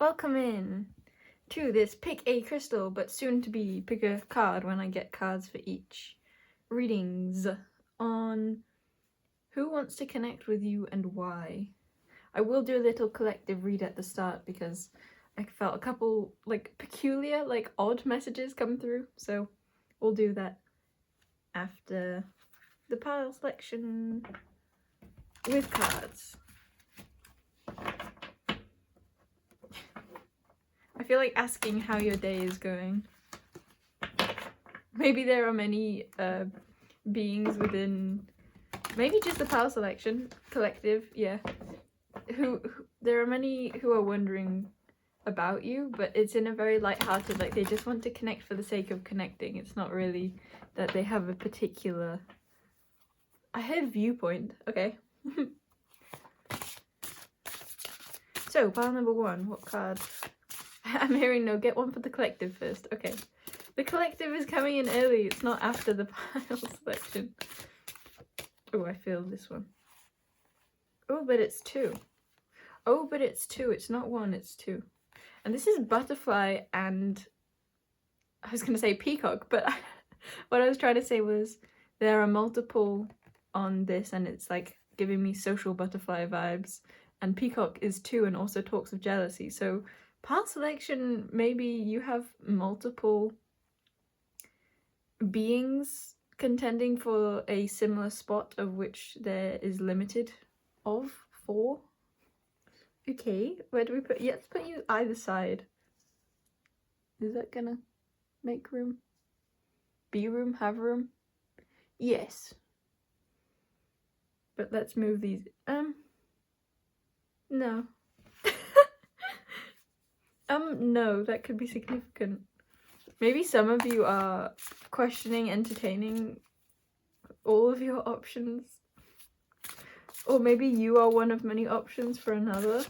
Welcome in to this pick a crystal, but soon to be pick a card when I get cards for each readings on who wants to connect with you and why. I will do a little collective read at the start because I felt a couple peculiar, odd messages come through, so we'll do that after the pile selection with cards. I feel like asking how your day is going. Maybe there are many beings within, maybe just the pile selection collective, yeah. Who there are many who are wondering about you, but it's in a very light-hearted, they just want to connect for the sake of connecting. It's not really that they have a particular, I heard viewpoint, okay. So, pile number 1, what card? I'm hearing no, get one for the collective first. Okay. The collective is coming in early. It's not after the pile selection. Oh, I feel this one. Oh, but it's 2. Oh, but it's 2. It's not 1, it's 2. And this is butterfly and I was going to say peacock, but what I was trying to say was there are multiple on this and it's giving me social butterfly vibes. And peacock is 2 and also talks of jealousy. So pile selection, maybe you have multiple beings contending for a similar spot of which there is limited of 4. Okay, where do we put you? Let's put you either side. Is that gonna make room? Be room? Have room? Yes. But let's move these. No. No, that could be significant. Maybe some of you are questioning, entertaining all of your options. Or maybe you are one of many options for another.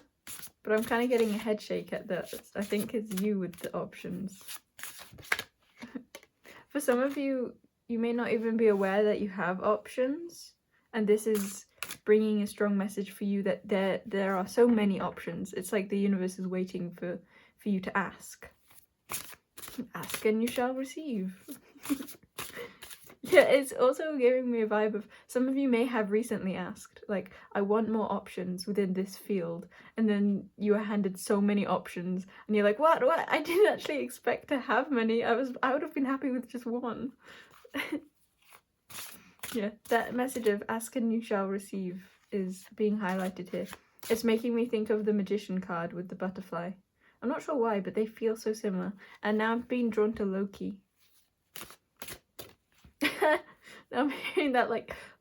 But I'm kind of getting a head shake at that. I think it's you with the options. For some of you, you may not even be aware that you have options. And this is bringing a strong message for you that there are so many options. It's like the universe is waiting for you to ask. Ask and you shall receive. Yeah, it's also giving me a vibe of some of you may have recently asked, I want more options within this field, and then you are handed so many options and you're like, what? I didn't actually expect to have many. I would have been happy with just one. Yeah, that message of ask and you shall receive is being highlighted here. It's making me think of the magician card with the butterfly. I'm not sure why, but they feel so similar. And now I'm being drawn to Loki. Now I'm hearing that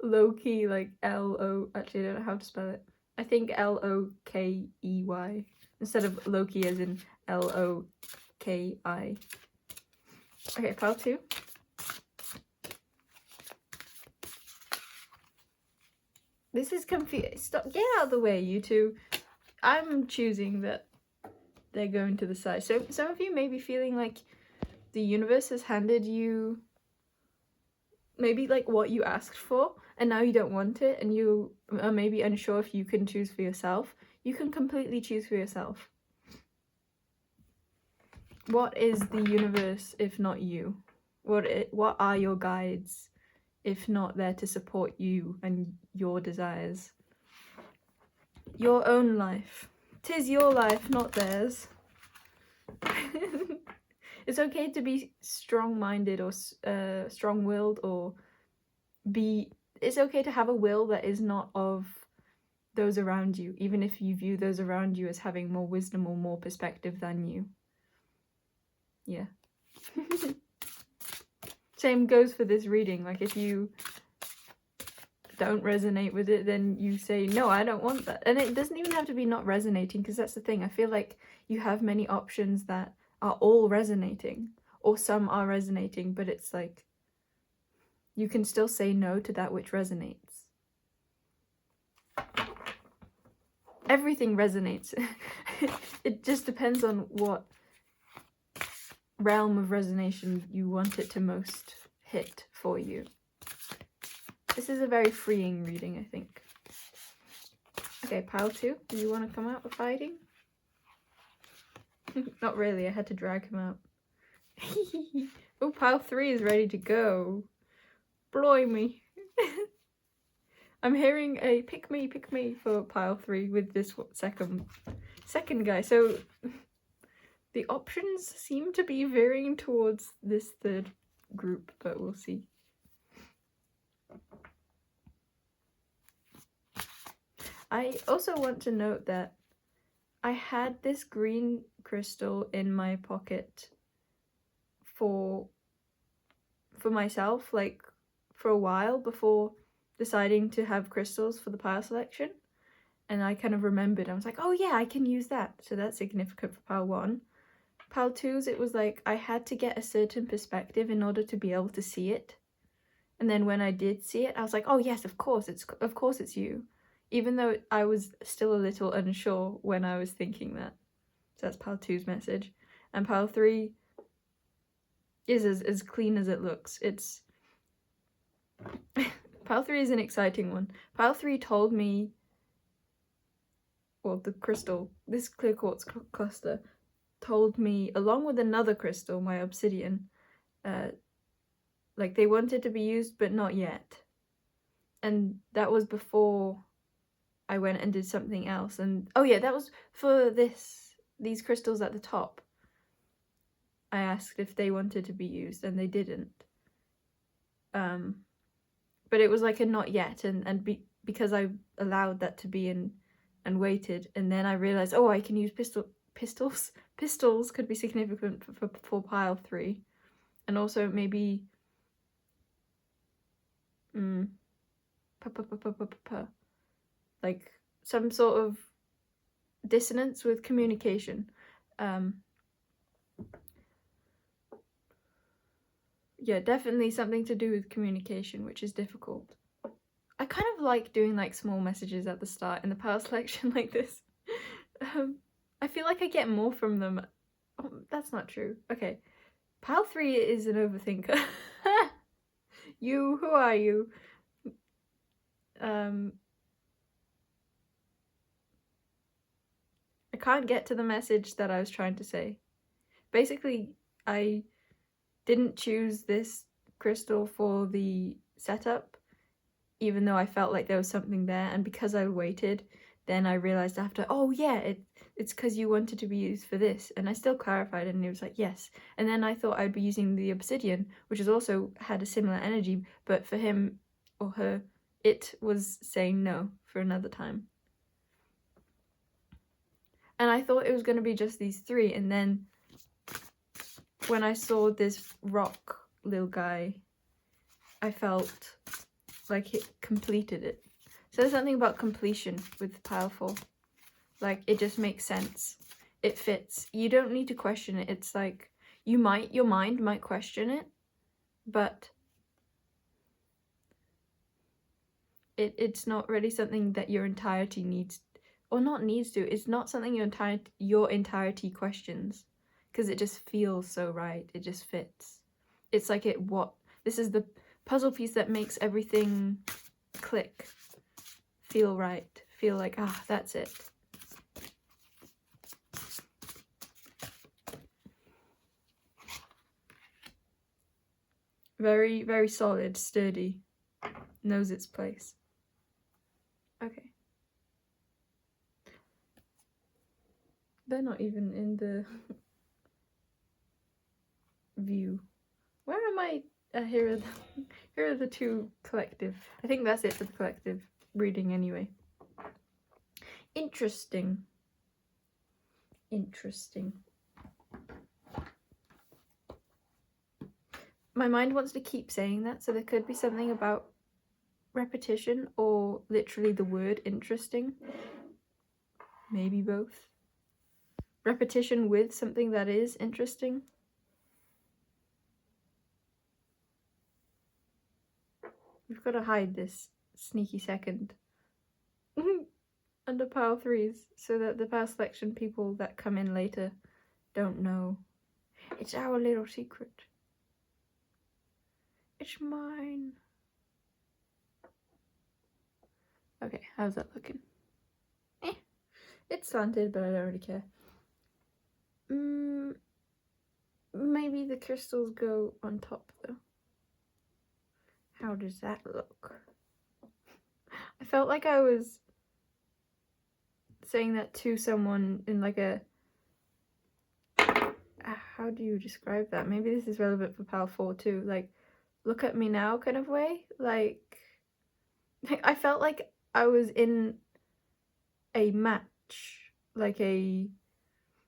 Loki, L-O, actually I don't know how to spell it. I think L-O-K-E-Y. Instead of Loki as in L-O-K-I. Okay, pile 2. This is confusing. Stop, get out of the way, you two. I'm choosing that they're going to the side. So some of you may be feeling like the universe has handed you maybe what you asked for and now you don't want it and you are maybe unsure if you can choose for yourself. You can completely choose for yourself. What is the universe if not you? What are your guides if not there to support you and your desires? Your own life. 'Tis your life, not theirs. It's okay to be strong-minded or strong-willed or it's okay to have a will that is not of those around you, even if you view those around you as having more wisdom or more perspective than you. Yeah. Same goes for this reading. If you don't resonate with it, then you say, no, I don't want that. And it doesn't even have to be not resonating, because that's the thing. I feel like you have many options that are all resonating, or some are resonating, but it's you can still say no to that which resonates. Everything resonates. It just depends on what realm of resonation you want it to most hit for you. This is a very freeing reading, I think. Okay, pile 2. Do you want to come out with fighting? Not really, I had to drag him out. Oh, pile 3 is ready to go. Blimey. I'm hearing a pick me for pile 3 with this second guy. So the options seem to be veering towards this third group, but we'll see. I also want to note that I had this green crystal in my pocket for myself, like for a while before deciding to have crystals for the pile selection, and I kind of remembered, I was like, oh yeah, I can use that, so that's significant for pile 1. Pile 2's, it was like I had to get a certain perspective in order to be able to see it, and then when I did see it, I was like, oh yes, of course it's you, even though I was still a little unsure when I was thinking that. So that's pile 2's message. And pile 3 is as clean as it looks. It's pile 3 is an exciting one. Pile 3 told me, well, the crystal, this clear quartz cluster told me, along with another crystal, my obsidian, like they wanted to be used but not yet. And that was before I went and did something else. And oh yeah, that was for these crystals at the top. I asked if they wanted to be used and they didn't. But it was like a not yet, and because I allowed that to be in and waited, and then I realized, oh, I can use pistols. Pistols could be significant for pile 3, and also maybe like some sort of dissonance with communication. Yeah, definitely something to do with communication, which is difficult. I kind of like doing like small messages at the start in the pile selection like this. I feel like I get more from them. Oh, that's not true. Okay, pile 3 is an overthinker. Who are you? I can't get to the message that I was trying to say. Basically, I didn't choose this crystal for the setup, even though I felt like there was something there, and because I waited, then I realized after, oh yeah, it's because you wanted to be used for this, and I still clarified it, and it was like, yes. And then I thought I'd be using the obsidian, which has also had a similar energy, but for him or her, it was saying no for another time. And I thought it was going to be just these 3, and then when I saw this rock little guy, I felt like it completed it. So there's something about completion with pile 4. Like, it just makes sense. It fits. You don't need to question it. It's like, your mind might question it, but it's not really something that your entirety needs, or not needs to. It's not something your entirety questions, because it just feels so right. It just fits. It's like this is the puzzle piece that makes everything click, feel right, feel like, that's it. Very, very solid, sturdy, knows its place. Okay. They're not even in the view. Where am I? Here are the 2 collective. I think that's it for the collective reading anyway. Interesting. My mind wants to keep saying that, so there could be something about repetition or literally the word interesting. Maybe both. Repetition with something that is interesting. We've got to hide this sneaky second under pile 3s so that the pile selection people that come in later don't know. It's our little secret. It's mine. Okay, how's that looking? It's slanted, but I don't really care. Maybe the crystals go on top though. How does that look? I felt like I was saying that to someone in like a, how do you describe that? Maybe this is relevant for Pal 4 too, like look at me now kind of way. Like I felt like I was in a match, like a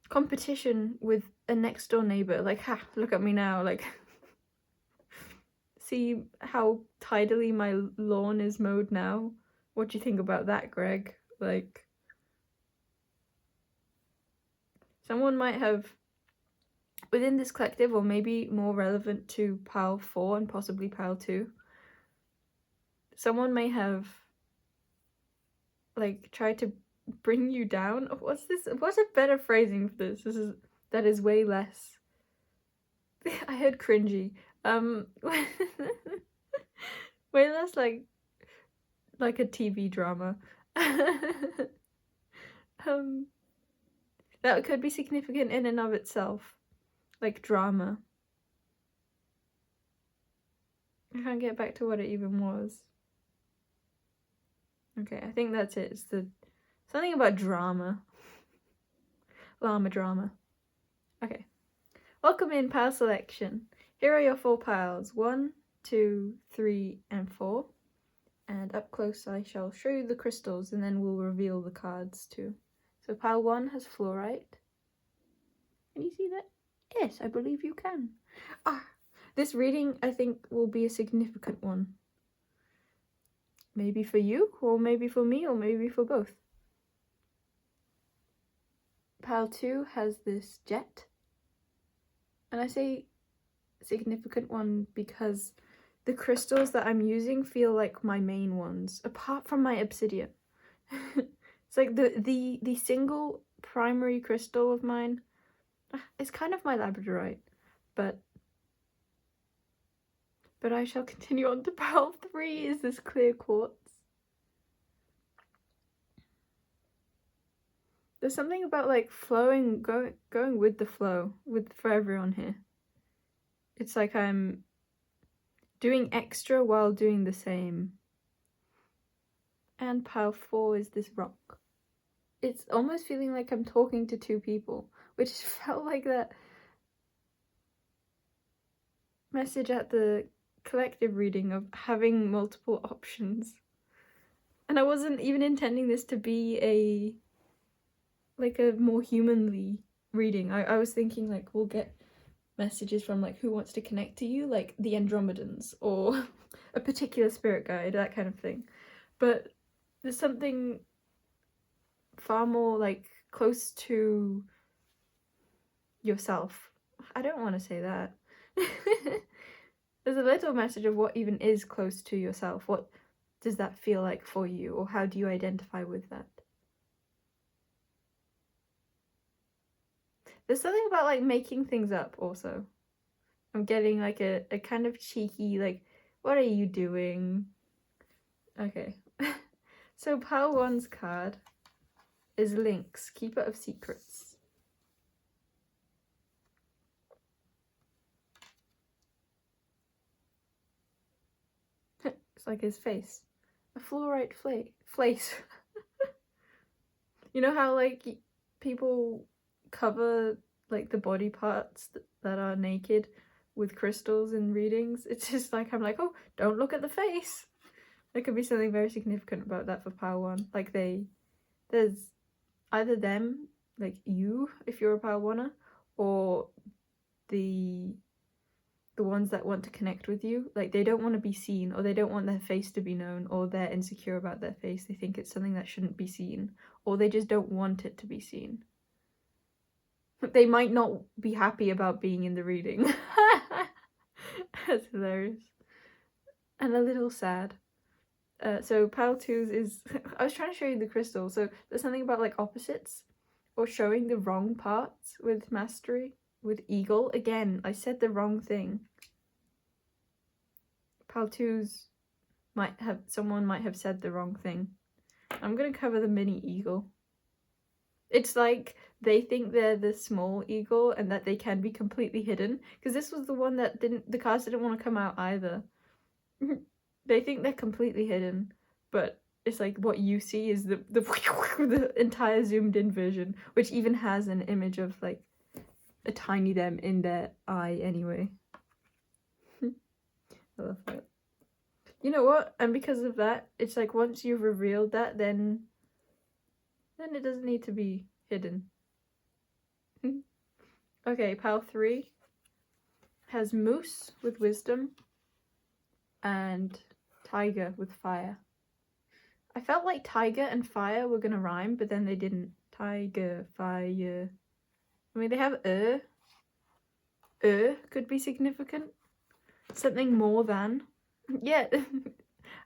competition with a next door neighbor, like, ha, look at me now, like see how tidily my lawn is mowed now. What do you think about that, Greg? Like, someone might have, within this collective, or maybe more relevant to Pile 4 and possibly Pile 2, someone may have, like, tried to bring you down. What's this? What's a better phrasing for this? That is way less. I heard cringy. Way less like a TV drama. That could be significant in and of itself, like drama. I can't get back to what it even was. Okay, I think that's it. It's something about drama. Llama drama. Okay. Welcome in pile selection. Here are your 4 piles. 1, 2, 3, and 4. And up close I shall show you the crystals and then we'll reveal the cards too. So pile 1 has fluorite. Can you see that? Yes, I believe you can. This reading I think will be a significant one. Maybe for you, or maybe for me, or maybe for both. Pile 2 has this jet. And I say significant one because the crystals that I'm using feel like my main ones, apart from my obsidian. It's like the single primary crystal of mine. It's kind of my labradorite, but I shall continue on to pile 3 is this clear quartz. There's something about like flowing, going with the flow for everyone here. It's like I'm doing extra while doing the same. And pile 4 is this rock. It's almost feeling like I'm talking to 2 people, which felt like that message at the collective reading of having multiple options. And I wasn't even intending this to be a more humanly reading. I was thinking like we'll get messages from like who wants to connect to you, like the Andromedans or a particular spirit guide, that kind of thing. But there's something far more like close to yourself. I don't want to say that. There's a little message of what even is close to yourself. What does that feel like for you, or how do you identify with that? There's something about like making things up also. I'm getting like a kind of cheeky like, what are you doing? Okay. So pile 1's card is Lynx, Keeper of Secrets. It's like his face. A fluorite place. You know how like people cover like the body parts that are naked with crystals in readings? It's just like, I'm like, oh, don't look at the face. There could be something very significant about that for pile 1. Like there's either them, like you, if you're a pile 1er, or the ones that want to connect with you. Like they don't want to be seen, or they don't want their face to be known, or they're insecure about their face. They think it's something that shouldn't be seen, or they just don't want it to be seen. They might not be happy about being in the reading. That's hilarious. And a little sad. So pile 2's is, I was trying to show you the crystal, so there's something about like opposites, or showing the wrong parts with mastery. With eagle, again, I said the wrong thing. Pile 2's someone might have said the wrong thing. I'm gonna cover the mini eagle. It's like they think they're the small eagle and that they can be completely hidden. Because this was the one that the cards didn't want to come out either. They think they're completely hidden, but it's like what you see is the entire zoomed in version, which even has an image of like a tiny them in their eye anyway. I love that. You know what? And because of that, it's like once you've revealed that, then it doesn't need to be hidden. Okay, pile 3 has moose with wisdom and tiger with fire. I felt like tiger and fire were gonna rhyme, but then they didn't. Tiger, fire. I mean, they have could be significant. Something more than. Yeah,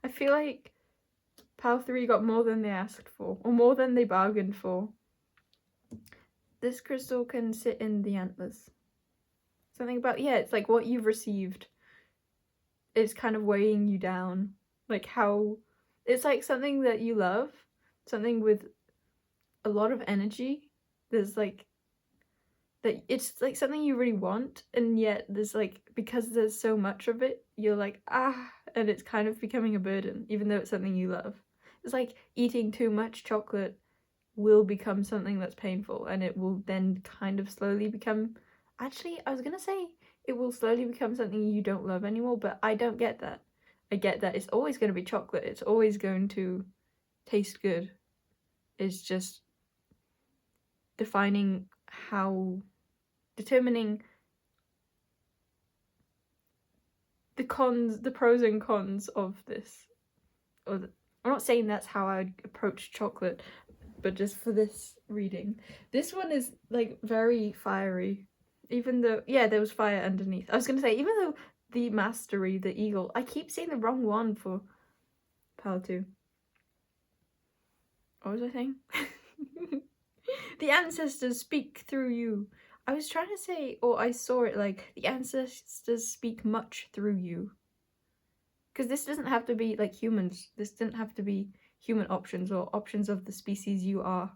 I feel like pile 3 got more than they asked for, or more than they bargained for. This crystal can sit in the antlers. Something about, yeah, it's like what you've received is kind of weighing you down. Like how, it's like something that you love, something with a lot of energy. There's like, that it's like something you really want, and yet there's like, because there's so much of it, you're like, and it's kind of becoming a burden, even though it's something you love. It's like eating too much chocolate will become something that's painful, and it will then kind of slowly become, actually, I was gonna say it will slowly become something you don't love anymore, but I don't get that. I get that it's always going to be chocolate, it's always going to taste good. It's just determining the pros and cons of this. I'm not saying that's how I would approach chocolate, but just for this reading. This one is like very fiery, even though, yeah, there was fire underneath. I was gonna say, even though the mastery, the eagle, I keep saying the wrong one for pile 2. What was I saying? The ancestors speak through you. I was trying to say, or I saw it like, the ancestors speak much through you. Because this doesn't have to be like humans. This didn't have to be human options or options of the species you are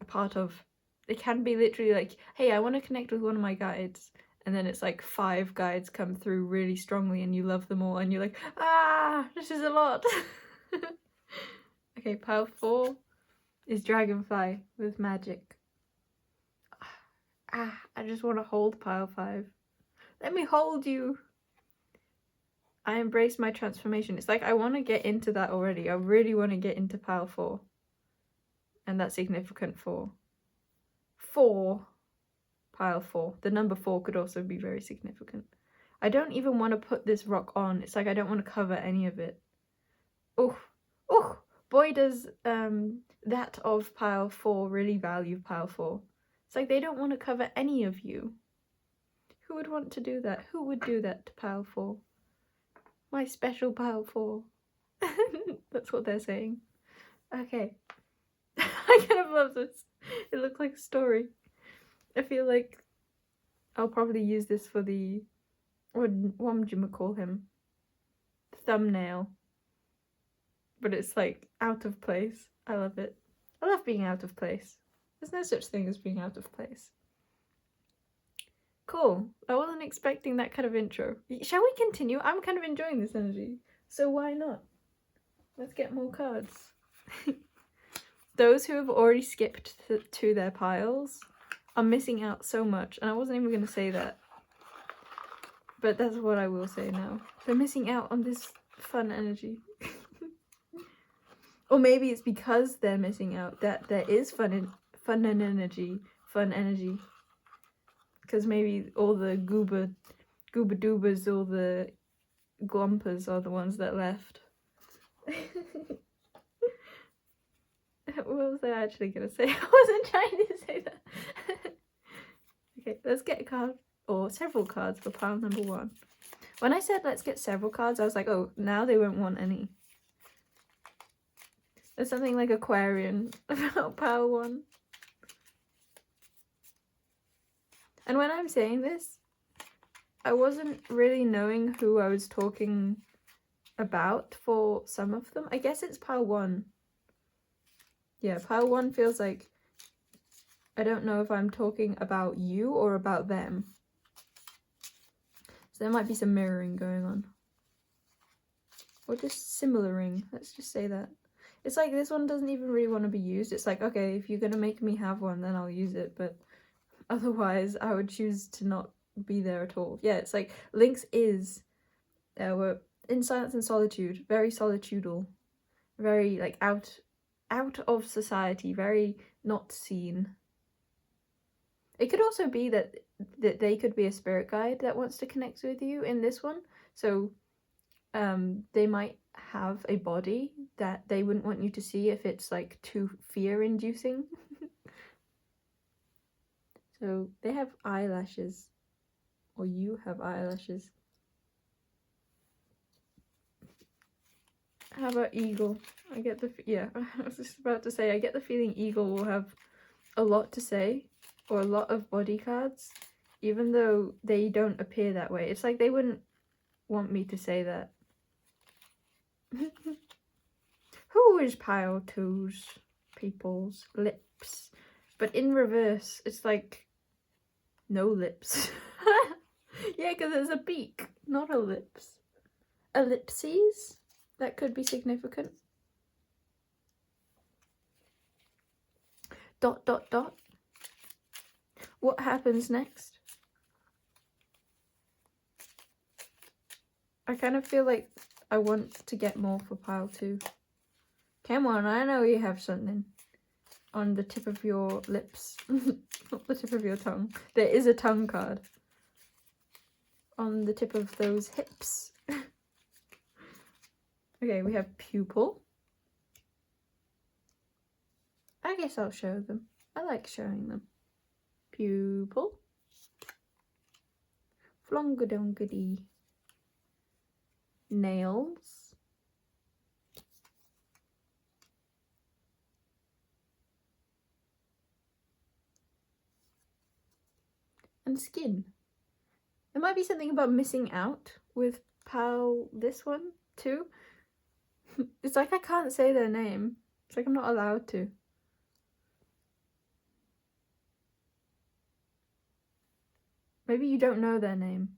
a part of. It can be literally like, hey, I want to connect with one of my guides. And then it's like 5 guides come through really strongly and you love them all and you're like, this is a lot. Okay, pile 4 is dragonfly with magic. I just want to hold pile 5. Let me hold you. I embrace my transformation. It's like I want to get into that already. I really want to get into pile 4. And that's significant for 4. Pile 4. The number 4 could also be very significant. I don't even want to put this rock on. It's like I don't want to cover any of it. Oh, boy does that of pile 4 really value pile 4. It's like they don't want to cover any of you. Who would want to do that? Who would do that to pile 4? My special pile 4. That's what they're saying. Okay. I kind of love this. It looks like a story. I feel like I'll probably use this for the, what would you call him? Thumbnail. But it's like out of place. I love it. I love being out of place. There's no such thing as being out of place. Cool. I wasn't expecting that kind of intro. Shall we continue? I'm kind of enjoying this energy. So why not? Let's get more cards. Those who have already skipped to their piles are missing out so much. And I wasn't even going to say that. But that's what I will say now. They're missing out on this fun energy. Or maybe it's because they're missing out that there is fun energy. Because maybe all the gooba doobas, all the glumpas are the ones that left. What was I actually going to say? I wasn't trying to say that. Okay, let's get a card, or several cards for pile number 1. When I said let's get several cards, I was like, oh, now they won't want any. There's something like Aquarian about pile 1. And when I'm saying this, I wasn't really knowing who I was talking about for some of them. I guess it's pile 1. Yeah, pile 1 feels like I don't know if I'm talking about you or about them. So there might be some mirroring going on. Or just similaring, let's just say that. It's like this one doesn't even really want to be used. It's like, okay, if you're gonna make me have one, then I'll use it, but otherwise I would choose to not be there at all. Yeah, it's like Lynx is we're in silence and solitude, very solitudal, very like out of society, very not seen. It could also be that they could be a spirit guide that wants to connect with you in this one. So they might have a body that they wouldn't want you to see if it's like too fear-inducing. So they have eyelashes, or you have eyelashes. How about eagle? I get the I was just about to say I get the feeling eagle will have a lot to say, or a lot of body cards, even though they don't appear that way. It's like they wouldn't want me to say that. Who is pile two's people's lips? But in reverse, it's like no lips. Yeah, because there's a beak, not a lips. Ellipses? That could be significant. Dot, dot, dot. What happens next? I kind of feel like I want to get more for pile 2. Come on, I know you have something on the tip of your lips. Not the tip of your tongue. There is a tongue card. On the tip of those hips. Okay, we have pupil. I guess I'll show them. I like showing them. Pupil. Flongadonkady. Nails. And skin. There might be something about missing out with pal this one too. It's like I can't say their name. It's like I'm not allowed to. Maybe you don't know their name.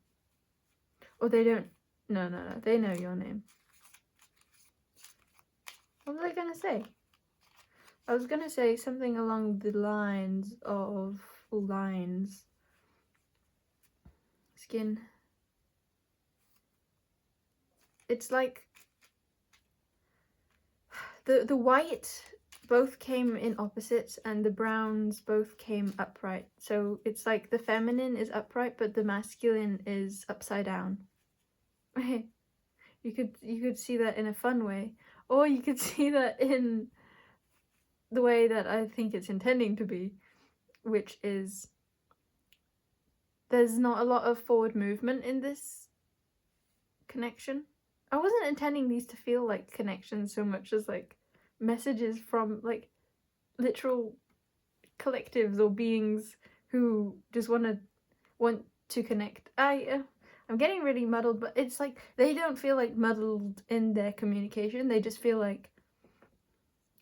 Or they don't. No. They know your name. What was I gonna say? I was gonna say something along the lines of skin. It's like the white both came in opposites and the browns both came upright. So it's like the feminine is upright but the masculine is upside down. You could see that in a fun way, or you could see that in the way that I think it's intending to be, which is there's not a lot of forward movement in this connection. I wasn't intending these to feel like connections so much as like messages from like literal collectives or beings who just want to connect. I'm getting really muddled, but it's like they don't feel like muddled in their communication. They just feel like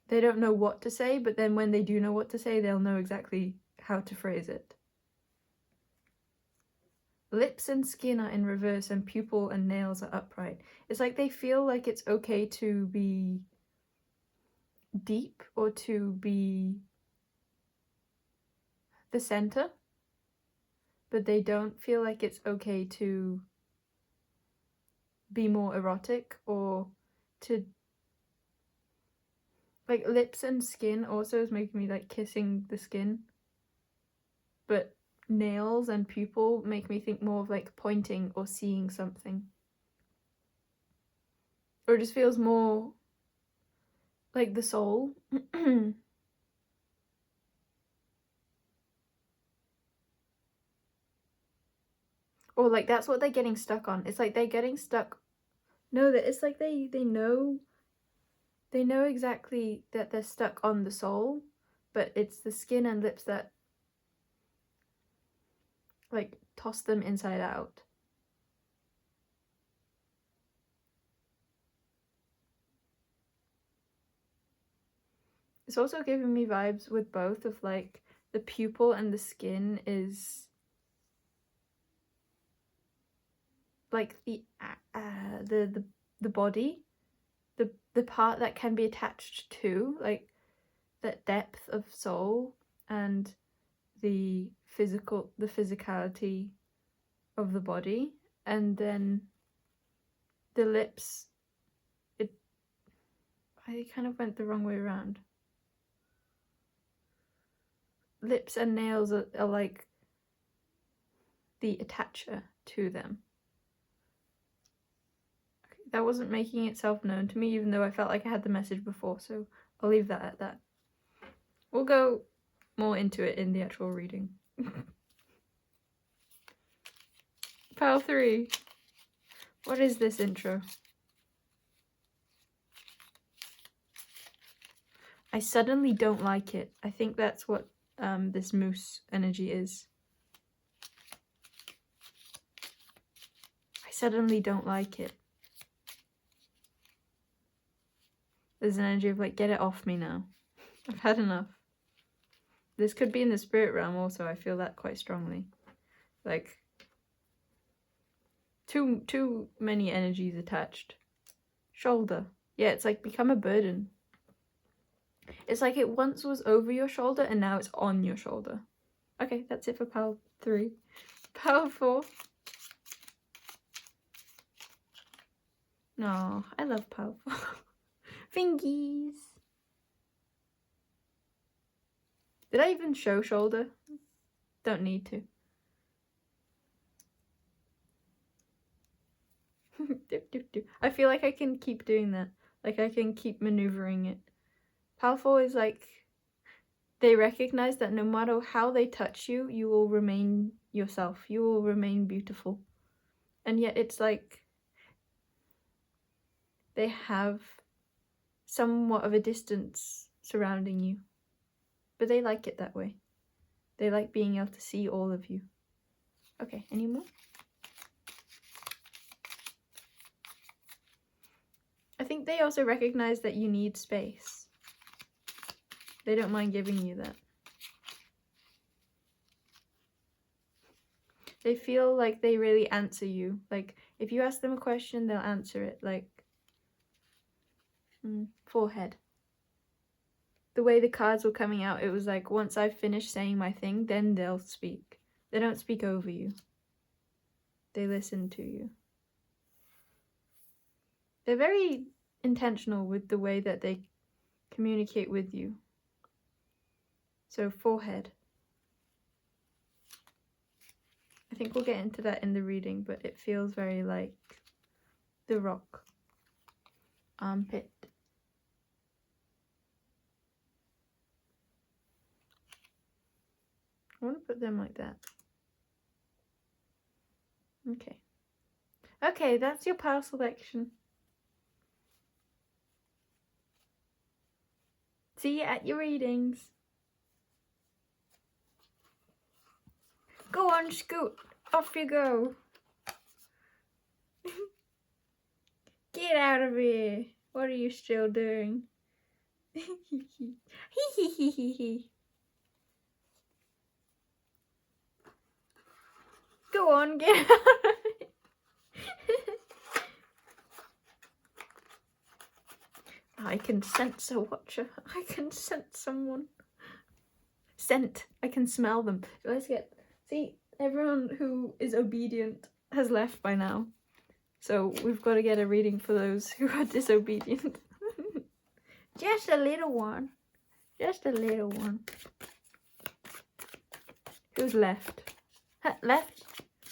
they don't know what to say, but then when they do know what to say, they'll know exactly how to phrase it. Lips and skin are in reverse and pupil and nails are upright. It's like they feel like it's okay to be deep or to be the center, but they don't feel like it's okay to be more erotic or to like lips and skin also is making me like kissing the skin, but nails and pupil make me think more of like pointing or seeing something, or it just feels more like the soul. Or like that's what they're getting stuck on. It's like they're getting stuck. No, that it's like they know exactly that they're stuck on the soul, but it's the skin and lips that like toss them inside out. It's also giving me vibes with both of like the pupil and the skin is like the body, the part that can be attached to, like that depth of soul and the physicality of the body. And then the lips, I kind of went the wrong way around. Lips and nails are like the attacher to them. Okay, that wasn't making itself known to me, even though I felt like I had the message before, so I'll leave that at that. We'll go more into it in the actual reading. Pile 3. What is this intro? I suddenly don't like it. I think that's what this moose energy is. I suddenly don't like it. There's an energy of like, get it off me now. I've had enough. This could be in the spirit realm also. I feel that quite strongly. Like, too many energies attached. Shoulder. Yeah, it's like become a burden. It's like it once was over your shoulder and now it's on your shoulder. Okay, that's it for pile 3. Pile 4. No, I love pile 4. Fingies. Did I even show shoulder? Don't need to. I feel like I can keep doing that. Like I can keep maneuvering it. Pile 4 is like, they recognize that no matter how they touch you, you will remain yourself. You will remain beautiful. And yet it's like they have somewhat of a distance surrounding you. But they like it that way. They like being able to see all of you. Okay, any more? I think they also recognize that you need space. They don't mind giving you that. They feel like they really answer you. Like, if you ask them a question, they'll answer it. Like, forehead. The way the cards were coming out, it was like, once I've finished saying my thing, then they'll speak. They don't speak over you. They listen to you. They're very intentional with the way that they communicate with you. So, forehead. I think we'll get into that in the reading, but it feels very like the rock. Armpit. I want to put them like that. Okay. Okay, that's your pile selection. See you at your readings. Go on, Scoot. Off you go. Get out of here. What are you still doing? Go on, get out of it. I can sense a watcher. I can sense someone. Scent. I can smell them. Let's get... See, everyone who is obedient has left by now. So we've got to get a reading for those who are disobedient. Just a little one. Just a little one. Who's left? Left?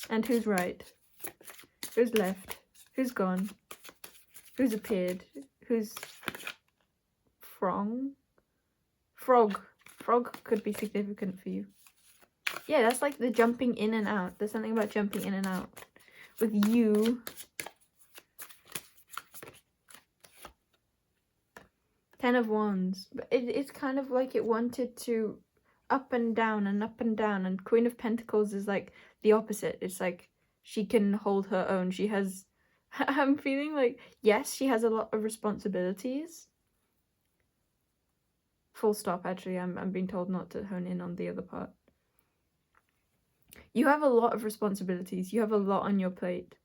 And who's right? Who's left? Who's gone? Who's appeared? Who's... Frog? Frog could be significant for you. Yeah, that's like the jumping in and out. There's something about jumping in and out. With you. 10 of Wands. But it's kind of like it wanted to up and down and up and down. And Queen of Pentacles is like the opposite. It's like she can hold her own. She has... I'm feeling like, yes, she has a lot of responsibilities. Full stop, actually. I'm being told not to hone in on the other part. You have a lot of responsibilities. You have a lot on your plate.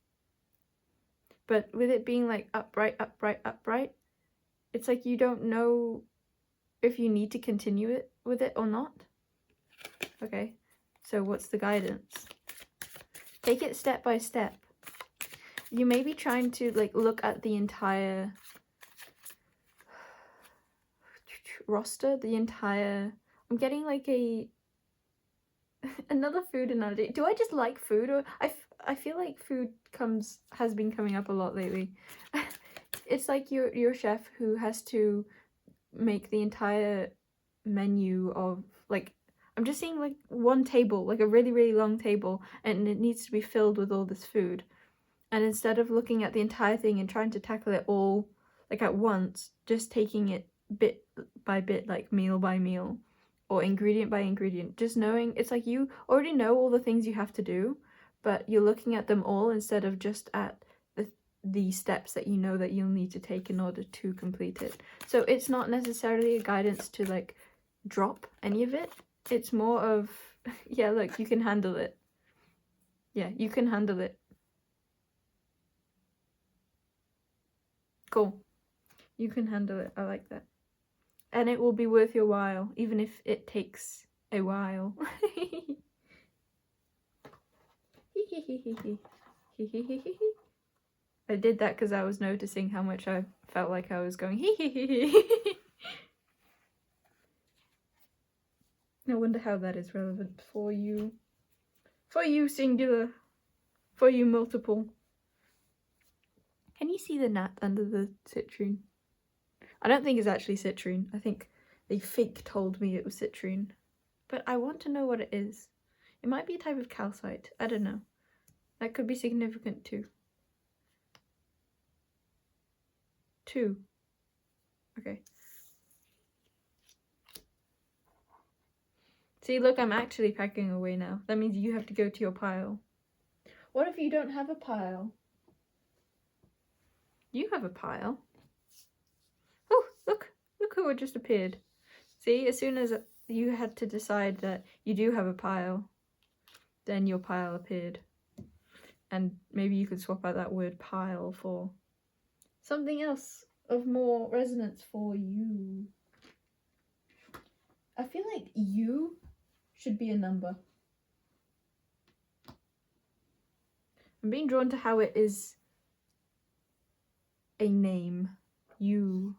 But with it being like upright, upright, upright, it's like you don't know if you need to continue it with it or not. Okay, so what's the guidance? Take it step by step. You may be trying to like look at the entire roster, the entire... I'm getting like another food analogy. Do I just like food, or I feel like food has been coming up a lot lately. It's like you're a chef who has to make the entire menu of like, I'm just seeing like one table, like a really, really long table, and it needs to be filled with all this food. And instead of looking at the entire thing and trying to tackle it all like at once, just taking it bit by bit, like meal by meal or ingredient by ingredient, just knowing, it's like you already know all the things you have to do, but you're looking at them all instead of just at the steps that you know that you'll need to take in order to complete it. So it's not necessarily a guidance to like drop any of it. It's more of, yeah, look, you can handle it. Yeah, you can handle it. Cool. You can handle it. I like that. And it will be worth your while, even if it takes a while. I did that because I was noticing how much I felt like I was going I wonder how that is relevant for you. For you singular. For you multiple. Can you see the gnat under the citrine? I don't think it's actually citrine. I think they fake told me it was citrine. But I want to know what it is. It might be a type of calcite. I don't know. That could be significant too. 2. Okay. See, look, I'm actually packing away now. That means you have to go to your pile. What if you don't have a pile? You have a pile. Oh, look who just appeared. See, as soon as you had to decide that you do have a pile, then your pile appeared. And maybe you could swap out that word pile for something else of more resonance for you. I feel like you should be a number. I'm being drawn to how it is a name. You.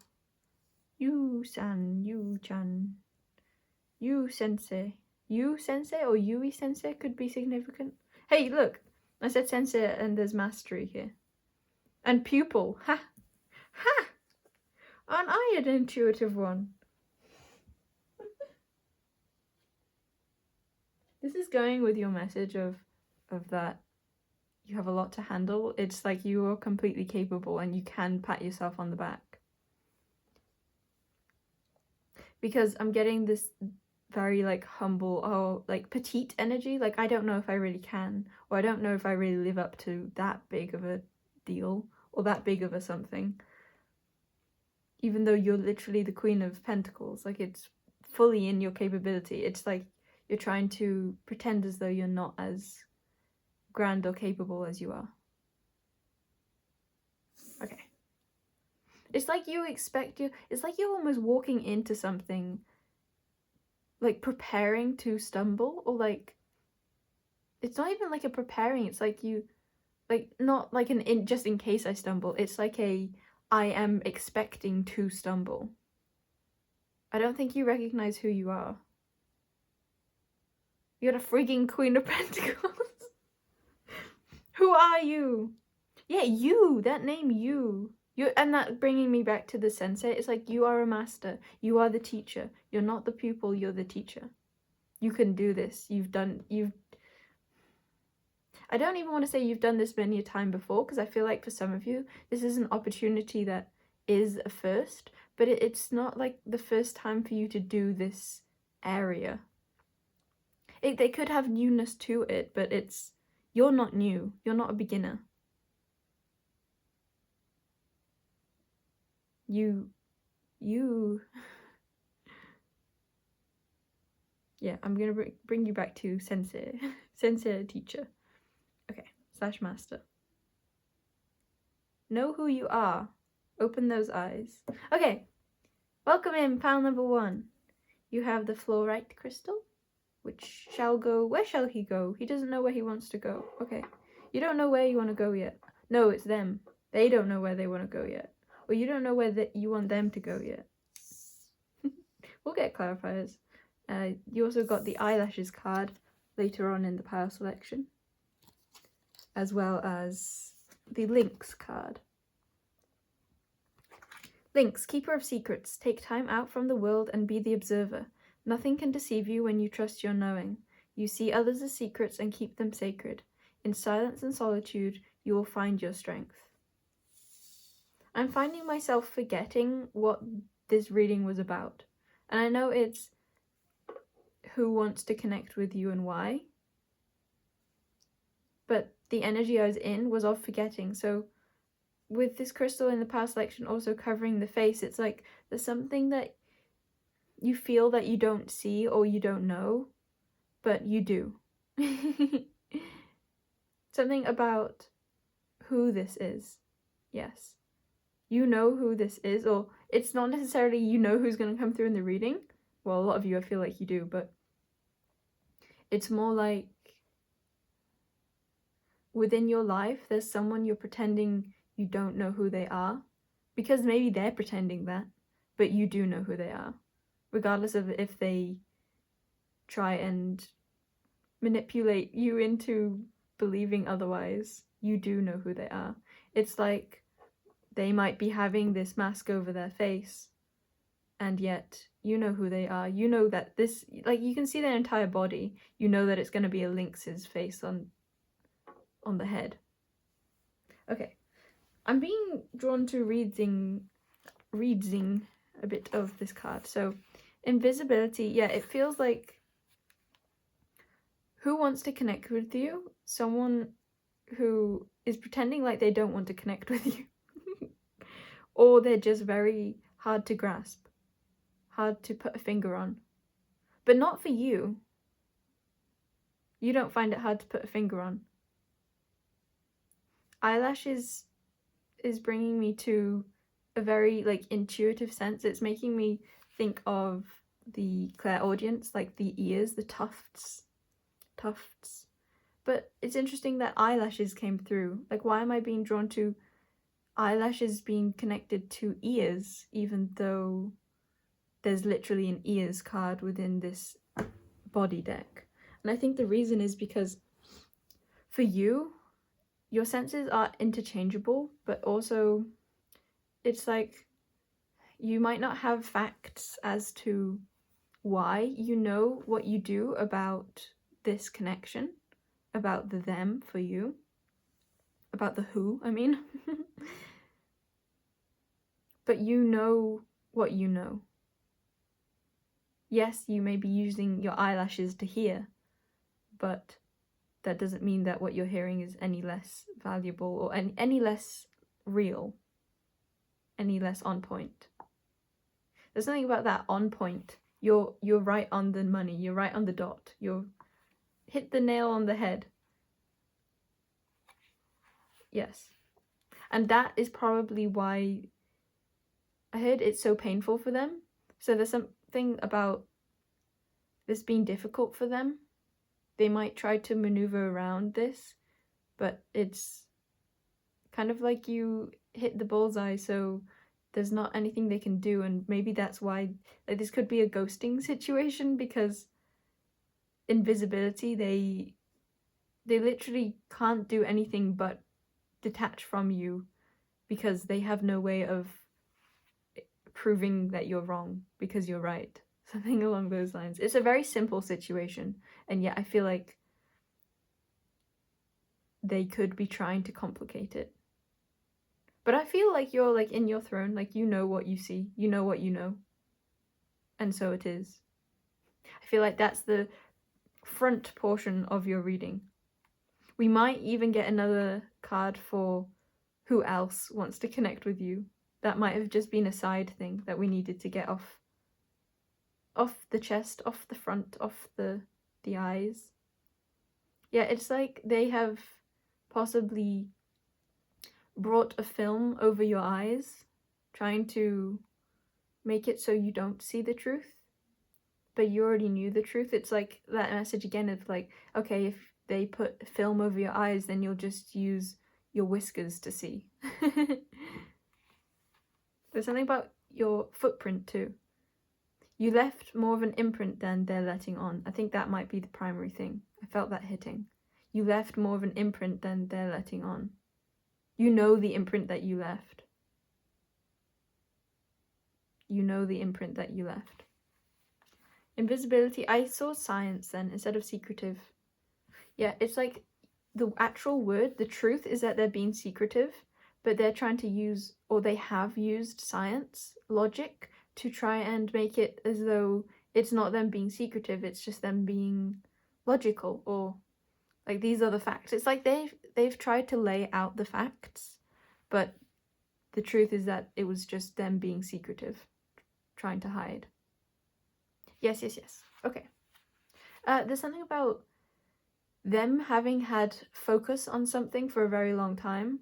You-san, you-chan. You-sensei. You-sensei or Yui-sensei could be significant. Hey, look. I said sensei and there's mastery here. And pupil. Ha! Ha! Aren't I an intuitive one? This is going with your message of that you have a lot to handle. It's like you are completely capable and you can pat yourself on the back. Because I'm getting this very like humble, oh, like petite energy. Like I don't know if I really can, or I don't know if I really live up to that big of a deal or that big of a something. Even though you're literally the Queen of Pentacles, like it's fully in your capability. It's like you're trying to pretend as though you're not as grand or capable as you are. Okay. It's like you expect it's like you're almost walking into something, like preparing to stumble, or like, it's not even like a preparing, it's like you, like, not like an just in case I stumble, it's like a, I am expecting to stumble. I don't think you recognize who you are. You're the frigging Queen of Pentacles. Who are you? Yeah, you, that name, you. And that bringing me back to the sensei, it's like you are a master, you are the teacher, you're not the pupil, you're the teacher. You can do this. I don't even want to say you've done this many a time before, because I feel like for some of you, this is an opportunity that is a first, but it's not like the first time for you to do this area. They could have newness to it, but you're not new. You're not a beginner. You Yeah, I'm gonna bring you back to sensei. Sensei teacher. Okay, / master. Know who you are. Open those eyes. Okay, welcome in pile number 1. You have the fluorite crystal, which shall go. Where shall he go? He doesn't know where he wants to go. Okay, you don't know where you want to go yet. No, it's them. They don't know where they want to go yet. Or you don't know where you want them to go yet. We'll get clarifiers. You also got the eyelashes card later on in the pile selection, as well as the Lynx card. Lynx, keeper of secrets, take time out from the world and be the observer. Nothing can deceive you when you trust your knowing. You see others as secrets and keep them sacred. In silence and solitude, you will find your strength. I'm finding myself forgetting what this reading was about. And I know it's who wants to connect with you and why. But the energy I was in was of forgetting. So with this crystal in the past selection also covering the face, it's like there's something that you feel that you don't see or you don't know, but you do. Something about who this is. Yes. You know who this is, or it's not necessarily you know who's going to come through in the reading. Well, a lot of you I feel like you do, but it's more like within your life there's someone you're pretending you don't know who they are, because maybe they're pretending that, but you do know who they are, regardless of if they try and manipulate you into believing otherwise. You do know who they are. It's like they might be having this mask over their face, and yet you know who they are. You know that this, like, you can see their entire body. You know that it's going to be a lynx's face on the head. Okay, I'm being drawn to reading a bit of this card. So invisibility, yeah, it feels like who wants to connect with you? Someone who is pretending like they don't want to connect with you. Or they're just very hard to grasp, hard to put a finger on. But not for you. You don't find it hard to put a finger on. Eyelashes is bringing me to a very like intuitive sense. It's making me think of the clairaudience, like the ears, the tufts. But it's interesting that eyelashes came through. Like, why am I being drawn to eyelashes being connected to ears, even though there's literally an ears card within this body deck? And I think the reason is because for you, your senses are interchangeable, but also it's like you might not have facts as to why. You know what you do about this connection, about the them for you, about the who, I mean. But you know what you know. Yes, you may be using your eyelashes to hear, but that doesn't mean that what you're hearing is any less valuable or any less real, any less on point. There's something about that on point. You're right on the money. You're right on the dot. You're hit the nail on the head. Yes. And that is probably why I heard it's so painful for them. So there's something about this being difficult for them. They might try to maneuver around this, but it's kind of like you hit the bullseye, so there's not anything they can do. And maybe that's why, like, this could be a ghosting situation, because invisibility, they literally can't do anything but detach from you, because they have no way of proving that you're wrong because you're right. Something along those lines. It's a very simple situation, and yet I feel like they could be trying to complicate it. But I feel like you're like in your throne, like you know what you see, you know what you know. And so it is. I feel like that's the front portion of your reading. We might even get another card for who else wants to connect with you. That might have just been a side thing that we needed to get off off the chest, off the front, off the eyes. Yeah, it's like they have possibly brought a film over your eyes, trying to make it so you don't see the truth, but you already knew the truth. It's like that message again of like, okay, if they put film over your eyes, then you'll just use your whiskers to see. There's something about your footprint too. You left more of an imprint than they're letting on. I think that might be the primary thing. I felt that hitting. You left more of an imprint than they're letting on. You know the imprint that you left. You know the imprint that you left. Invisibility, I saw science then instead of secretive. Yeah, it's like the actual word, the truth is that they're being secretive, but they're trying to use, or they have used science, logic, to try and make it as though it's not them being secretive, it's just them being logical, or like these are the facts. It's like they've tried to lay out the facts, but the truth is that it was just them being secretive, trying to hide. Yes. Okay. There's something about them having had focus on something for a very long time,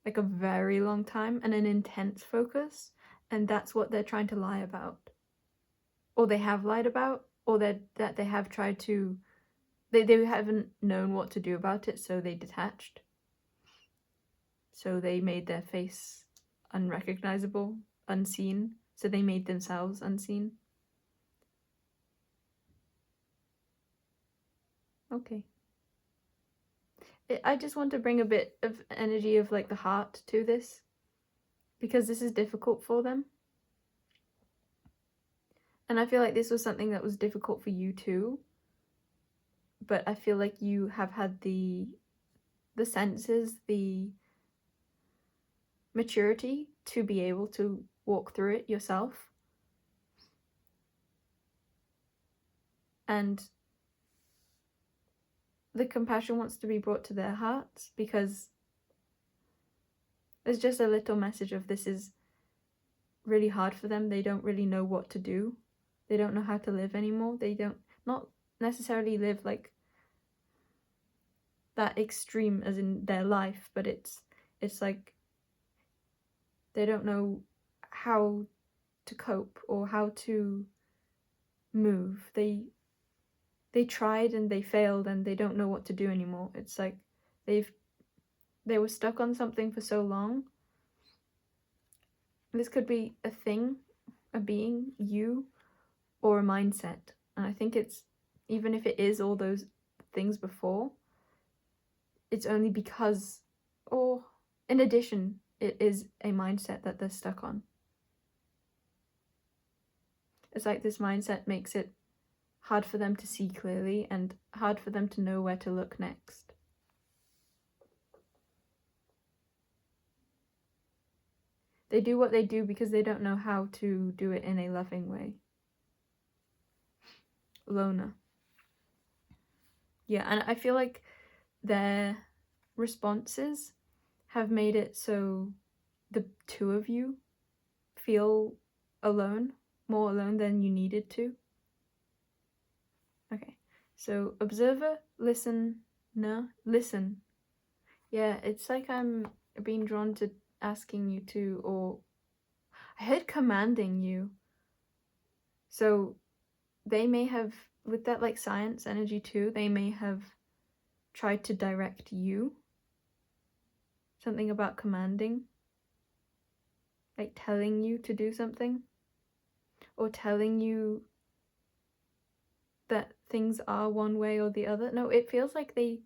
like a very long time, and an intense focus, and that's what they're trying to lie about. Or they have lied about, or that they have tried to, they haven't known what to do about it, so they detached. So they made their face unrecognizable, unseen, so they made themselves unseen. Okay. I just want to bring a bit of energy of like the heart to this, because this is difficult for them. And I feel like this was something that was difficult for you too. But I feel like you have had the senses, the maturity to be able to walk through it yourself. And the compassion wants to be brought to their hearts, because there's just a little message of this is really hard for them. They don't really know what to do. They don't know how to live anymore. They don't, not necessarily live like that extreme as in their life, but it's like they don't know how to cope or how to move. They tried and they failed and they don't know what to do anymore. It's like they were stuck on something for so long. This could be a thing, a being, you, or a mindset. And I think it's, even if it is all those things before, it's only because, or in addition, it is a mindset that they're stuck on. It's like this mindset makes it hard for them to see clearly and hard for them to know where to look next. They do what they do because they don't know how to do it in a loving way. Loner. Yeah, and I feel like their responses have made it so the two of you feel alone, more alone than you needed to. Okay, so observer, listen. Yeah, it's like I'm being drawn to asking you to, or I heard commanding you. So they may have, with that like science energy too, they may have tried to direct you. Something about commanding, like telling you to do something, or telling you that things are one way or the other. No, it feels like they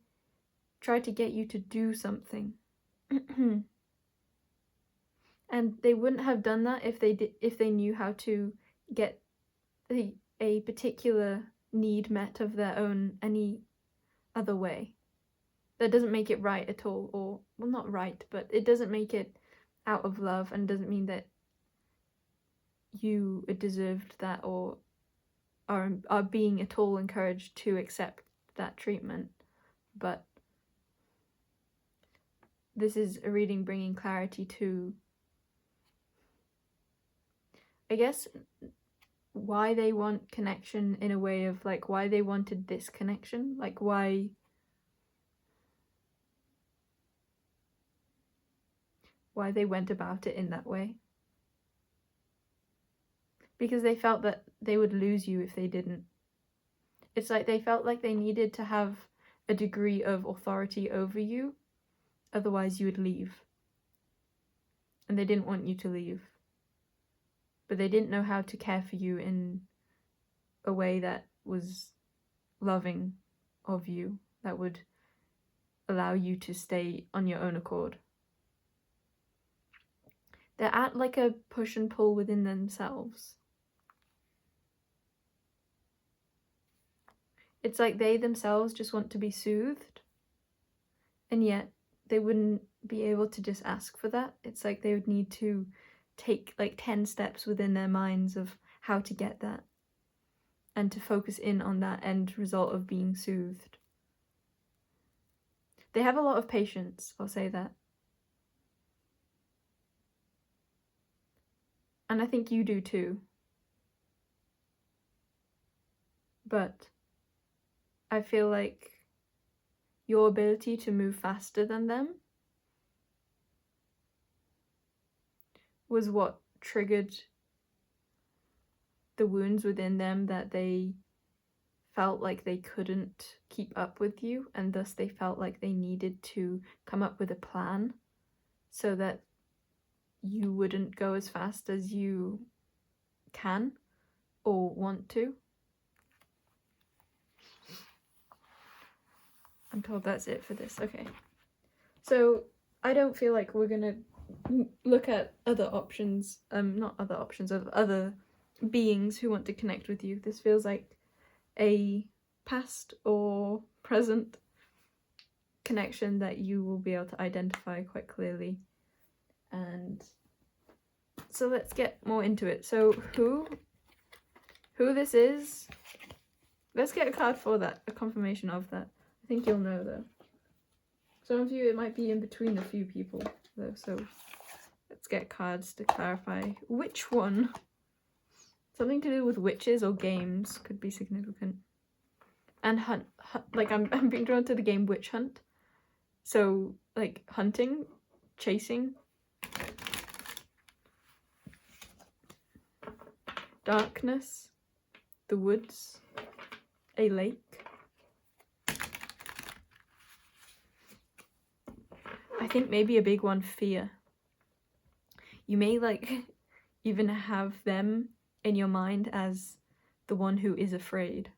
tried to get you to do something. And they wouldn't have done that if they knew how to get a particular need met of their own any other way. That doesn't make it right at all, or, well, not right, but it doesn't make it out of love, and doesn't mean that you deserved that or are being at all encouraged to accept that treatment. But this is a reading bringing clarity to, I guess, why they want connection in a way of like why they wanted this connection, like why they went about it in that way. Because they felt that they would lose you if they didn't. It's like they felt like they needed to have a degree of authority over you, otherwise you would leave. And they didn't want you to leave. But they didn't know how to care for you in a way that was loving of you, that would allow you to stay on your own accord. They're at like a push and pull within themselves. It's like they themselves just want to be soothed, and yet they wouldn't be able to just ask for that. It's like they would need to take like 10 steps within their minds of how to get that, and to focus in on that end result of being soothed. They have a lot of patience, I'll say that. And I think you do too. But I feel like your ability to move faster than them was what triggered the wounds within them, that they felt like they couldn't keep up with you, and thus they felt like they needed to come up with a plan so that you wouldn't go as fast as you can or want to. I'm told that's it for this. Okay. So I don't feel like we're gonna look at other options, not other options, of other beings who want to connect with you. This feels like a past or present connection that you will be able to identify quite clearly. And so let's get more into it. So who this is, let's get a card for that, a confirmation of that. I think you'll know though. Some of you, it might be in between a few people though, so let's get cards to clarify which one. Something to do with witches or games could be significant. And hunt like I'm being drawn to the game Witch Hunt. So like hunting, chasing. Darkness, the woods, a lake. I think maybe a big one, fear. You may like even have them in your mind as the one who is afraid.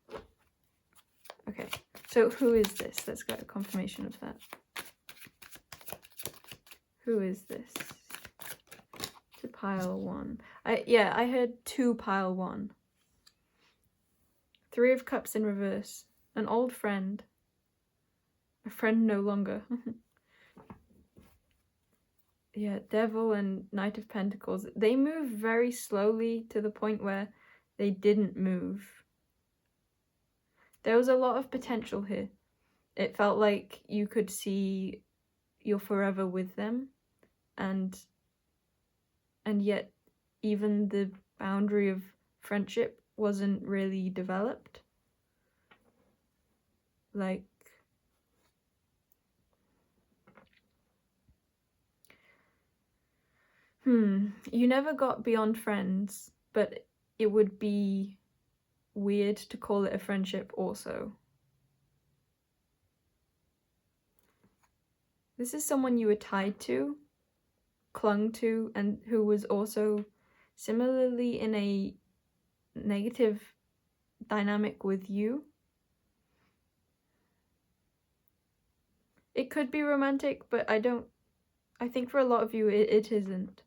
Okay, so who is this? Let's get a confirmation of that. Who is this? To pile one. I heard 2 pile 1. 3 of Cups in reverse. An old friend. A friend no longer. Yeah, Devil and Knight of Pentacles. They move very slowly to the point where they didn't move. There was a lot of potential here. It felt like you could see you're forever with them, and yet even the boundary of friendship wasn't really developed. Like, you never got beyond friends, but it would be weird to call it a friendship also. This is someone you were tied to, clung to, and who was also similarly in a negative dynamic with you. It could be romantic, but I think for a lot of you it isn't.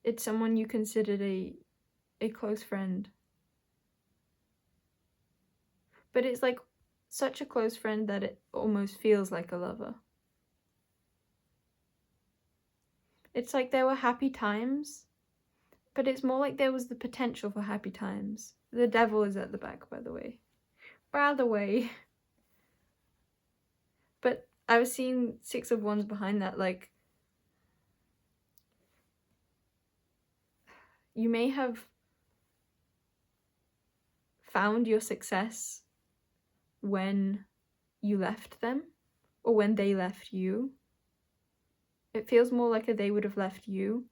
It's someone you considered a close friend. But it's like such a close friend that it almost feels like a lover. It's like there were happy times, but it's more like there was the potential for happy times. The Devil is at the back, by the way. But I was seeing 6 of Wands behind that, like, you may have found your success when you left them, or when they left you. It feels more like they would have left you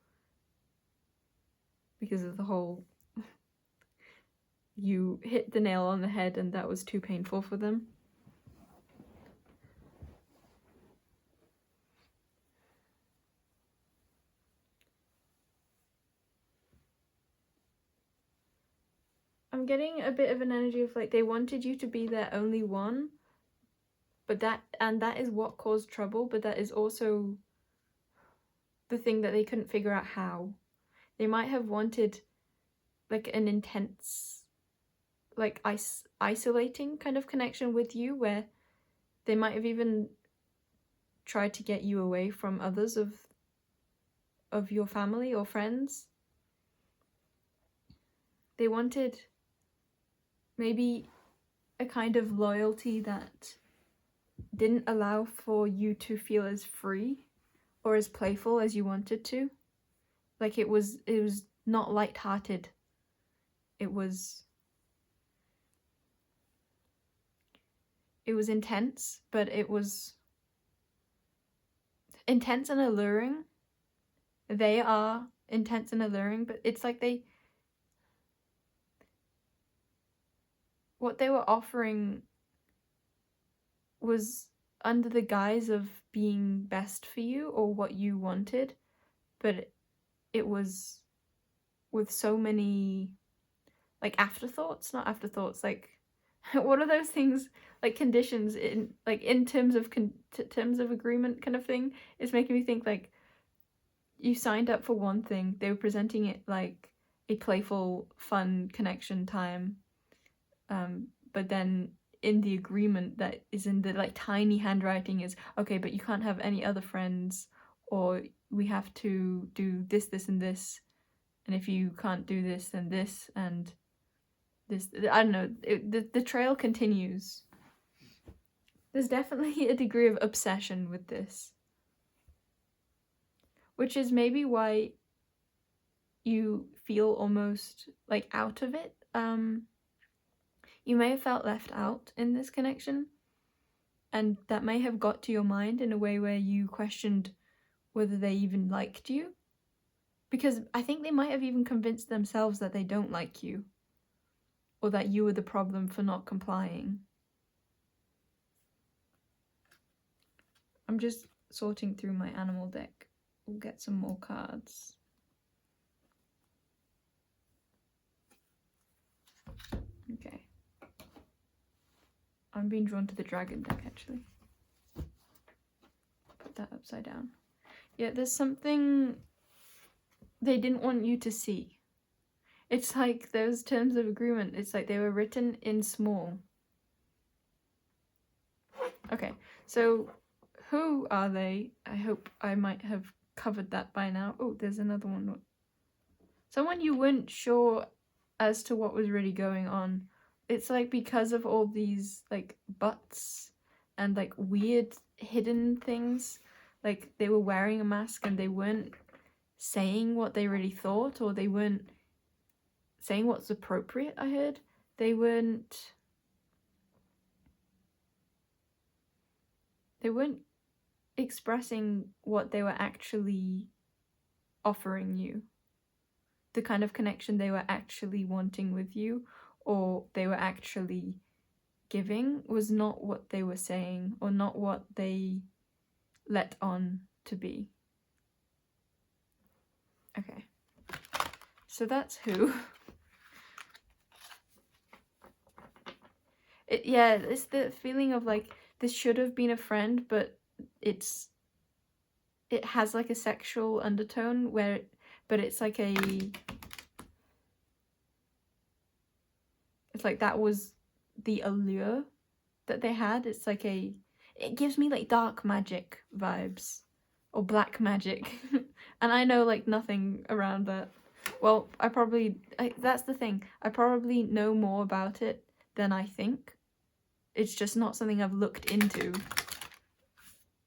because of the whole you hit the nail on the head and that was too painful for them. I'm getting a bit of an energy of like they wanted you to be their only one, but that is what caused trouble, but that is also the thing that they couldn't figure out how. They might have wanted like an intense, like isolating kind of connection with you, where they might have even tried to get you away from others of your family or friends. They wanted maybe a kind of loyalty that didn't allow for you to feel as free or as playful as you wanted to. Like it was not lighthearted. It was intense, but it was intense and alluring. They are intense and alluring, but it's like what they were offering was under the guise of being best for you or what you wanted, but it was with so many like afterthoughts, not afterthoughts, like what are those things, like conditions in terms of terms of agreement kind of thing. It's making me think like you signed up for one thing, they were presenting it like a playful, fun connection time, but then in the agreement that is in the like tiny handwriting is, okay, but you can't have any other friends, or we have to do this, this, and this, and if you can't do this, then this, and this. I don't know, the trail continues. There's definitely a degree of obsession with this, which is maybe why you feel almost like out of it. You may have felt left out in this connection, and that may have got to your mind in a way where you questioned whether they even liked you. Because I think they might have even convinced themselves that they don't like you, or that you were the problem for not complying. I'm just sorting through my animal deck. We'll get some more cards. Okay. I'm being drawn to the dragon deck, actually. Put that upside down. Yeah, there's something they didn't want you to see. It's like those terms of agreement, it's like they were written in small. Okay, so who are they? I hope I might have covered that by now. Oh, there's another one. Someone you weren't sure as to what was really going on. It's like because of all these like buts and like weird hidden things, like they were wearing a mask and they weren't saying what they really thought, or they weren't saying what's appropriate. I heard they weren't expressing what they were actually offering you, the kind of connection they were actually wanting with you, or they were actually giving, was not what they were saying, or not what they let on to be. Okay, so that's who. It's the feeling of like this should have been a friend, but it has like a sexual undertone but it's like it's like that was the allure that they had. It's like it gives me like dark magic vibes, or black magic. And I know like nothing around that. Well, that's the thing. I probably know more about it than I think. It's just not something I've looked into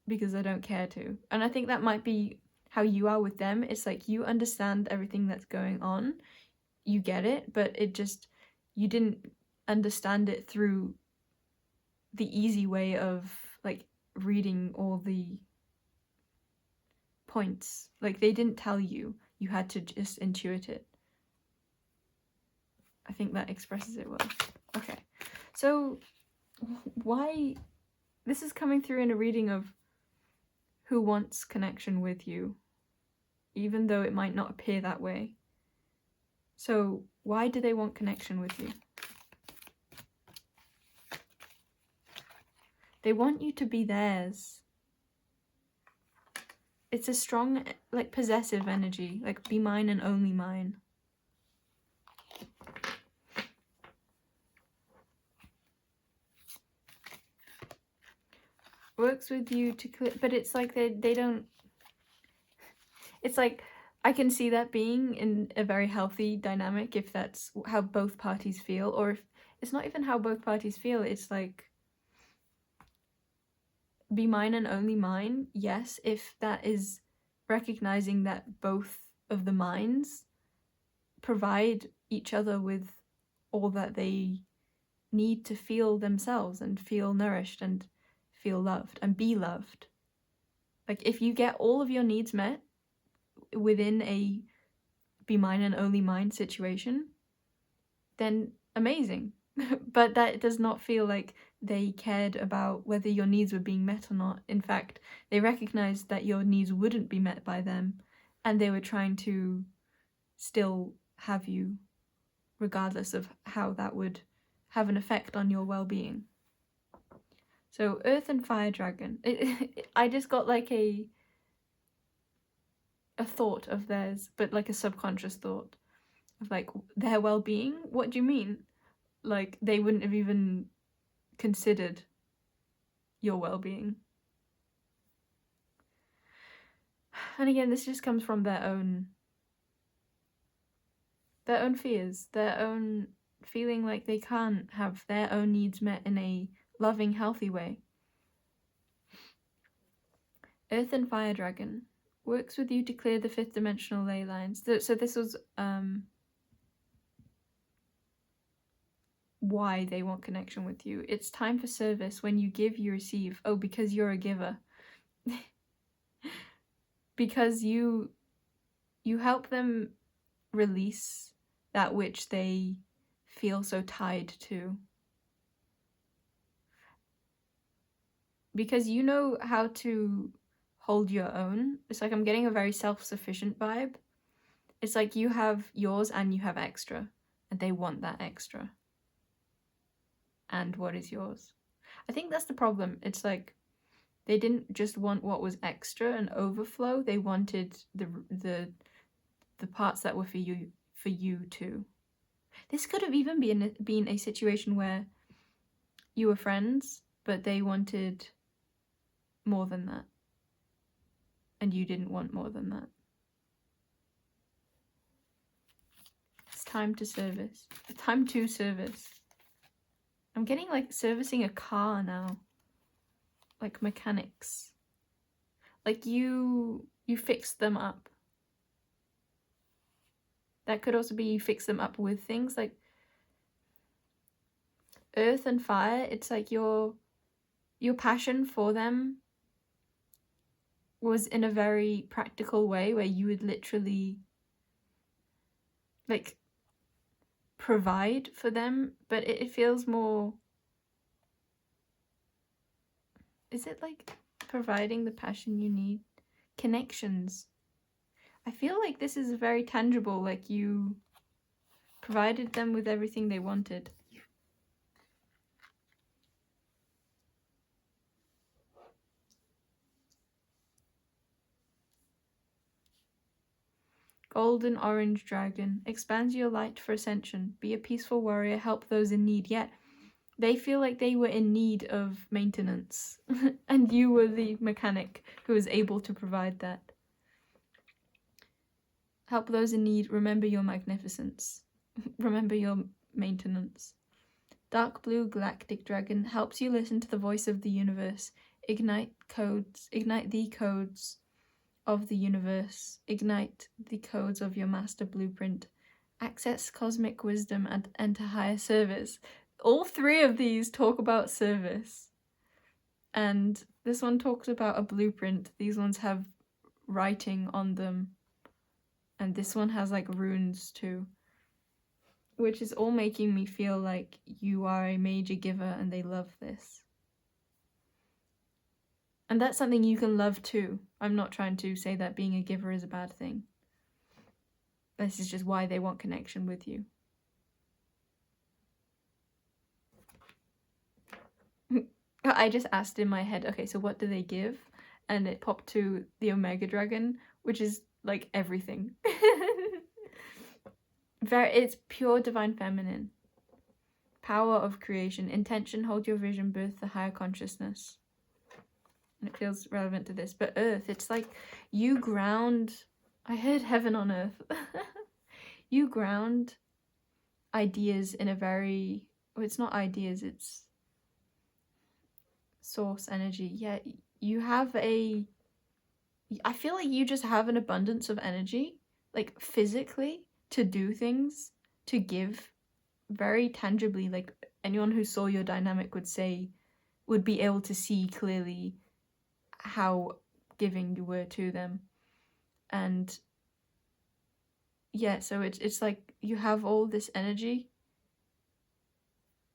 because I don't care to. And I think that might be how you are with them. It's like you understand everything that's going on. You get it, but you didn't understand it through the easy way of like reading all the points. Like they didn't tell you, you had to just intuit it. I think that expresses it well. Okay, so why this is coming through in a reading of who wants connection with you, even though it might not appear that way. So why do they want connection with you? They want you to be theirs. It's a strong, like, possessive energy, like, be mine and only mine. Works with you to clear, but it's like they don't, it's like, I can see that being in a very healthy dynamic if that's how both parties feel, or if it's not even how both parties feel, it's like, be mine and only mine, yes, if that is recognizing that both of the minds provide each other with all that they need to feel themselves and feel nourished and feel loved and be loved. Like if you get all of your needs met within a be mine and only mine situation, then amazing. But that does not feel like they cared about whether your needs were being met or not. In fact, they recognized that your needs wouldn't be met by them, and they were trying to still have you, regardless of how that would have an effect on your well-being. So Earth and Fire Dragon. I just got like a thought of theirs, but like a subconscious thought of like their well-being. What do you mean? Like they wouldn't have even considered your well-being. And again, this just comes from their own fears, their own feeling like they can't have their own needs met in a loving, healthy way. Earth and Fire Dragon works with you to clear the 5th dimensional ley lines. So this was why they want connection with you. It's time for service. When you give, you receive. Oh, because you're a giver. Because you help them release that which they feel so tied to. Because you know how to hold your own. It's like I'm getting a very self-sufficient vibe. It's like you have yours and you have extra, and they want that extra. And what is yours? I think that's the problem. It's like they didn't just want what was extra and overflow. They wanted the parts that were for you too. This could have even been a situation where you were friends, but they wanted more than that, and you didn't want more than that. It's time to service. Time to service. I'm getting like servicing a car now. Like mechanics. Like you fix them up. That could also be you fix them up with things like Earth and Fire. It's like your passion for them was in a very practical way where you would literally like provide for them, but it feels more, is it like providing the passion you need? Connections. I feel like this is very tangible, like you provided them with everything they wanted. Golden Orange Dragon. Expands your light for ascension. Be a peaceful warrior. Help those in need. Yet they feel like they were in need of maintenance. And you were the mechanic who was able to provide that. Help those in need. Remember your magnificence. Remember your maintenance. Dark Blue Galactic Dragon helps you listen to the voice of the universe. Ignite the codes of the universe. Ignite the codes of your master blueprint. Access cosmic wisdom and enter higher service. all three of these talk about service. And this one talks about a blueprint. These ones have writing on them. And this one has like runes too. Which is all making me feel like you are a major giver and they love this. And that's something you can love too. I'm not trying to say that being a giver is a bad thing. This is just why they want connection with you. I just asked in my head, okay, so what do they give? And it popped to the Omega Dragon, which is like everything. It's pure divine feminine. Power of creation. Intention, hold your vision, birth the higher consciousness. And it feels relevant to this. But earth, it's like you ground... I heard heaven on earth. You ground ideas in a very... Well, it's not ideas, it's source energy. Yeah, you have a... I feel like you just have an abundance of energy, like physically, to do things, to give very tangibly. Like anyone who saw your dynamic would be able to see clearly how giving you were to them. And yeah, so it's like you have all this energy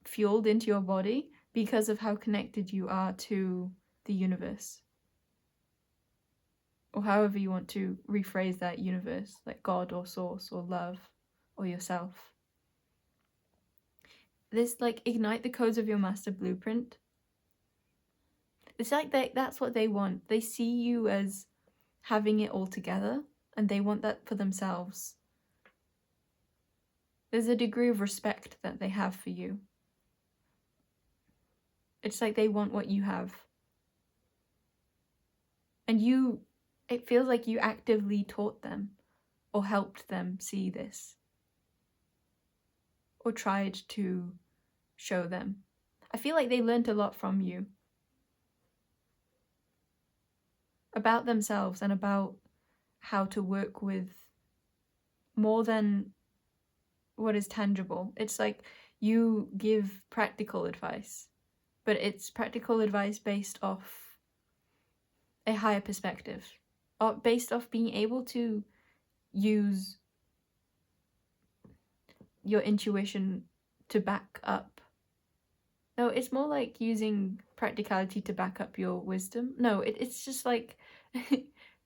fueled into your body because of how connected you are to the universe. Or however you want to rephrase that universe, like God or source or love or yourself. This like ignite the codes of your master blueprint. It's like that's what they want. They see you as having it all together and they want that for themselves. There's a degree of respect that they have for you. It's like they want what you have. And it feels like you actively taught them or helped them see this. Or tried to show them. I feel like they learned a lot from you. About themselves and about how to work with more than what is tangible. It's like you give practical advice, but it's practical advice based off a higher perspective, or based off being able to use your intuition to back up. No, it's more like using practicality to back up your wisdom. No, it's just like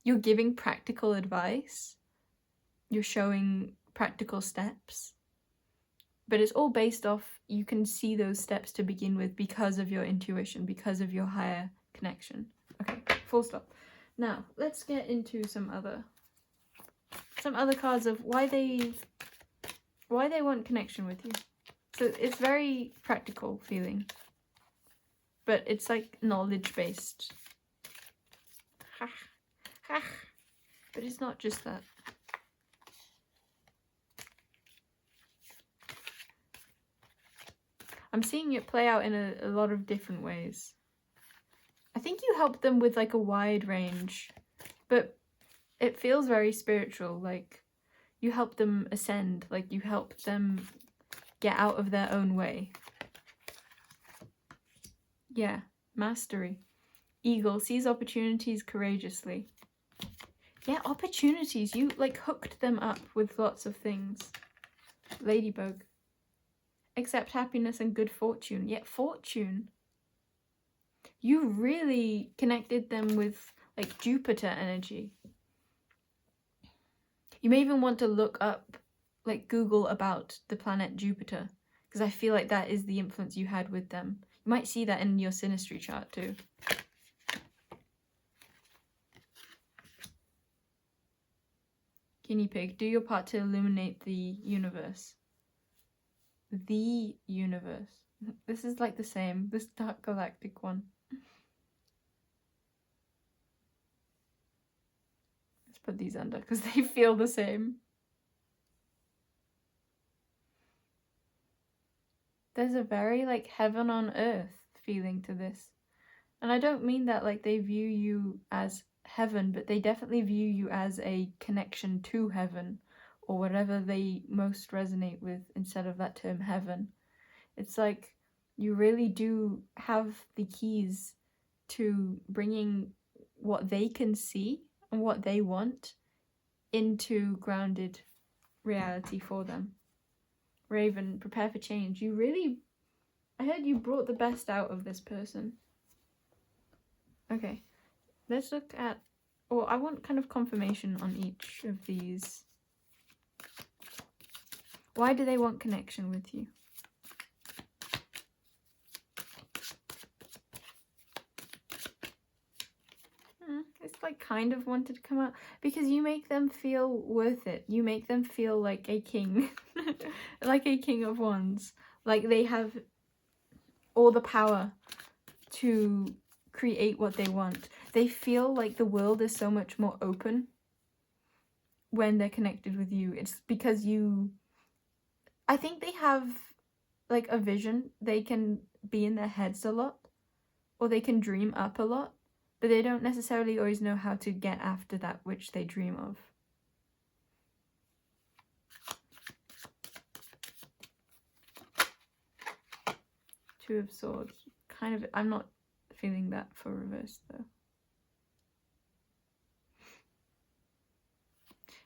you're giving practical advice. You're showing practical steps. But it's all based off, you can see those steps to begin with because of your intuition, because of your higher connection. Okay, full stop. Now, let's get into some other cards of why they want connection with you. So it's very practical feeling, but it's like knowledge-based. But it's not just that. I'm seeing it play out in a lot of different ways. I think you help them with like a wide range, but it feels very spiritual. Like you help them ascend, like you help them get out of their own way. Yeah, mastery. Eagle sees opportunities courageously. Yeah, opportunities. You like hooked them up with lots of things. Ladybug. Accept happiness and good fortune. Yeah, fortune. You really connected them with like Jupiter energy. You may even want to look up, like Google about the planet Jupiter, because I feel like that is the influence you had with them. You might see that in your synastry chart too. Guinea pig, do your part to illuminate the universe. The universe. This is like the same, this dark galactic one. Let's put these under because they feel the same. There's a very like heaven on earth feeling to this. And I don't mean that like they view you as heaven, but they definitely view you as a connection to heaven, or whatever they most resonate with instead of that term heaven. It's like you really do have the keys to bringing what they can see and what they want into grounded reality for them. Raven, prepare for change. You really, I heard you brought the best out of this person. Okay, let's look at, or I want kind of confirmation on each of these. Why do they want connection with you? It's like kind of wanted to come out because you make them feel worth it. You make them feel like a king, like a king of wands. Like they have all the power to create what they want. They feel like the world is so much more open when they're connected with you. It's because you, I think they have like a vision. They can be in their heads a lot, or they can dream up a lot, but they don't necessarily always know how to get after that which they dream of. Two of Swords. Kind of, I'm not feeling that for reverse though.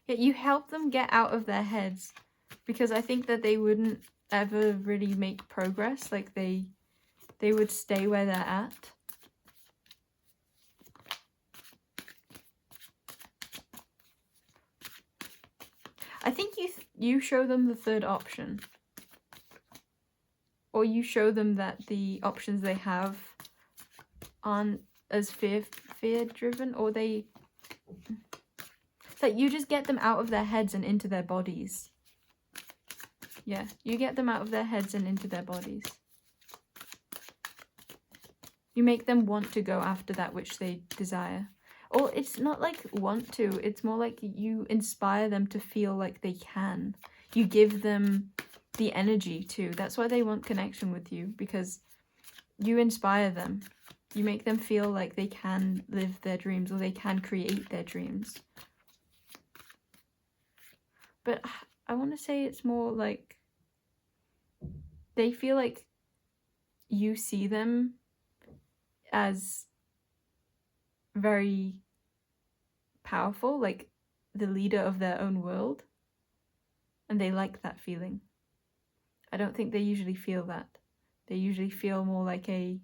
Yeah, you help them get out of their heads because I think that they wouldn't ever really make progress. Like they would stay where they're at. I think you show them the third option. Or you show them that the options they have aren't as fear-driven, or they... Like, you just get them out of their heads and into their bodies. Yeah, you get them out of their heads and into their bodies. You make them want to go after that which they desire. Or it's not like want to, it's more like you inspire them to feel like they can. You give them the energy too. That's why they want connection with you, because you inspire them. You make them feel like they can live their dreams, or they can create their dreams. But I want to say it's more like they feel like you see them as very powerful, like the leader of their own world, and they like that feeling. I don't think they usually feel that. They usually feel more like a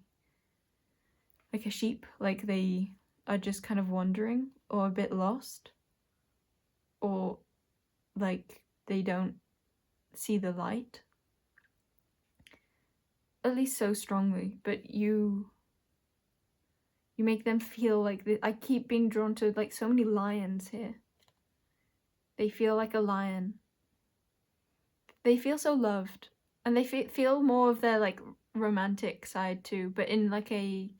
sheep, like they are just kind of wandering or a bit lost, or like they don't see the light, at least so strongly. But you make them feel like I keep being drawn to like so many lions here. They feel like a lion. They feel so loved, and they feel more of their like romantic side too, but in like a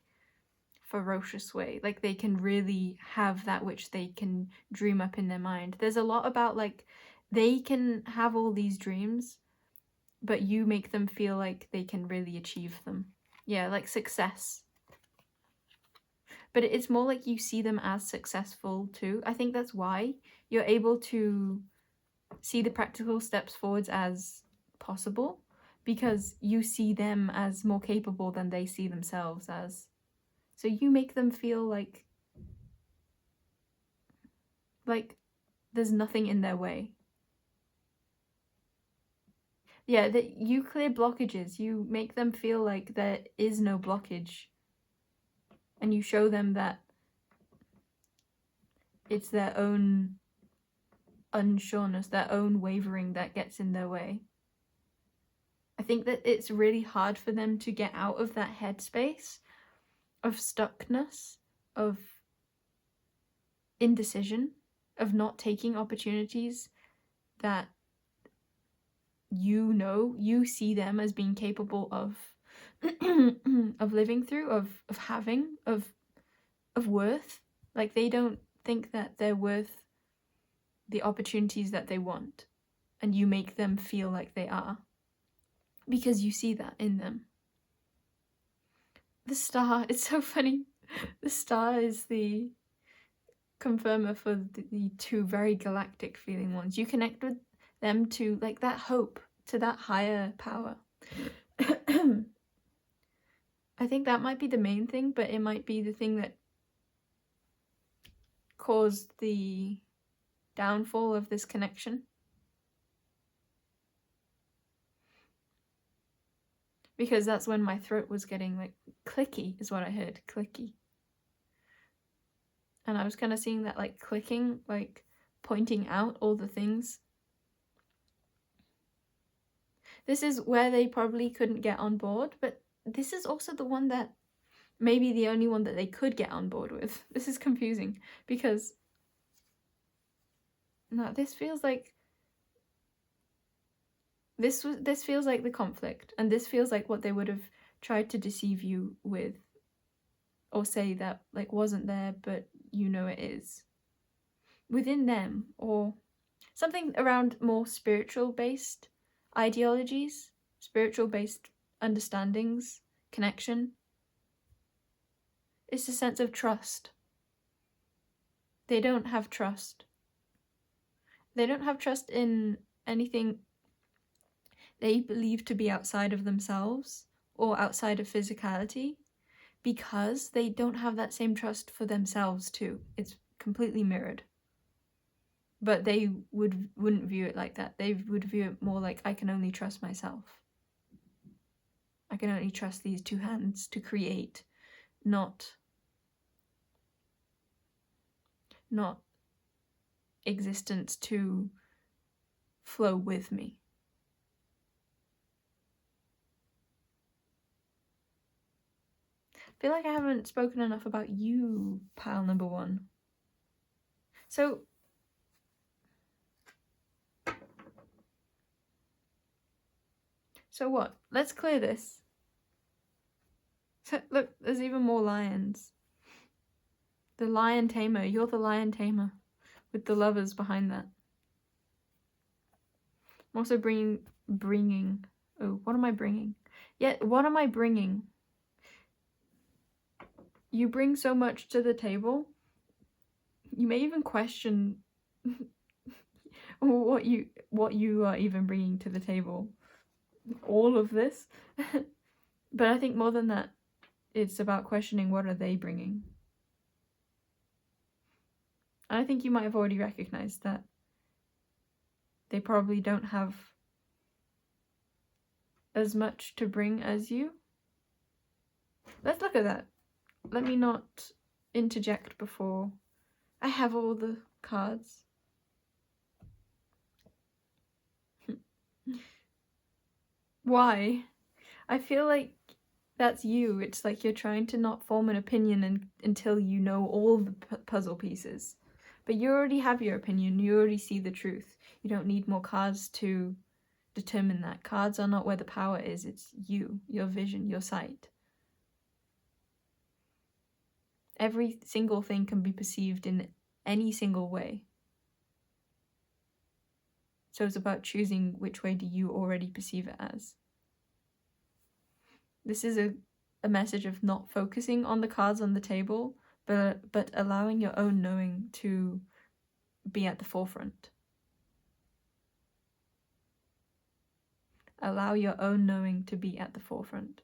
ferocious way. Like they can really have that which they can dream up in their mind. There's a lot about like they can have all these dreams, but you make them feel like they can really achieve them. Yeah, like success. But it's more like you see them as successful too. I think that's why you're able to see the practical steps forwards as possible, because you see them as more capable than they see themselves as. So you make them feel like there's nothing in their way. Yeah, that you clear blockages. You make them feel like there is no blockage. And you show them that it's their own unsureness, their own wavering that gets in their way. I think that it's really hard for them to get out of that headspace of stuckness, of indecision, of not taking opportunities that you see them as being capable of of living through, of having, of worth. Like they don't think that they're worth the opportunities that they want, and you make them feel like they are because you see that in them. The star, it's so funny. The star is the confirmer for the two very galactic feeling ones. You connect with them to like that hope, to that higher power. I think that might be the main thing, but it might be the thing that caused the downfall of this connection. Because that's when my throat was getting like clicky, is what I heard. Clicky. And I was kind of seeing that like clicking, like pointing out all the things. This is where they probably couldn't get on board, but this is also the one that maybe the only one that they could get on board with. This is confusing because no, this feels like this feels like the conflict, and this feels like what they would have tried to deceive you with, or say that like wasn't there but you know it is within them, or something around more spiritual based ideologies, spiritual based understandings, connection. It's a sense of trust. They don't have trust. They don't have trust in anything they believe to be outside of themselves or outside of physicality, because they don't have that same trust for themselves too. It's completely mirrored. But they wouldn't view it like that. They would view it more like, I can only trust myself. I can only trust these two hands to create, not existence to flow with me. I feel like I haven't spoken enough about you, pile number one. So what? Let's clear this. So, look, there's even more lions. The lion tamer. You're the lion tamer with the lovers behind that. I'm also bringing. Oh, what am I bringing? Yeah, what am I bringing? You bring so much to the table. You may even question what you are even bringing to the table. All of this. But I think more than that, it's about questioning what are they bringing. And I think you might have already recognized that they probably don't have as much to bring as you. Let's look at that. Let me not interject before I have all the cards. Why? I feel like that's you. It's like you're trying to not form an opinion until you know all the puzzle pieces. But you already have your opinion. You already see the truth. You don't need more cards to determine that. Cards are not where the power is. It's you, your vision, your sight. Every single thing can be perceived in any single way. So it's about choosing which way do you already perceive it as. This is a message of not focusing on the cards on the table, but allowing your own knowing to be at the forefront. Allow your own knowing to be at the forefront.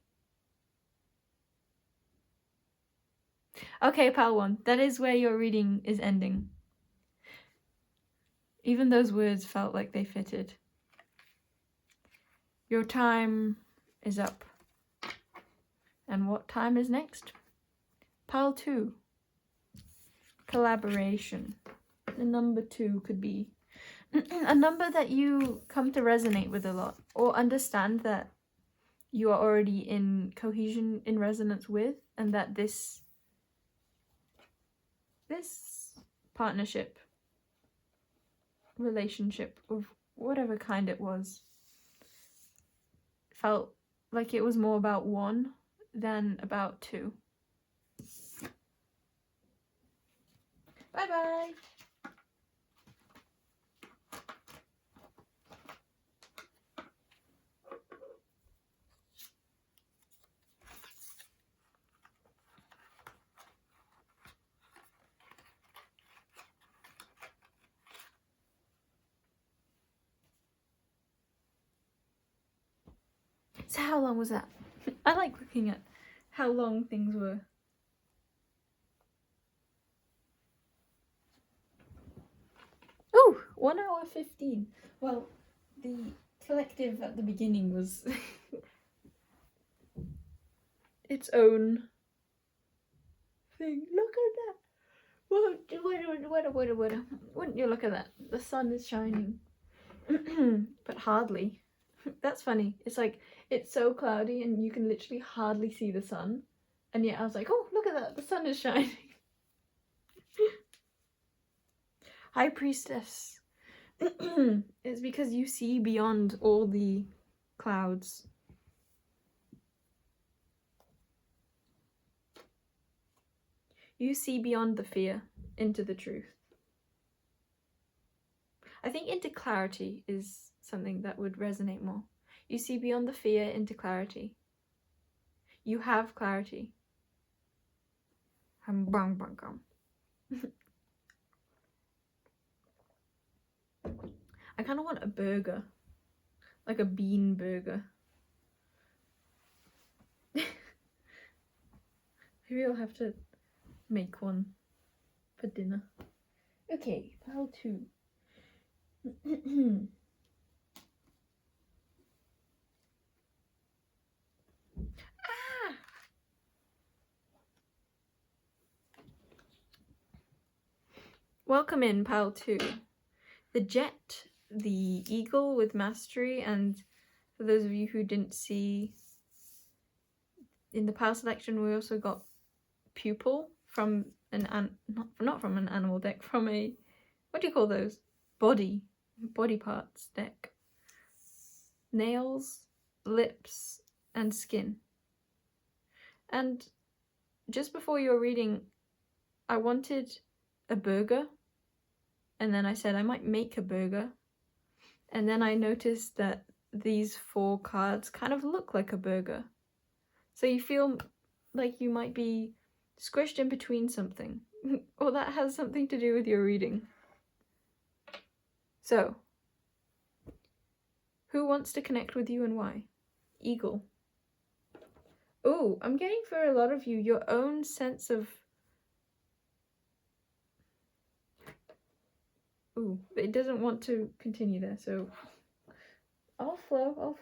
Okay, pile one, that is where your reading is ending. Even those words felt like they fitted. Your time is up. And what time is next? Pile 2. Collaboration. The number 2 could be a number that you come to resonate with a lot, or understand that you are already in cohesion, in resonance with, and that this partnership, relationship of whatever kind it was, felt like it was more about one than about two. Bye bye. So how long was that? I like looking at how long things were. Oh, 1 hour 15. Well, the collective at the beginning was its own thing. Look at that. Wouldn't you look at that? The sun is shining. But hardly. That's funny. It's like, it's so cloudy and you can literally hardly see the sun. And yet I was like, oh, look at that. The sun is shining. High Priestess. It's because you see beyond all the clouds. You see beyond the fear into the truth. I think into clarity is something that would resonate more. You see beyond the fear into clarity. You have clarity. I kind of want a burger. Like a bean burger. Maybe I'll have to make one for dinner. Okay, pile 2. Ah! Welcome in pile 2. The jet, the eagle with mastery, and for those of you who didn't see, in the pile selection we also got pupil from not from an animal deck, from a, what do you call those? Body parts deck. Nails, lips, and skin. And just before your reading, I wanted a burger, and then I said I might make a burger, and then I noticed that these 4 cards kind of look like a burger. So you feel like you might be squished in between something, or that has something to do with your reading. So, who wants to connect with you and why? Eagle. Oh, I'm getting for a lot of you your own sense of... Ooh, it doesn't want to continue there, so I'll flow.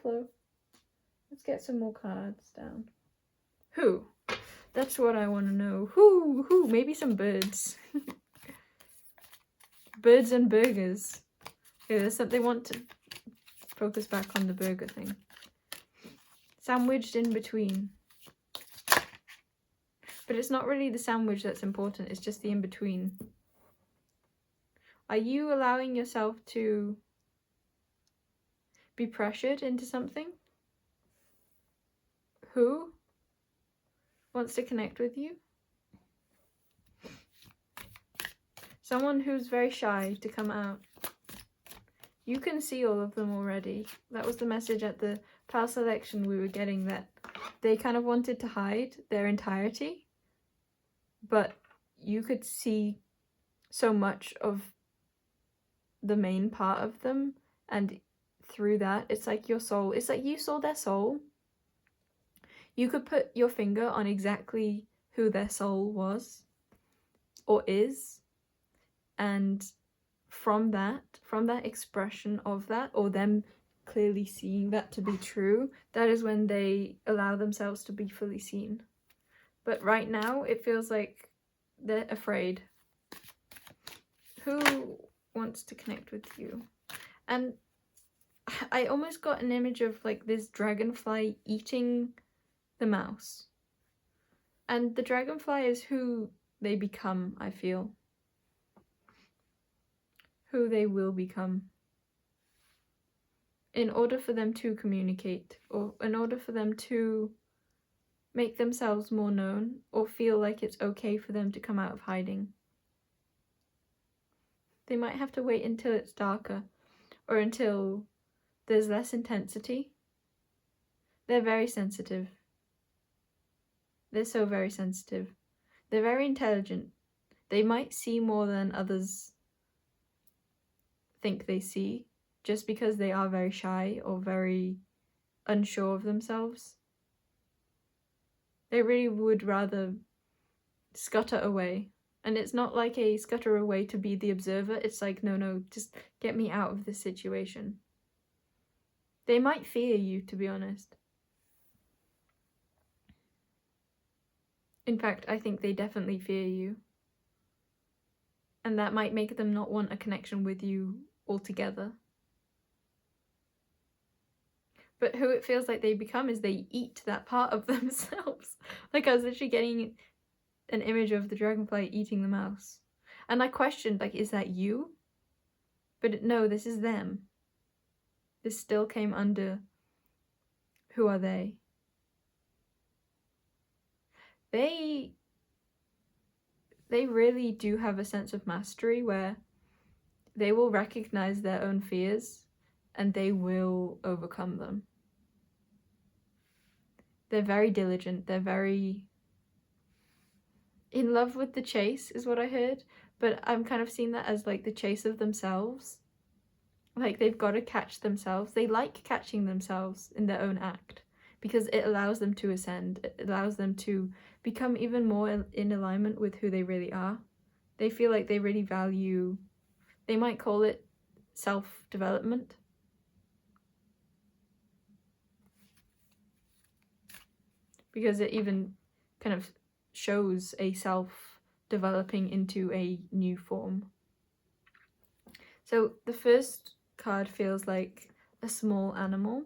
Let's get some more cards down. Who? That's what I want to know. Who? Maybe some birds. Birds and burgers. Okay, they want to focus back on the burger thing. Sandwiched in between. But it's not really the sandwich that's important, it's just the in-between. Are you allowing yourself to be pressured into something? Who wants to connect with you? Someone who's very shy to come out. You can see all of them already. That was the message at the pile selection we were getting, that they kind of wanted to hide their entirety, but you could see so much of the main part of them, and through that it's like your soul, it's like you saw their soul. You could put your finger on exactly who their soul was or is, and from that expression of that, or them clearly seeing that to be true, that is when they allow themselves to be fully seen. But right now it feels like they're afraid. Who wants to connect with you? And I almost got an image of like this dragonfly eating the mouse. And the dragonfly is who they become, I feel. Who they will become. In order for them to communicate, or in order for them to make themselves more known, or feel like it's okay for them to come out of hiding. They might have to wait until it's darker, or until there's less intensity. They're very sensitive. They're so very sensitive. They're very intelligent. They might see more than others think they see, just because they are very shy or very unsure of themselves. They really would rather scutter away. And it's not like a scutter away to be the observer. It's like, no, just get me out of this situation. They might fear you, to be honest. In fact, I think they definitely fear you. And that might make them not want a connection with you altogether. But who it feels like they become is they eat that part of themselves. Like, I was literally getting an image of the dragonfly eating the mouse. And I questioned, like, is that you? But no, this is them. This still came under, who are they? They really do have a sense of mastery where they will recognize their own fears and they will overcome them. They're very diligent. They're very in love with the chase, is what I heard. But I'm kind of seeing that as like the chase of themselves. Like they've got to catch themselves. They like catching themselves in their own act because it allows them to ascend. It allows them to become even more in alignment with who they really are. They feel like they really value, they might call it self-development. Because it even kind of shows a self developing into a new form. So the first card feels like a small animal.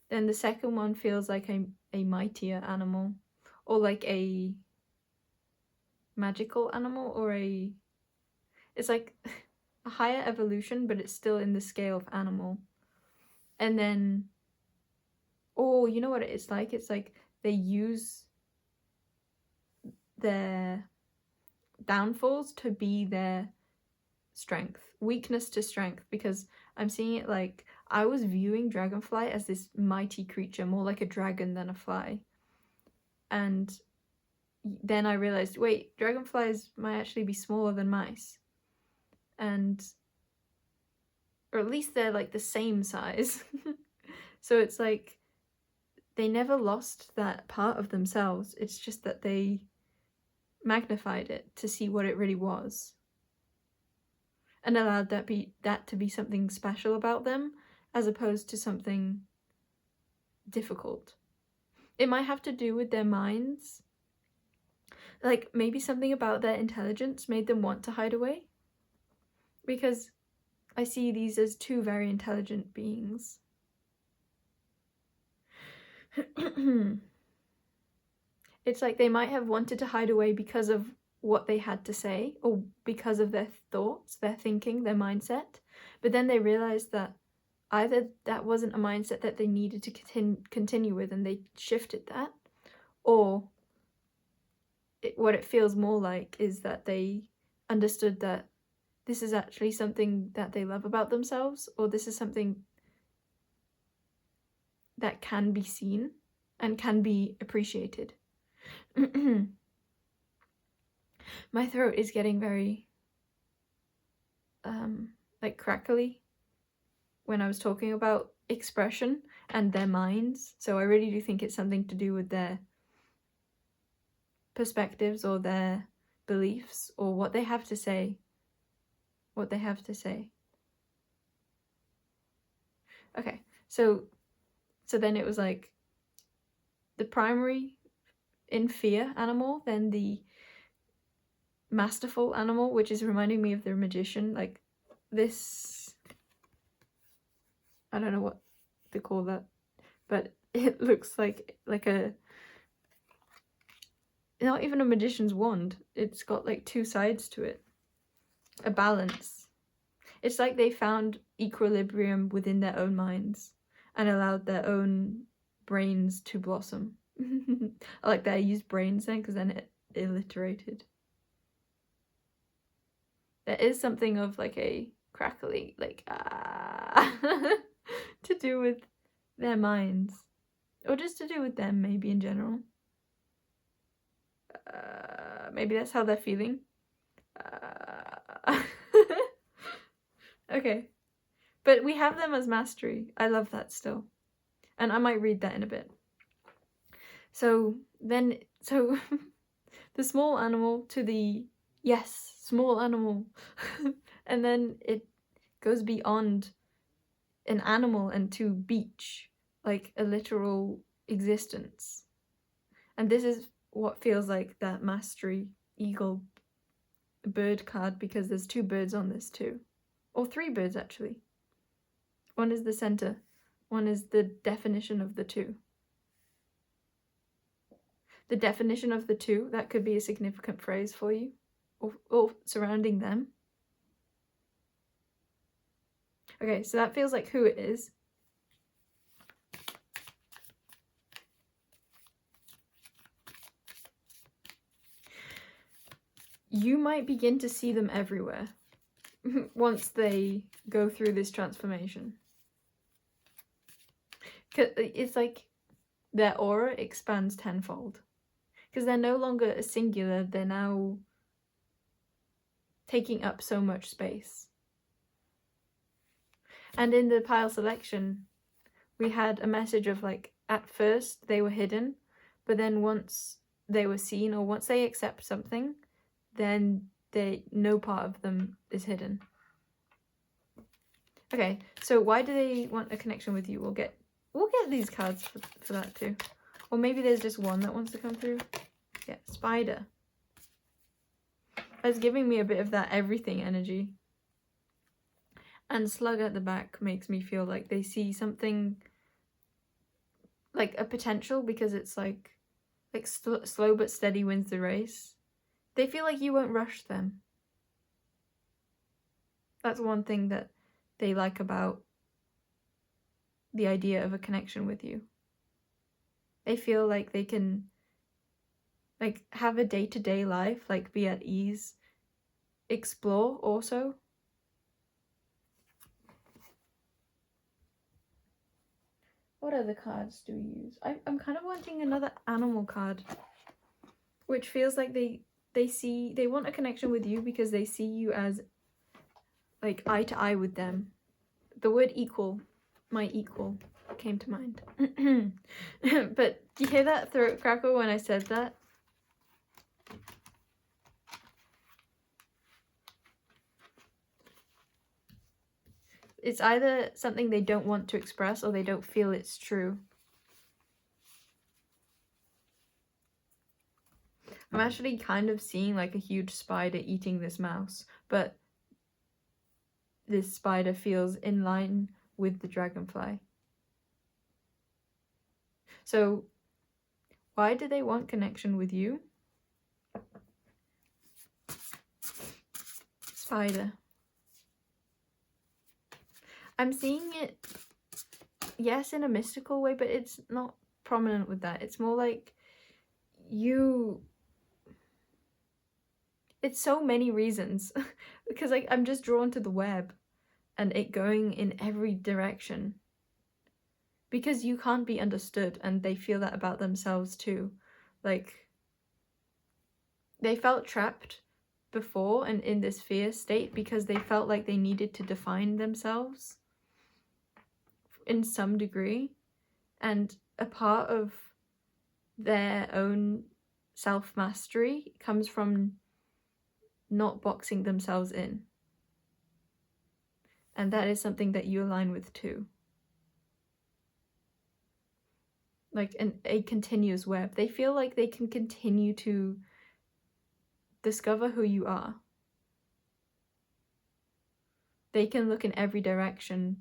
Then the second one feels like a mightier animal, or like a magical animal, or it's like a higher evolution, but it's still in the scale of animal. And then, oh, you know what it's like? It's like they use their downfalls to be their strength, weakness to strength, because I'm seeing it like I was viewing dragonfly as this mighty creature, more like a dragon than a fly. And then I realized, wait, dragonflies might actually be smaller than mice. And, or at least they're like the same size. So it's like they never lost that part of themselves. It's just that they magnified it to see what it really was. And allowed that to be something special about them, as opposed to something difficult. It might have to do with their minds. Like, maybe something about their intelligence made them want to hide away. Because I see these as two very intelligent beings. It's like they might have wanted to hide away because of what they had to say, or because of their thoughts, their thinking, their mindset. But then they realized that either that wasn't a mindset that they needed to continue with and they shifted that, or what it feels more like is that they understood that this is actually something that they love about themselves, or this is something that can be seen and can be appreciated. My throat is getting very like crackly when I was talking about expression and their minds. So I really do think it's something to do with their perspectives or their beliefs or what they have to say. Okay, so then it was like the primary in fear animal, then the masterful animal, which is reminding me of the magician, like this, I don't know what to call that, but it looks like a, not even a magician's wand. It's got like two sides to it, a balance. It's like they found equilibrium within their own minds and allowed their own brains to blossom. I like that I used brains then, because then it alliterated. There is something of like a crackly, like to do with their minds, or just to do with them, maybe in general. Maybe that's how they're feeling. Okay, but we have them as mastery. I love that still. And I might read that in a bit. So the small animal to the, yes, small animal. And then it goes beyond an animal and to beach, like a literal existence. And this is what feels like that mastery eagle bird card, because there's 2 birds on this too. Or 3 birds actually. One is the center, one is the definition of the 2. The definition of the 2, that could be a significant phrase for you, or surrounding them. Okay, so that feels like who it is. You might begin to see them everywhere once they go through this transformation. It's like their aura expands tenfold. Because they're no longer a singular, they're now taking up so much space. And in the pile selection, we had a message of like, at first they were hidden, but then once they were seen, or once they accept something, then no part of them is hidden. Okay, so why do they want a connection with you? We'll get these cards for that too. Or maybe there's just one that wants to come through. Yeah, spider. That's giving me a bit of that everything energy. And slug at the back makes me feel like they see something, like a potential, because it's like slow but steady wins the race. They feel like you won't rush them. That's one thing that they like about the idea of a connection with you. They feel like they can like have a day-to-day life, like be at ease, explore also. What other cards do we use? I'm kind of wanting another animal card, which feels like they want a connection with you because they see you as like eye to eye with them. The word equal, my equal, came to mind. But do you hear that throat crackle when I said that? It's either something they don't want to express or they don't feel it's true. I'm actually kind of seeing like a huge spider eating this mouse, but this spider feels in line with the dragonfly. So why do they want connection with you? Spider. I'm seeing it, yes, in a mystical way, but it's not prominent with that. It's more like it's so many reasons because like I'm just drawn to the web and it going in every direction because you can't be understood, and they feel that about themselves too. Like they felt trapped before and in this fear state because they felt like they needed to define themselves in some degree, and a part of their own self-mastery comes from not boxing themselves in, and that is something that you align with too. Like a continuous web. They feel like they can continue to discover who you are. They can look in every direction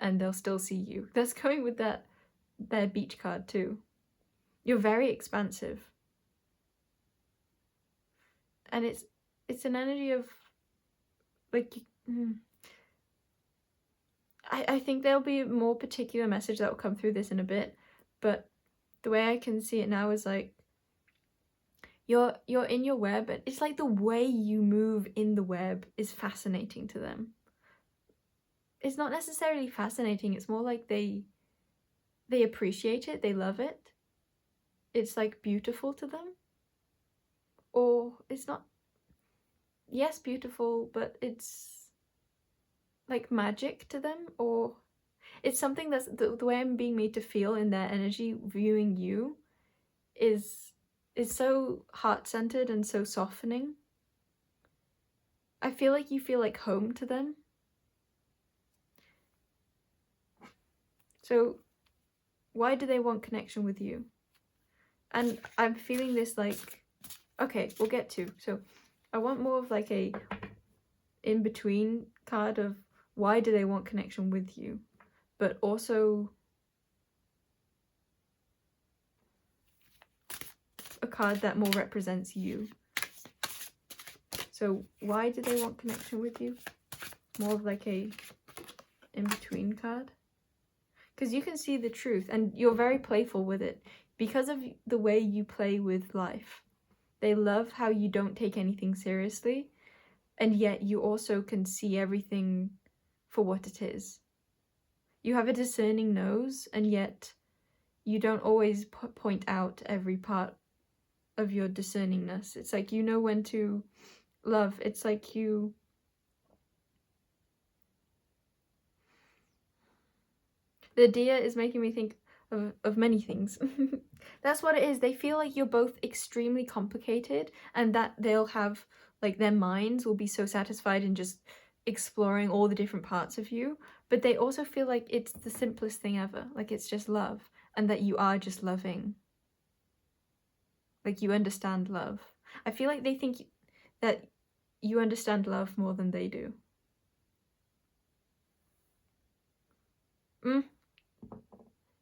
and they'll still see you. That's going with their beach card too. You're very expansive. And it's an energy of like I think there'll be a more particular message that will come through this in a bit, but the way I can see it now is like you're in your web, and it's like the way you move in the web is fascinating to them. It's not necessarily fascinating, it's more like they appreciate it, they love it. It's like beautiful to them. Or it's not, yes, beautiful, but it's like magic to them, or it's something that's the way I'm being made to feel in their energy viewing you is so heart-centered and so softening. I feel like you feel like home to them. So why do they want connection with you? And I'm feeling this like, okay, we'll get to. So I want more of like a in-between card of why do they want connection with you, but also a card that more represents you. So why do they want connection with you? More of like a in-between card. Because you can see the truth and you're very playful with it because of the way you play with life. They love how you don't take anything seriously, and yet you also can see everything for what it is. You have a discerning nose, and yet you don't always point out every part of your discerningness. It's like you know when to love. It's like you... The deer is making me think of many things. That's what it is. They feel like you're both extremely complicated and that they'll have, like, their minds will be so satisfied in just exploring all the different parts of you, but they also feel like it's the simplest thing ever. Like, it's just love, and that you are just loving. Like, you understand love. I feel like they think that you understand love more than they do.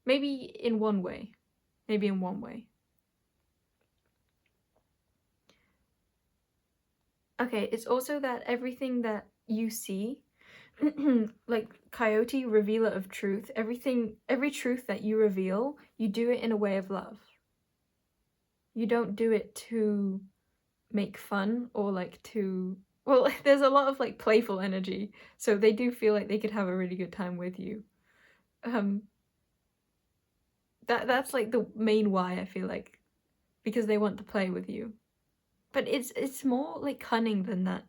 Maybe in one way. Maybe in one way. Okay, it's also that everything that you see, like Coyote, revealer of truth, every truth that you reveal, you do it in a way of love. You don't do it to make fun or like to... Well, there's a lot of like playful energy, so they do feel like they could have a really good time with you. That's like the main why, I feel like, because they want to play with you. But it's more like cunning than that.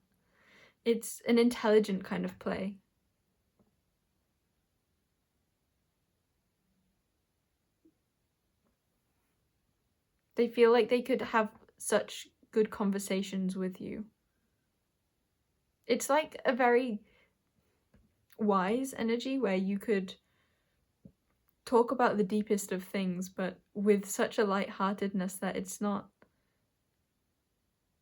It's an intelligent kind of play. They feel like they could have such good conversations with you. It's like a very wise energy where you could talk about the deepest of things, but with such a lightheartedness that it's not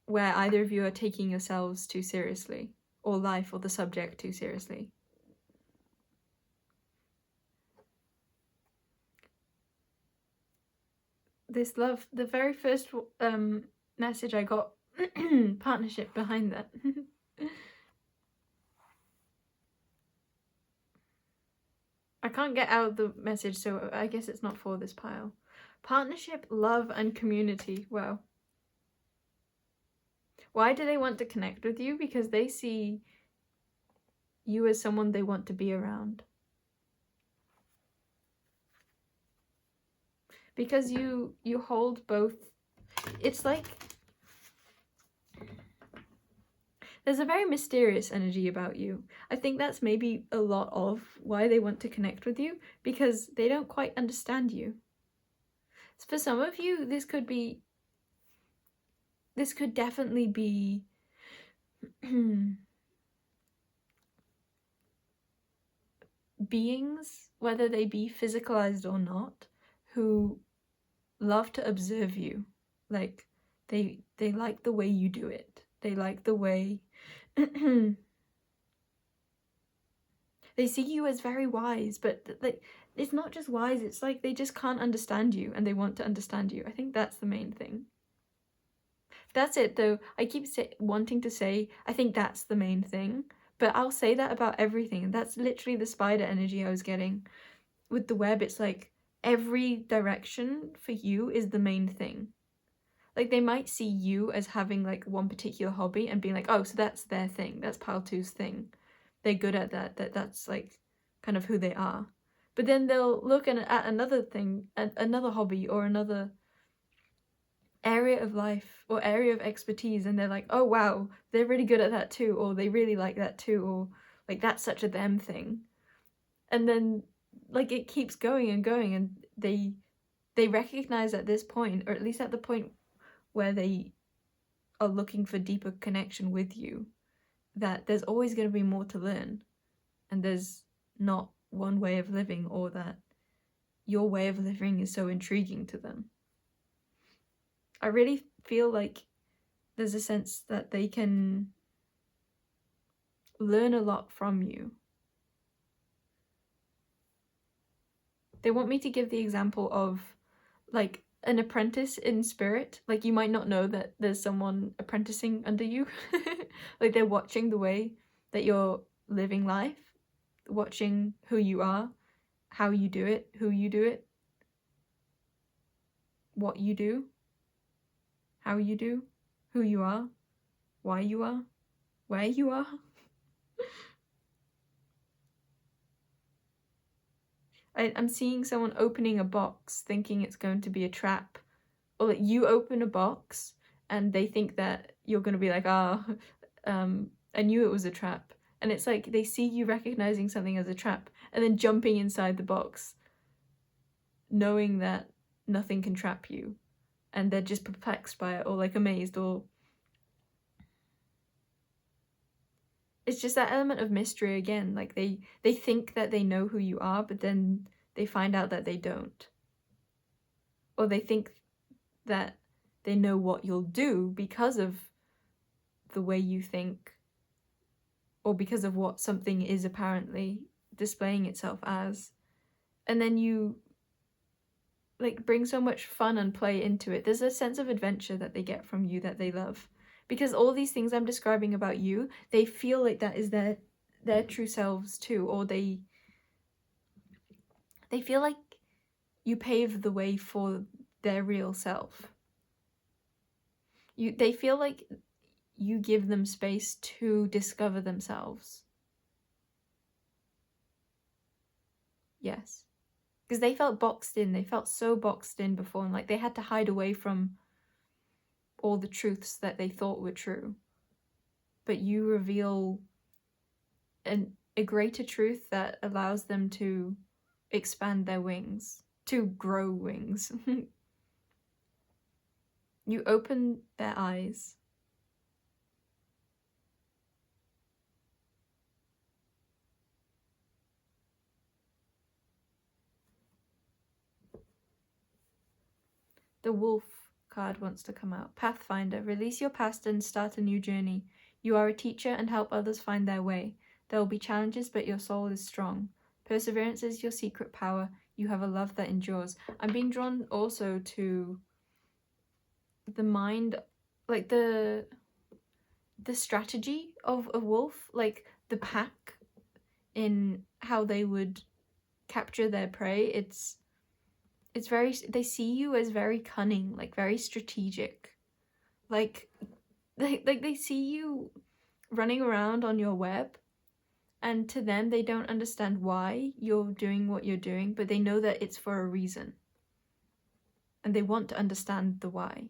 where either of you are taking yourselves too seriously, or life or the subject too seriously. This love, the very first message I got, partnership behind that. I can't get out the message, so I guess it's not for this pile. Partnership, love, and community. Wow. Why do they want to connect with you? Because they see you as someone they want to be around. Because you hold both. It's like there's a very mysterious energy about you. I think that's maybe a lot of why they want to connect with you, because they don't quite understand you. For some of you, this could definitely be beings, whether they be physicalized or not, who love to observe you. Like, they like the way you do it. They like the way they see you as very wise, but like, it's not just wise, it's like they just can't understand you and they want to understand you. I think that's the main thing. That's it though. I keep wanting to say, I think that's the main thing, but I'll say that about everything. That's literally the spider energy I was getting. With the web, it's like every direction for you is the main thing. Like, they might see you as having like one particular hobby and being like, oh, so that's their thing. That's Pile 2's thing. They're good at that. That's like kind of who they are. But then they'll look at another thing, another hobby or another area of life or area of expertise, and they're like, oh wow, they're really good at that too, or they really like that too, or like that's such a them thing. And then like it keeps going and going, and they recognize at this point, or at least at the point where they are looking for deeper connection with you, that there's always going to be more to learn, and there's not one way of living, or that your way of living is so intriguing to them. I really feel like there's a sense that they can learn a lot from you. They want me to give the example of like an apprentice in spirit. Like you might not know that there's someone apprenticing under you. Like they're watching the way that you're living life, watching who you are, how you do it, who you do it, what you do, how you do, who you are, why you are, where you are. I'm seeing someone opening a box thinking it's going to be a trap. Or like you open a box and they think that you're going to be like, I knew it was a trap. And it's like they see you recognizing something as a trap and then jumping inside the box, knowing that nothing can trap you. And they're just perplexed by it, or like amazed, or it's just that element of mystery again. Like they think that they know who you are, but then they find out that they don't. Or they think that they know what you'll do because of the way you think, or because of what something is apparently displaying itself as. And then you like bring so much fun and play into it. There's a sense of adventure that they get from you that they love. Because all these things I'm describing about you, they feel like that is their true selves too, or they feel like you pave the way for their real self. They feel like you give them space to discover themselves. Yes. Because they felt boxed in. They felt so boxed in before, and like they had to hide away from all the truths that they thought were true. But you reveal a greater truth that allows them to expand their wings, to grow wings. You open their eyes. The wolf card wants to come out. Pathfinder, release your past and start a new journey. You are a teacher and help others find their way. There will be challenges, but your soul is strong. Perseverance is your secret power. You have a love that endures. I'm being drawn also to the mind, like the strategy of a wolf, like the pack in how they would capture their prey. It's very, they see you as very cunning, like very strategic. Like they see you running around on your web, and to them they don't understand why you're doing what you're doing, but they know that it's for a reason. And they want to understand the why.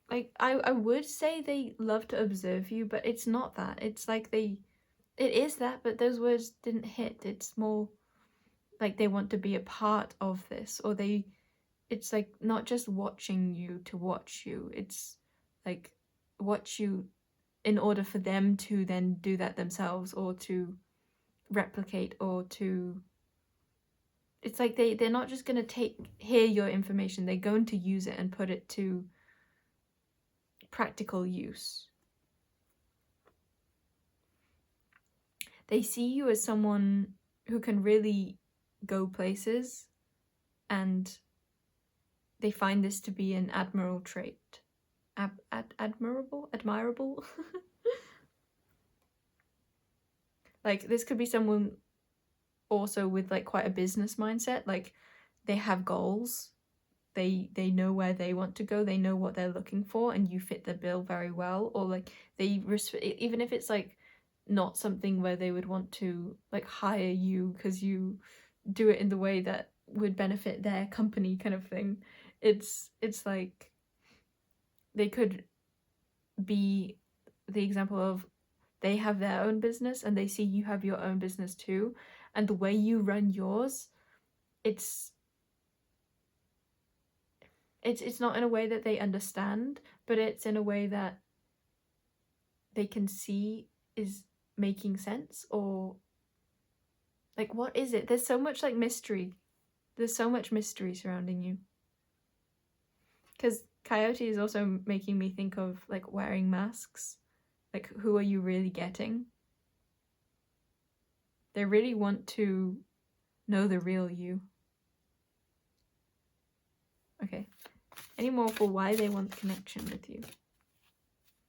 Like I would say they love to observe you, but it's not that. It's like it is that, but those words didn't hit. It's more like they want to be a part of this, or it's like not just watching you to watch you. It's like watch you in order for them to then do that themselves, or to replicate, or to, it's like they're not just going to hear your information. They're going to use it and put it to practical use. They see you as someone who can really go places, and they find this to be an admirable trait. Admirable? Like this could be someone also with like quite a business mindset. Like they have goals. They know where they want to go. They know what they're looking for, and you fit the bill very well. Or like they even if it's like not something where they would want to like hire you because you do it in the way that would benefit their company kind of thing. It's like they could be the example of they have their own business and they see you have your own business too, and the way you run yours, it's not in a way that they understand, but it's in a way that they can see is making sense. Or like, what is it? There's so much like mystery. There's so much mystery surrounding you. Because Coyote is also making me think of like wearing masks. Like, who are you really getting? They really want to know the real you. Okay. Any more for why they want connection with you?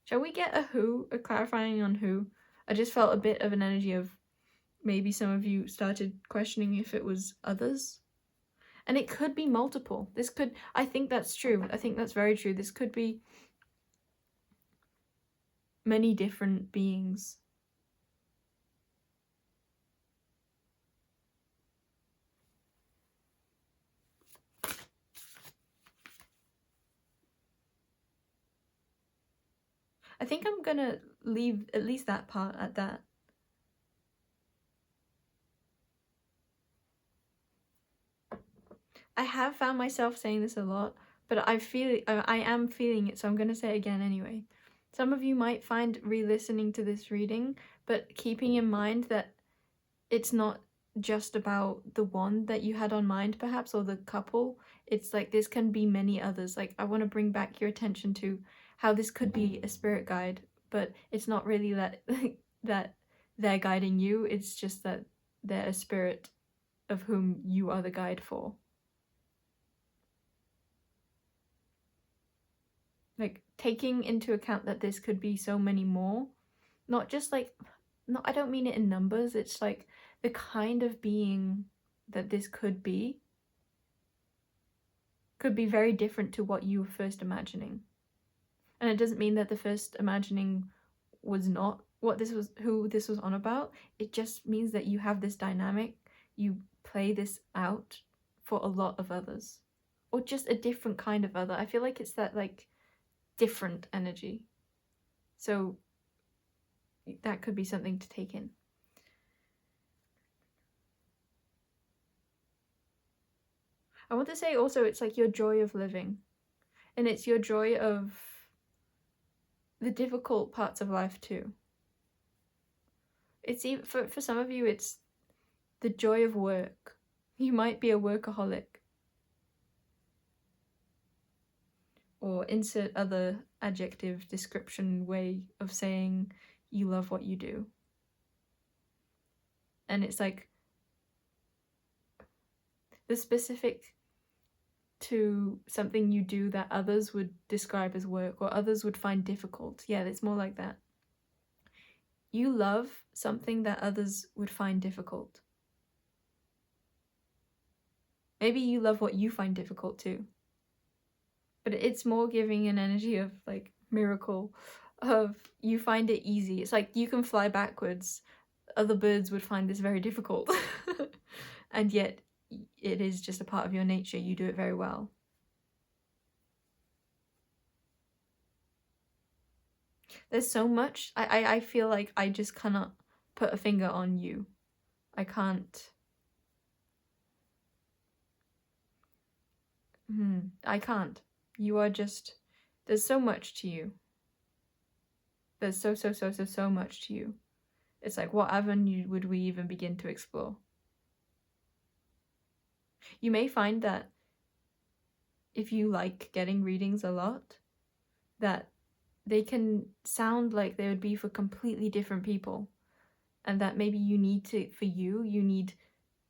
Shall we get a clarifying on who? I just felt a bit of an energy of maybe some of you started questioning if it was others. And it could be multiple. This could, I think that's true. I think that's very true. This could be many different beings. I think I'm gonna leave at least that part at that. I have found myself saying this a lot, but I am feeling it, so I'm gonna say it again anyway. Some of you might find re-listening to this reading, but keeping in mind that it's not just about the one that you had on mind, perhaps, or the couple. It's like this can be many others. Like, I want to bring back your attention to how this could be a spirit guide, but it's not really that that they're guiding you. It's just that they're a spirit of whom you are the guide for. Like, taking into account that this could be so many more, not just like, no, I don't mean it in numbers, it's like the kind of being that this could be very different to what you were first imagining. And it doesn't mean that the first imagining was not what this was, who this was on about. It just means that you have this dynamic, you play this out for a lot of others, or just a different kind of other. I feel like it's that like different energy. So that could be something to take in. I want to say also it's like your joy of living, and it's your joy of the difficult parts of life too. It's even for some of you, it's the joy of work. You might be a workaholic, or insert other adjective description way of saying you love what you do. And it's like the specific to something you do that others would describe as work or others would find difficult. Yeah, it's more like that. You love something that others would find difficult. Maybe you love what you find difficult too. But it's more giving an energy of like miracle, of you find it easy. It's like you can fly backwards. Other birds would find this very difficult. And yet it is just a part of your nature. You do it very well. There's so much. I feel like I just cannot put a finger on you. I can't. I can't. You are just, there's so much to you. There's so much to you. It's like, what avenue would we even begin to explore? You may find that if you like getting readings a lot, that they can sound like they would be for completely different people. And that maybe you need to, for you need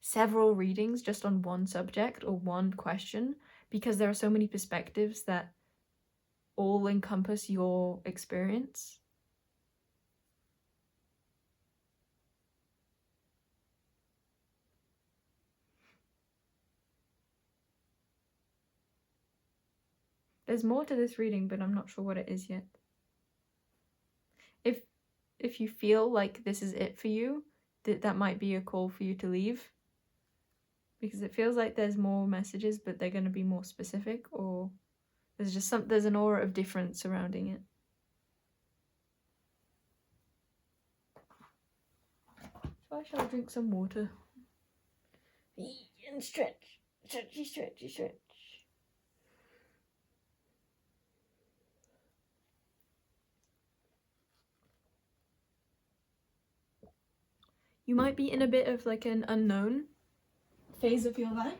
several readings just on one subject or one question, because there are so many perspectives that all encompass your experience. There's more to this reading, but I'm not sure what it is yet. If you feel like this is it for you, that might be a call for you to leave. Because it feels like there's more messages, but they're going to be more specific, or there's an aura of difference surrounding it. I shall drink some water. And stretch. Stretchy, stretchy, stretch. You might be in a bit of like an unknown phase of your life.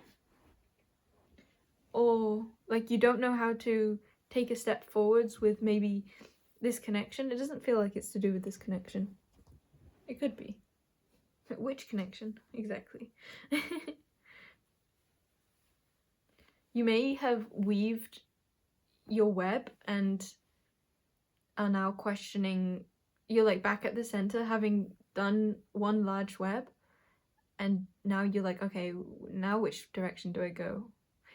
Or like you don't know how to take a step forwards with maybe this connection. It doesn't feel like it's to do with this connection. It could be. Which connection? Exactly. You may have weaved your web and are now questioning. You're like back at the center having done one large web, and now you're like, okay, now which direction do I go?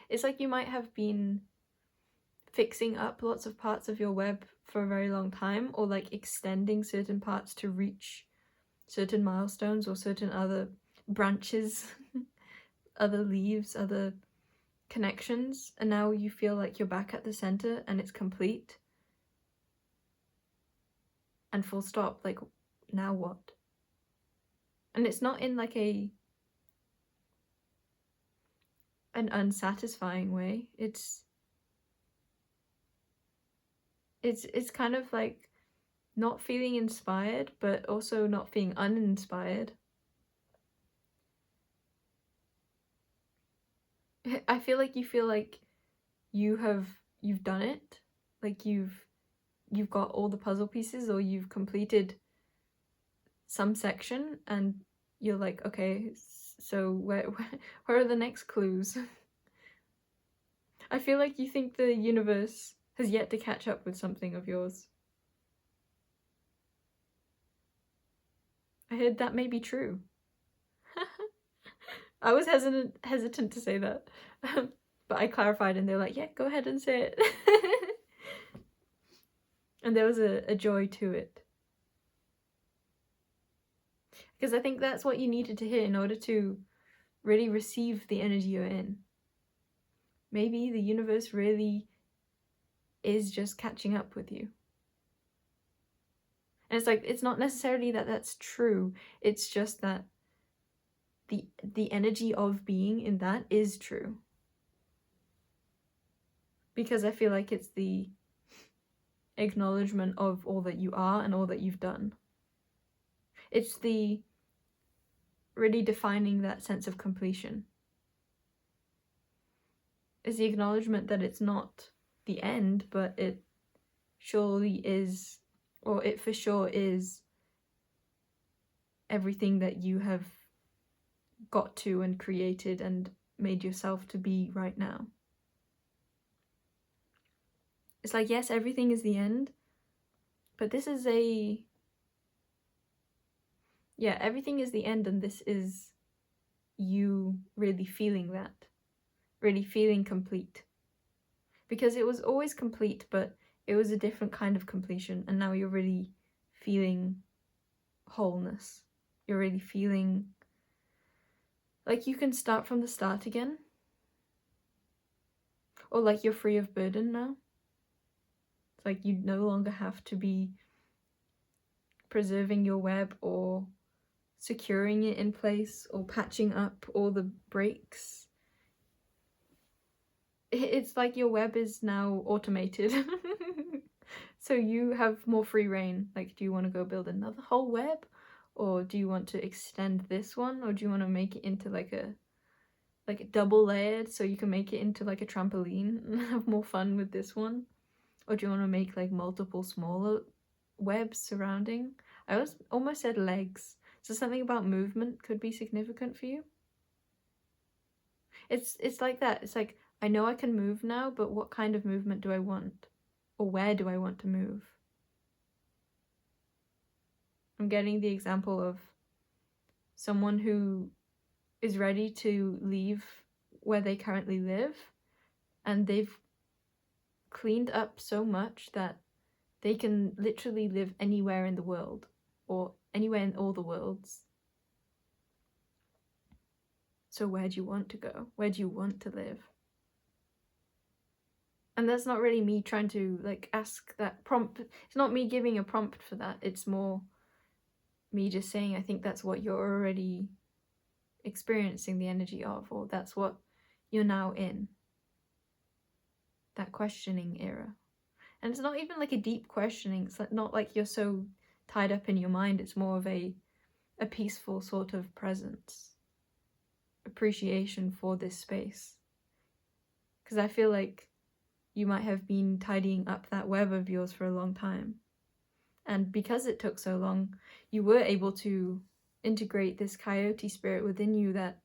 It's like you might have been fixing up lots of parts of your web for a very long time, or like extending certain parts to reach certain milestones or certain other branches, other leaves, other connections, and now you feel like you're back at the center and it's complete. And full stop, like, now what? And it's not in like an unsatisfying way. It's kind of like not feeling inspired, but also not feeling uninspired. I feel like you've done it, like you've got all the puzzle pieces, or you've completed some section, and you're like, okay, so where are the next clues? I feel like you think the universe has yet to catch up with something of yours. I heard that may be true. I was hesitant to say that, but I clarified and they're like, yeah, go ahead and say it. And there was a joy to it. Because I think that's what you needed to hear in order to really receive the energy you're in. Maybe the universe really is just catching up with you. And it's like, it's not necessarily that that's true. It's just that the energy of being in that is true. Because I feel like it's the acknowledgement of all that you are and all that you've done. It's the really defining that sense of completion. It's the acknowledgement that it's not the end, but it surely is, or it for sure is, everything that you have got to and created and made yourself to be right now. It's like, yes, everything is the end, but this is everything is the end, and this is you really feeling that. Really feeling complete. Because it was always complete, but it was a different kind of completion, and now you're really feeling wholeness. You're really feeling like you can start from the start again. Or like you're free of burden now. It's like you no longer have to be preserving your web or securing it in place or patching up all the breaks. It's like your web is now automated. So you have more free reign. Like, do you want to go build another whole web? Or do you want to extend this one? Or do you want to make it into like a double layered, so you can make it into like a trampoline and have more fun with this one? Or do you want to make like multiple smaller webs surrounding? I almost said legs. So something about movement could be significant for you. It's like that. It's like, I know I can move now, but what kind of movement do I want? Or where do I want to move? I'm getting the example of someone who is ready to leave where they currently live, and they've cleaned up so much that they can literally live anywhere in the world, or anywhere in all the worlds. So where do you want to go? Where do you want to live? And that's not really me trying to like ask that prompt. It's not me giving a prompt for that. It's more me just saying I think that's what you're already experiencing the energy of, or that's what you're now in. That questioning era. And it's not even like a deep questioning. It's like not like you're so tied up in your mind. It's more of a peaceful sort of presence. Appreciation for this space. Because I feel like you might have been tidying up that web of yours for a long time. And because it took so long, you were able to integrate this coyote spirit within you that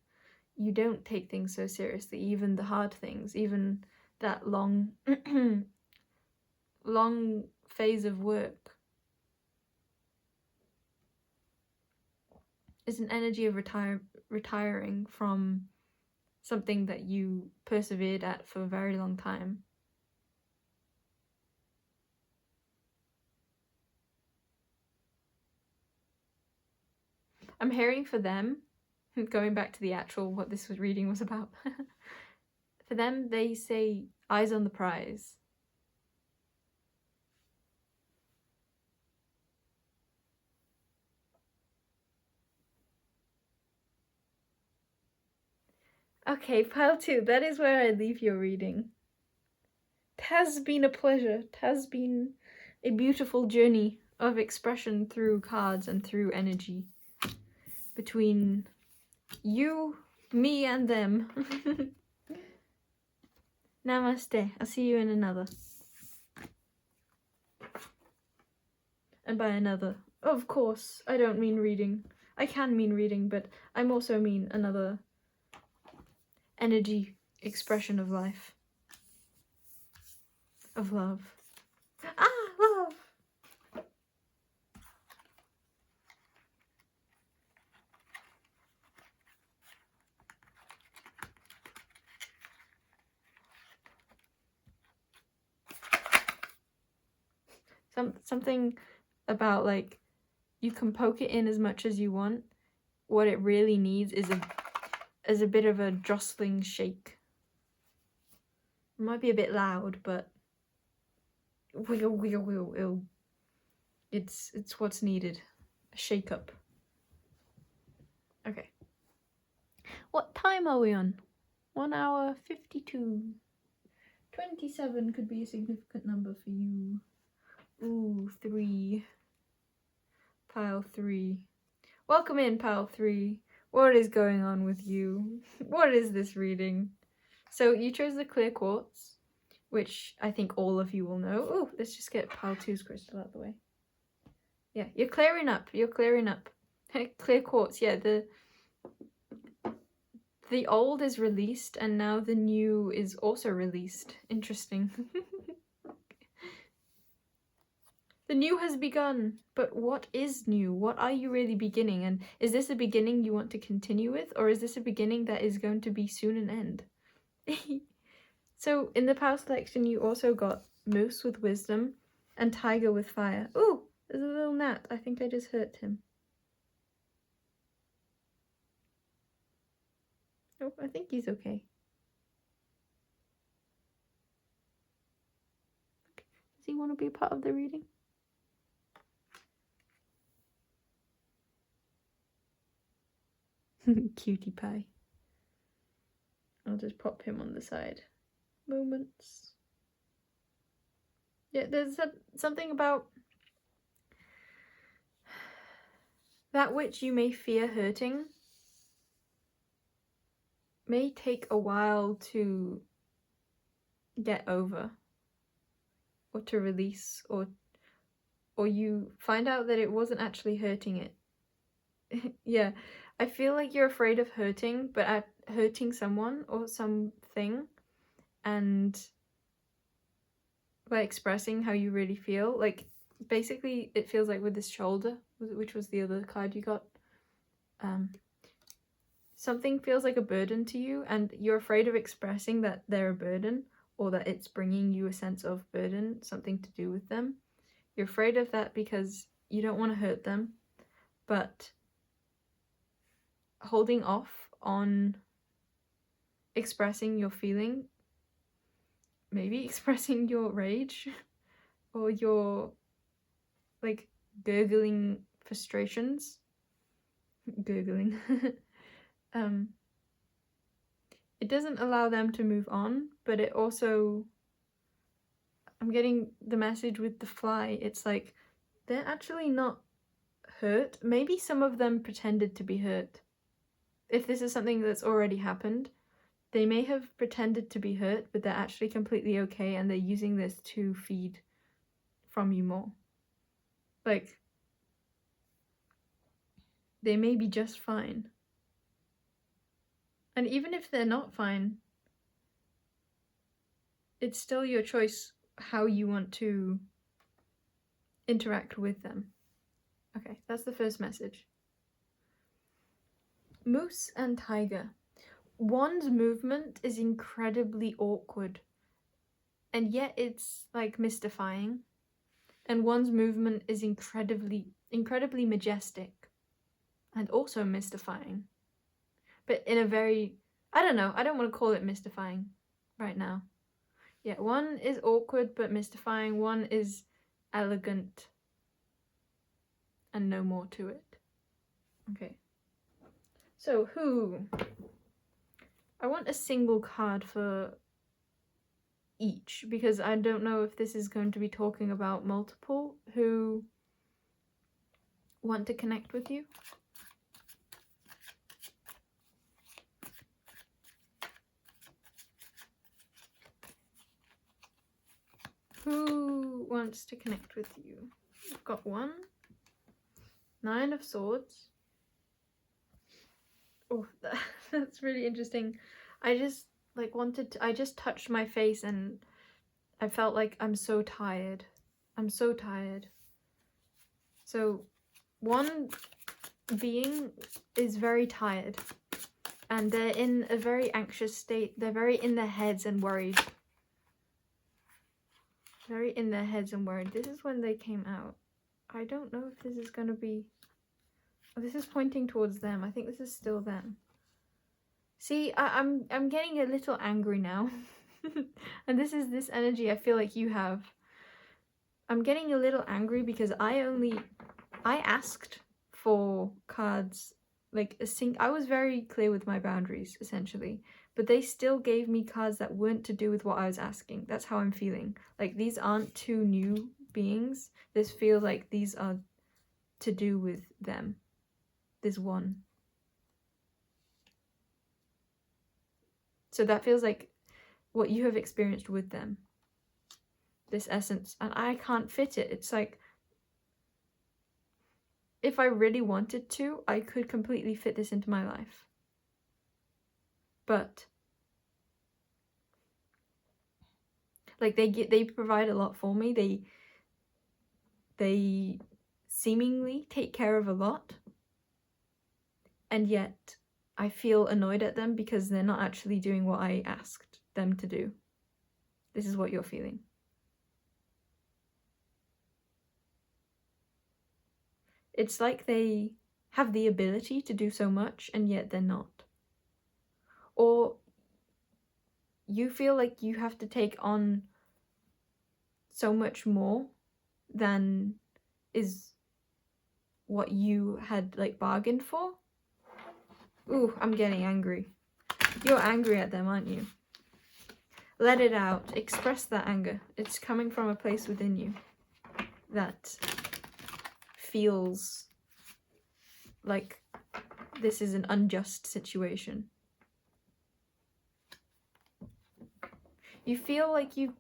you don't take things so seriously, even the hard things, even that long long phase of work is an energy of retiring from something that you persevered at for a very long time. I'm hearing for them, going back to the actual what this reading was about, for them they say eyes on the prize. Okay, pile 2, that is where I leave your reading. It has been a pleasure. It has been a beautiful journey of expression through cards and through energy between you, me, and them. Namaste. I'll see you in another. And by another, of course, I don't mean reading. I can mean reading, but I'm also mean another energy expression of life. Of love. Ah, love! Something about like you can poke it in as much as you want. What it really needs is a bit of a jostling shake. It might be a bit loud, but wiggle, wiggle, wiggle, wiggle. It's what's needed. A shake up. Okay. What time are we on? 1 hour 52. 27 could be a significant number for you. Ooh, 3. Pile 3. Welcome in, Pile 3. What is going on with you? What is this reading? So you chose the clear quartz, which I think all of you will know. Oh, let's just get Pile 2's crystal out of the way. Yeah, you're clearing up. You're clearing up. Clear quartz, yeah, the old is released and now the new is also released. Interesting. The new has begun, but what is new? What are you really beginning? And is this a beginning you want to continue with, or is this a beginning that is going to be soon an end? So in the past selection, you also got Moose with Wisdom and Tiger with Fire. Ooh, there's a little gnat. I think I just hurt him. Oh, I think he's okay. Does he want to be a part of the reading? Cutie pie. I'll just pop him on the side. Moments. Yeah, there's something about that which you may fear hurting may take a while to get over or to release, or you find out that it wasn't actually hurting it. Yeah, I feel like you're afraid of hurting, but at hurting someone or something, and by expressing how you really feel, like basically it feels like with this shoulder, which was the other card you got, something feels like a burden to you and you're afraid of expressing that they're a burden or that it's bringing you a sense of burden, something to do with them. You're afraid of that because you don't want to hurt them, but holding off on expressing your feeling, maybe expressing your rage or your like gurgling frustrations. Googling. It doesn't allow them to move on, but it also, I'm getting the message with the fly, it's like they're actually not hurt. Maybe some of them pretended to be hurt. If this is something that's already happened, they may have pretended to be hurt, but they're actually completely okay and they're using this to feed from you more. Like, they may be just fine. And even if they're not fine, it's still your choice how you want to interact with them. Okay, that's the first message. Moose and tiger. One's movement is incredibly awkward, and yet it's like mystifying. And one's movement is incredibly majestic and also mystifying. But in a very, I don't know, I don't want to call it mystifying right now. Yeah, one is awkward but mystifying, one is elegant and no more to it. Okay. So who? I want a single card for each because I don't know if this is going to be talking about multiple who want to connect with you. Who wants to connect with you? I've got one. 9 of Swords. Oh, that's really interesting. I just I just touched my face and I felt like I'm so tired. I'm so tired. So one being is very tired and they're in a very anxious state. They're very in their heads and worried. Very in their heads and worried. This is when they came out. I don't know if this is going to be... Oh, this is pointing towards them. I think this is still them. See, I'm getting a little angry now. And this is this energy I feel like you have. I'm getting a little angry because I asked for cards, like I was very clear with my boundaries, essentially. But they still gave me cards that weren't to do with what I was asking. That's how I'm feeling. Like, these aren't 2 new beings. This feels like these are to do with them. This one. So that feels like what you have experienced with them. This essence. And I can't fit it. It's like, if I really wanted to, I could completely fit this into my life. But like they provide a lot for me. They seemingly take care of a lot. And yet I feel annoyed at them because they're not actually doing what I asked them to do. This is what you're feeling. It's like they have the ability to do so much and yet they're not. Or you feel like you have to take on so much more than is what you had like bargained for. Ooh, I'm getting angry. You're angry at them, aren't you? Let it out. Express that anger. It's coming from a place within you that feels like this is an unjust situation. You feel like you're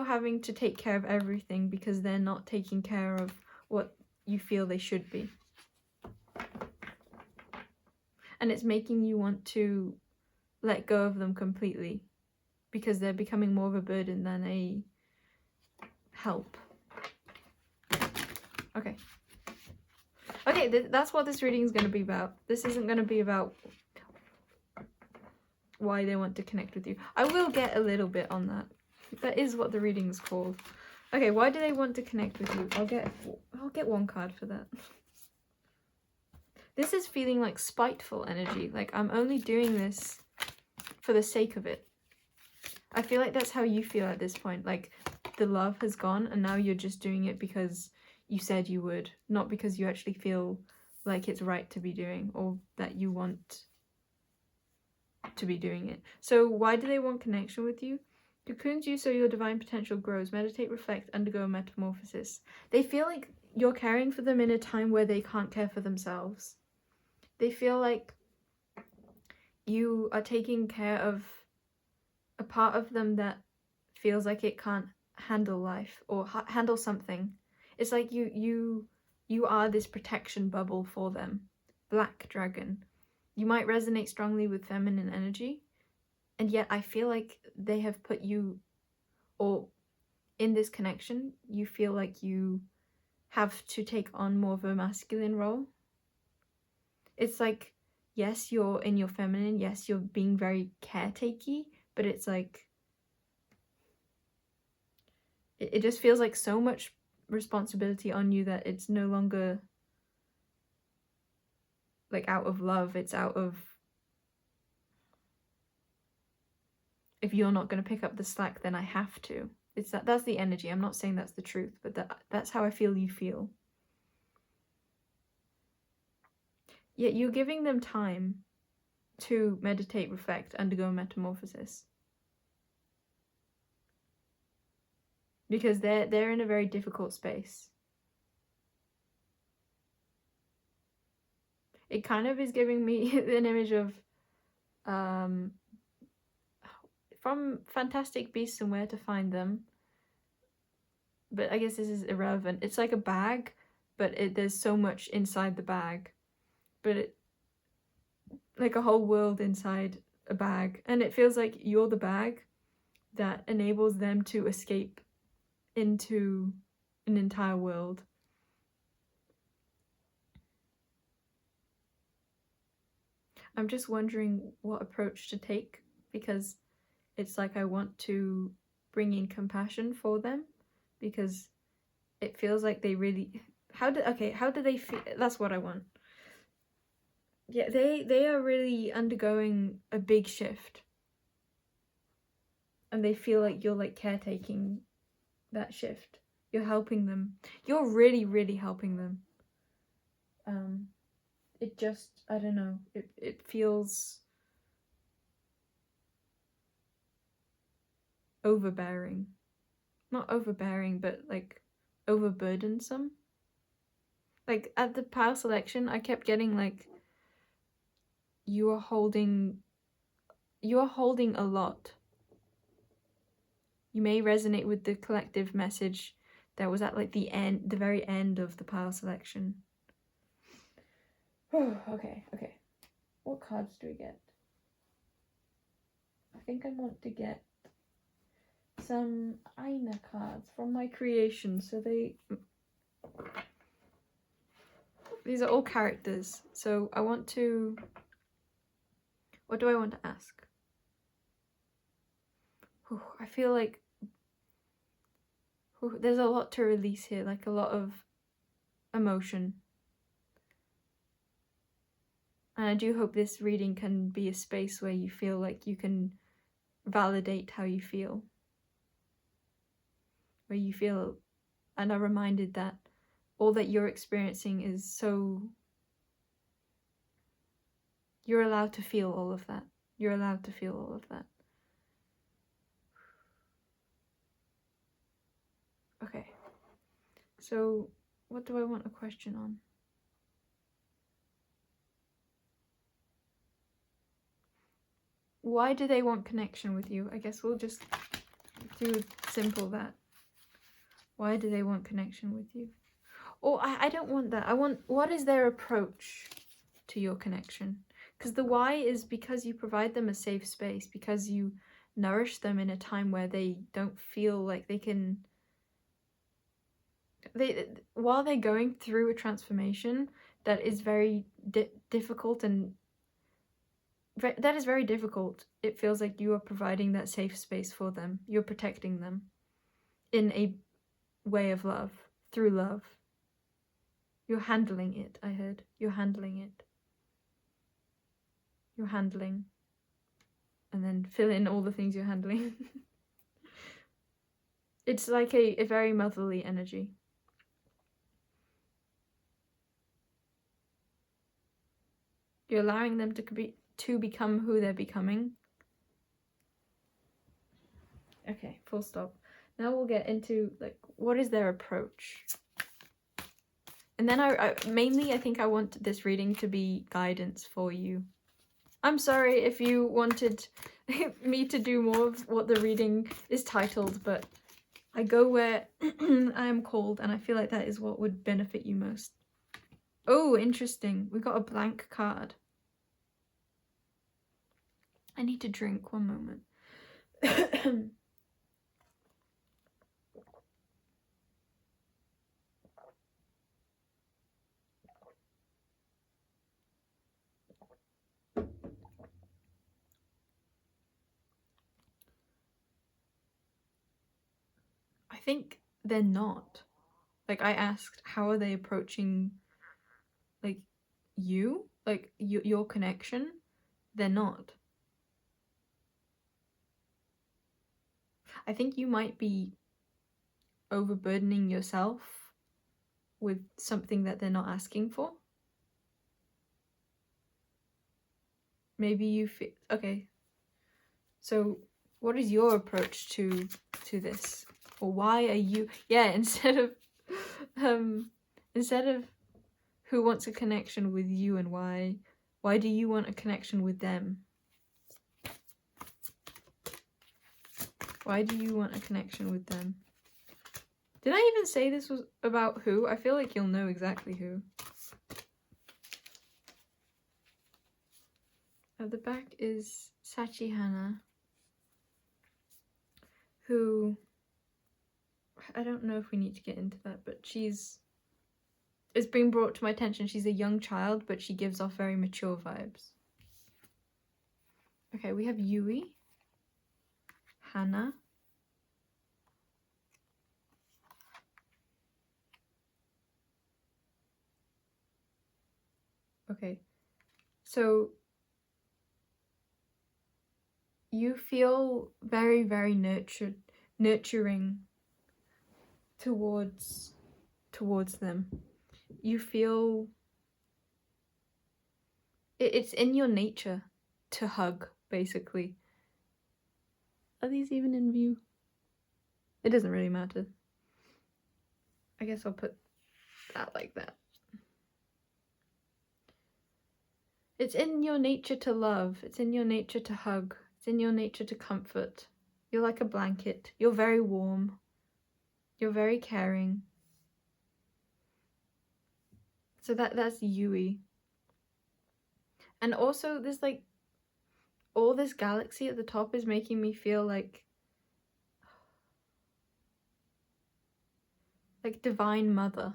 having to take care of everything because they're not taking care of what you feel they should be. And it's making you want to let go of them completely because they're becoming more of a burden than a help. Okay. Okay, that's what this reading is going to be about. This isn't going to be about why they want to connect with you. I will get a little bit on that. That is what the reading is called. Okay, why do they want to connect with you? I'll get one card for that. This is feeling like spiteful energy. Like, I'm only doing this for the sake of it. I feel like that's how you feel at this point. Like the love has gone and now you're just doing it because you said you would, not because you actually feel like it's right to be doing or that you want to be doing it. So why do they want connection with you? Cocoons you so your divine potential grows. Meditate, reflect, undergo a metamorphosis. They feel like you're caring for them in a time where they can't care for themselves. They feel like you are taking care of a part of them that feels like it can't handle life or handle something. It's like you are this protection bubble for them. Black dragon. You might resonate strongly with feminine energy, and yet I feel like they have put you, or in this connection, you feel like you have to take on more of a masculine role. It's like, yes, you're in your feminine, yes, you're being very caretakey, but it's like, it just feels like so much responsibility on you that it's no longer like out of love, it's out of, if you're not going to pick up the slack, then I have to. It's that's the energy. I'm not saying that's the truth, but that's how I feel you feel. Yet you're giving them time to meditate, reflect, undergo metamorphosis. Because they're in a very difficult space. It kind of is giving me an image of from Fantastic Beasts and Where to Find Them. But I guess this is irrelevant. It's like a bag, but there's so much inside the bag. But it, like a whole world inside a bag. And it feels like you're the bag that enables them to escape into an entire world. I'm just wondering what approach to take, because it's like I want to bring in compassion for them, because it feels like they really, how do they feel? That's what I want. Yeah, they are really undergoing a big shift, and they feel like you're like caretaking that shift. You're helping them. You're really, really helping them. It just, I don't know, it feels overbearing. Not overbearing, but like overburdensome. Like at the pile selection, I kept getting like, you are holding a lot. You may resonate with the collective message that was at like the very end of the pile selection. Okay. What cards do we get? I think I want to get some Aina cards from my creation. So these are all characters. So I want to, what do I want to ask? I feel like there's a lot to release here, like a lot of emotion. And I do hope this reading can be a space where you feel like you can validate how you feel. Where you feel and are reminded that all that you're experiencing is so... You're allowed to feel all of that. You're allowed to feel all of that. Okay. So, what do I want a question on? Why do they want connection with you? I guess we'll just do simple that. Why do they want connection with you? Or I don't want that. I want, what is their approach to your connection? Because the why is because you provide them a safe space, because you nourish them in a time where they don't feel like they can... while they're going through a transformation that is very difficult, and that is very difficult, it feels like you are providing that safe space for them. You're protecting them in a way of love, through love. You're handling it, I heard. You're handling it. You're handling. and then fill in all the things you're handling. It's like a very motherly energy. You're allowing them to become who they're becoming. Okay, full stop. Now we'll get into like what is their approach. And then I mainly I think I want this reading to be guidance for you. I'm sorry if you wanted me to do more of what the reading is titled, but I go where I am called, and I feel like that is what would benefit you most. Oh, interesting. We got a blank card. I need to drink, one moment. I think they're not. Like, I asked, how are they approaching, like, you? Like, your connection? They're not. I think you might be overburdening yourself with something that they're not asking for. Maybe you feel... Okay. So, what is your approach to this? Or why are you... Yeah, instead of who wants a connection with you and why do you want a connection with them? Why do you want a connection with them? Did I even say this was about who? I feel like you'll know exactly who. At the back is Sachi Hana, who... I don't know if we need to get into that, but it's been brought to my attention. She's a young child, but she gives off very mature vibes. Okay, we have Yui, Hannah, okay, so you feel very, very nurturing towards them. You feel it's in your nature to hug, basically. Are these even in view? It doesn't really matter. I guess I'll put that like that. It's in your nature to love. It's in your nature to hug. It's in your nature to comfort. You're like a blanket. You're very warm. You're very caring. So that's Yui. And also there's like all this galaxy at the top is making me feel like divine mother.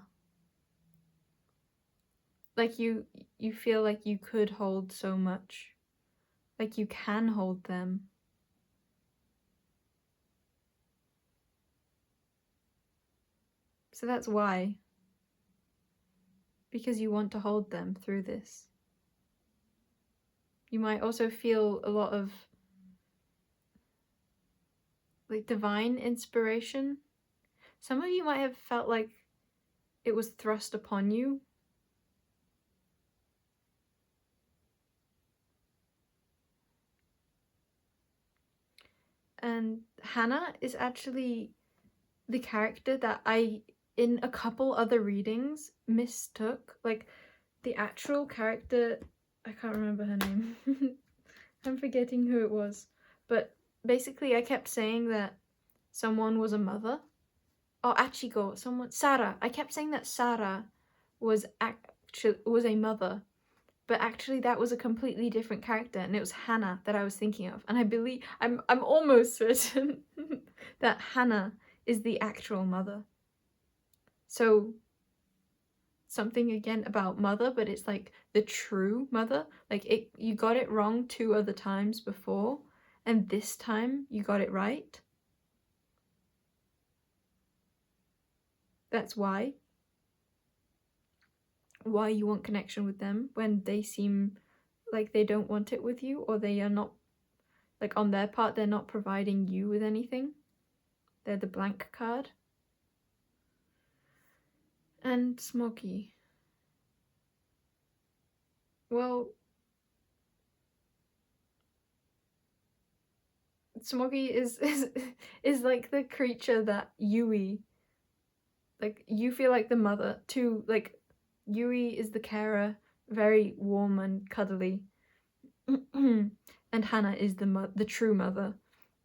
Like you feel like you could hold so much. Like you can hold them. So that's why. Because you want to hold them through this. You might also feel a lot of like divine inspiration. Some of you might have felt like it was thrust upon you. And Hannah is actually the character that I, in a couple other readings, mistook. Like, the actual character, I can't remember her name. I'm forgetting who it was. But basically, I kept saying that someone was a mother. Oh, Achiko, Sarah. I kept saying that Sarah was a mother. But actually that was a completely different character, and it was Hannah that I was thinking of. And I believe, I'm almost certain that Hannah is the actual mother. So something again about mother, but it's like the true mother. Like you got it wrong 2 other times before, and this time you got it right. That's why you want connection with them when they seem like they don't want it with you, or they are not, like on their part, they're not providing you with anything. They're the blank card. And Smoggy. Well, Smoggy is like the creature that Yui, like, you feel like the mother too. Like, Yui is the carer, very warm and cuddly. And Hannah is the true mother.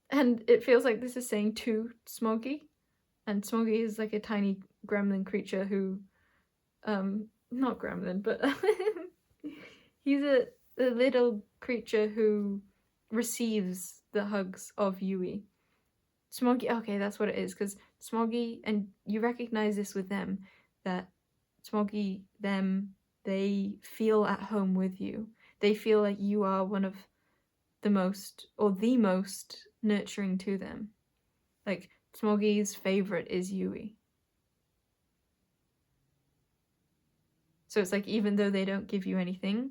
And it feels like this is saying to Smoggy. And Smoggy is like a tiny gremlin creature who, not gremlin, but he's a little creature who receives the hugs of Yui. Smoggy, okay, that's what it is, because Smoggy, and you recognize this with them, that Smoggy, they feel at home with you. They feel like you are one of the most, or the most, nurturing to them. Like, Smoggy's favorite is Yui. So it's like, even though they don't give you anything,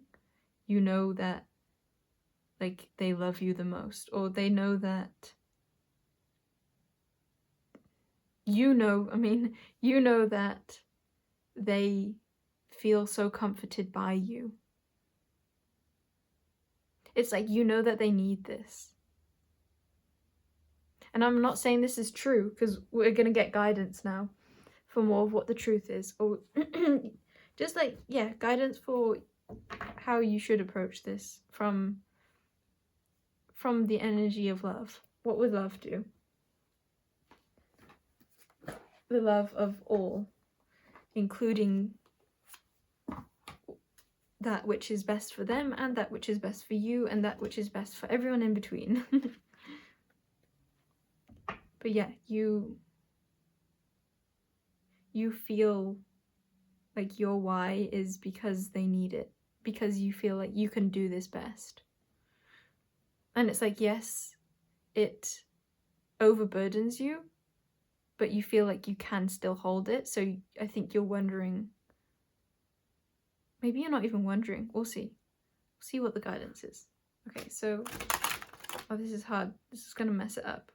you know that, like, they love you the most, or they know that, you know that they feel so comforted by you. It's like, you know that they need this. And I'm not saying this is true, because we're gonna get guidance now for more of what the truth is. Or just like, yeah, guidance for how you should approach this from the energy of love. What would love do? The love of all, including that which is best for them, and that which is best for you, and that which is best for everyone in between. But yeah, you feel like your why is because they need it, because you feel like you can do this best. And it's like, yes, it overburdens you, but you feel like you can still hold it. So I think you're wondering, maybe you're not even wondering, we'll see. We'll see what the guidance is. Okay, so, oh, this is hard. This is gonna mess it up.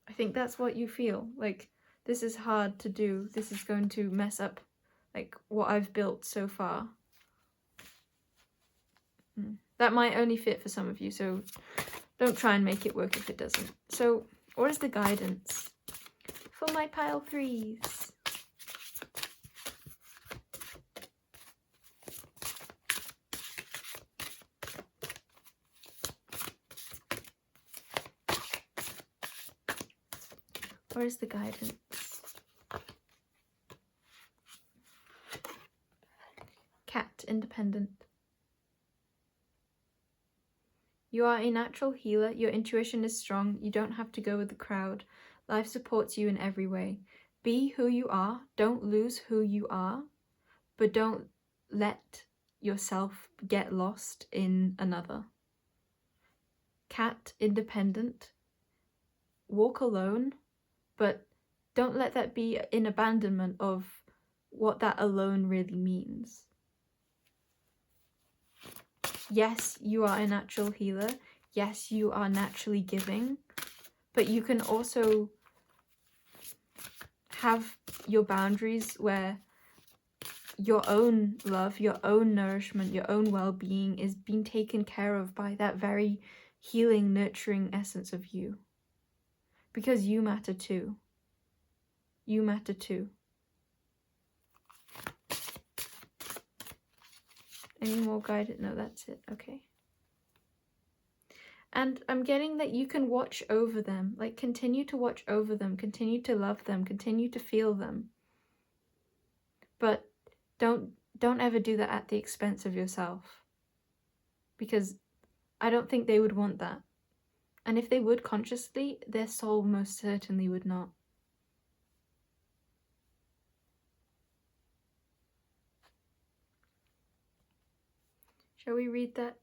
I think that's what you feel, like, this is hard to do. This is going to mess up, like, what I've built so far. That might only fit for some of you, so don't try and make it work if it doesn't. So, what is the guidance for my pile 3s? Where is the guidance? Cat, independent. You are a natural healer. Your intuition is strong. You don't have to go with the crowd. Life supports you in every way. Be who you are. Don't lose who you are, but don't let yourself get lost in another. Cat, independent. Walk alone, but don't let that be in abandonment of what that alone really means. Yes, you are a natural healer. Yes, you are naturally giving, but you can also have your boundaries where your own love, your own nourishment, your own well-being is being taken care of by that very healing, nurturing essence of you. Because you matter too. You matter too. Any more guided? No, that's it. Okay. And I'm getting that you can watch over them. Like, continue to watch over them. Continue to love them. Continue to feel them. But don't ever do that at the expense of yourself. Because I don't think they would want that. And if they would consciously, their soul most certainly would not. Shall we read that?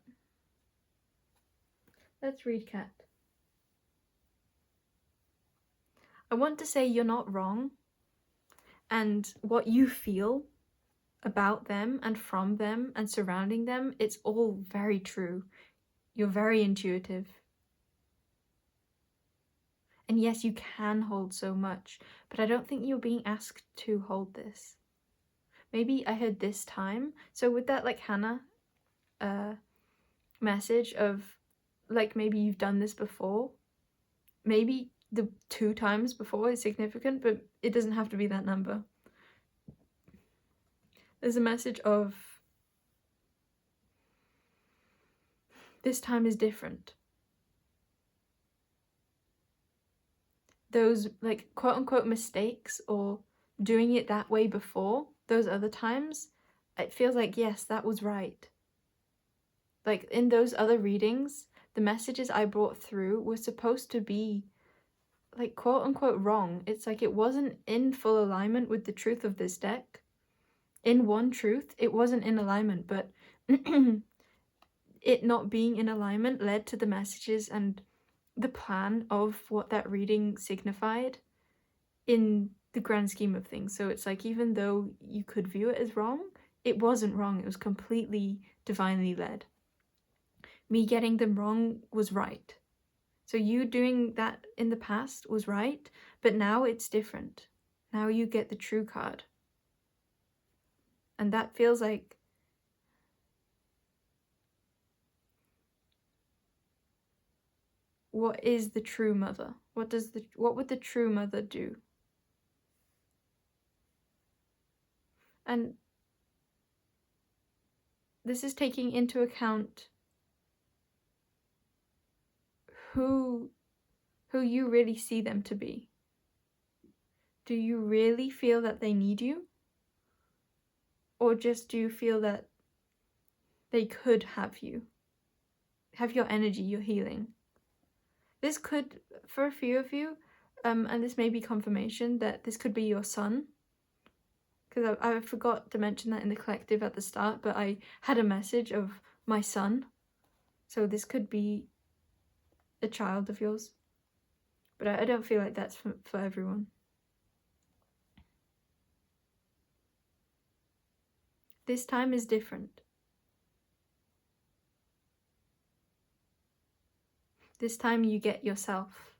Let's read Cat. I want to say you're not wrong, and what you feel about them and from them and surrounding them, it's all very true. You're very intuitive. And yes, you can hold so much, but I don't think you're being asked to hold this. Maybe I heard this time. So with that like Hannah message of like maybe you've done this before. Maybe the 2 times before is significant, but it doesn't have to be that number. There's a message of this time is different. Those like quote unquote mistakes or doing it that way before, those other times, it feels like yes, that was right. Like in those other readings, the messages I brought through were supposed to be like quote unquote wrong. It's like it wasn't in full alignment with the truth of this deck. In one truth, it wasn't in alignment, but it not being in alignment led to the messages and the plan of what that reading signified in the grand scheme of things. So it's like even though you could view it as wrong, it wasn't wrong. It was completely divinely led. Me getting them wrong was right. So you doing that in the past was right, but now it's different. Now you get the true card. And that feels like what is the true mother? What would the true mother do? And this is taking into account who you really see them to be. Do you really feel that they need you? Or just do you feel that they could have you? Have your energy, your healing? This could, for a few of you, and this may be confirmation that this could be your son. Because I forgot to mention that in the collective at the start, but I had a message of my son. So this could be a child of yours. But I don't feel like that's for everyone. This time is different. This time you get yourself.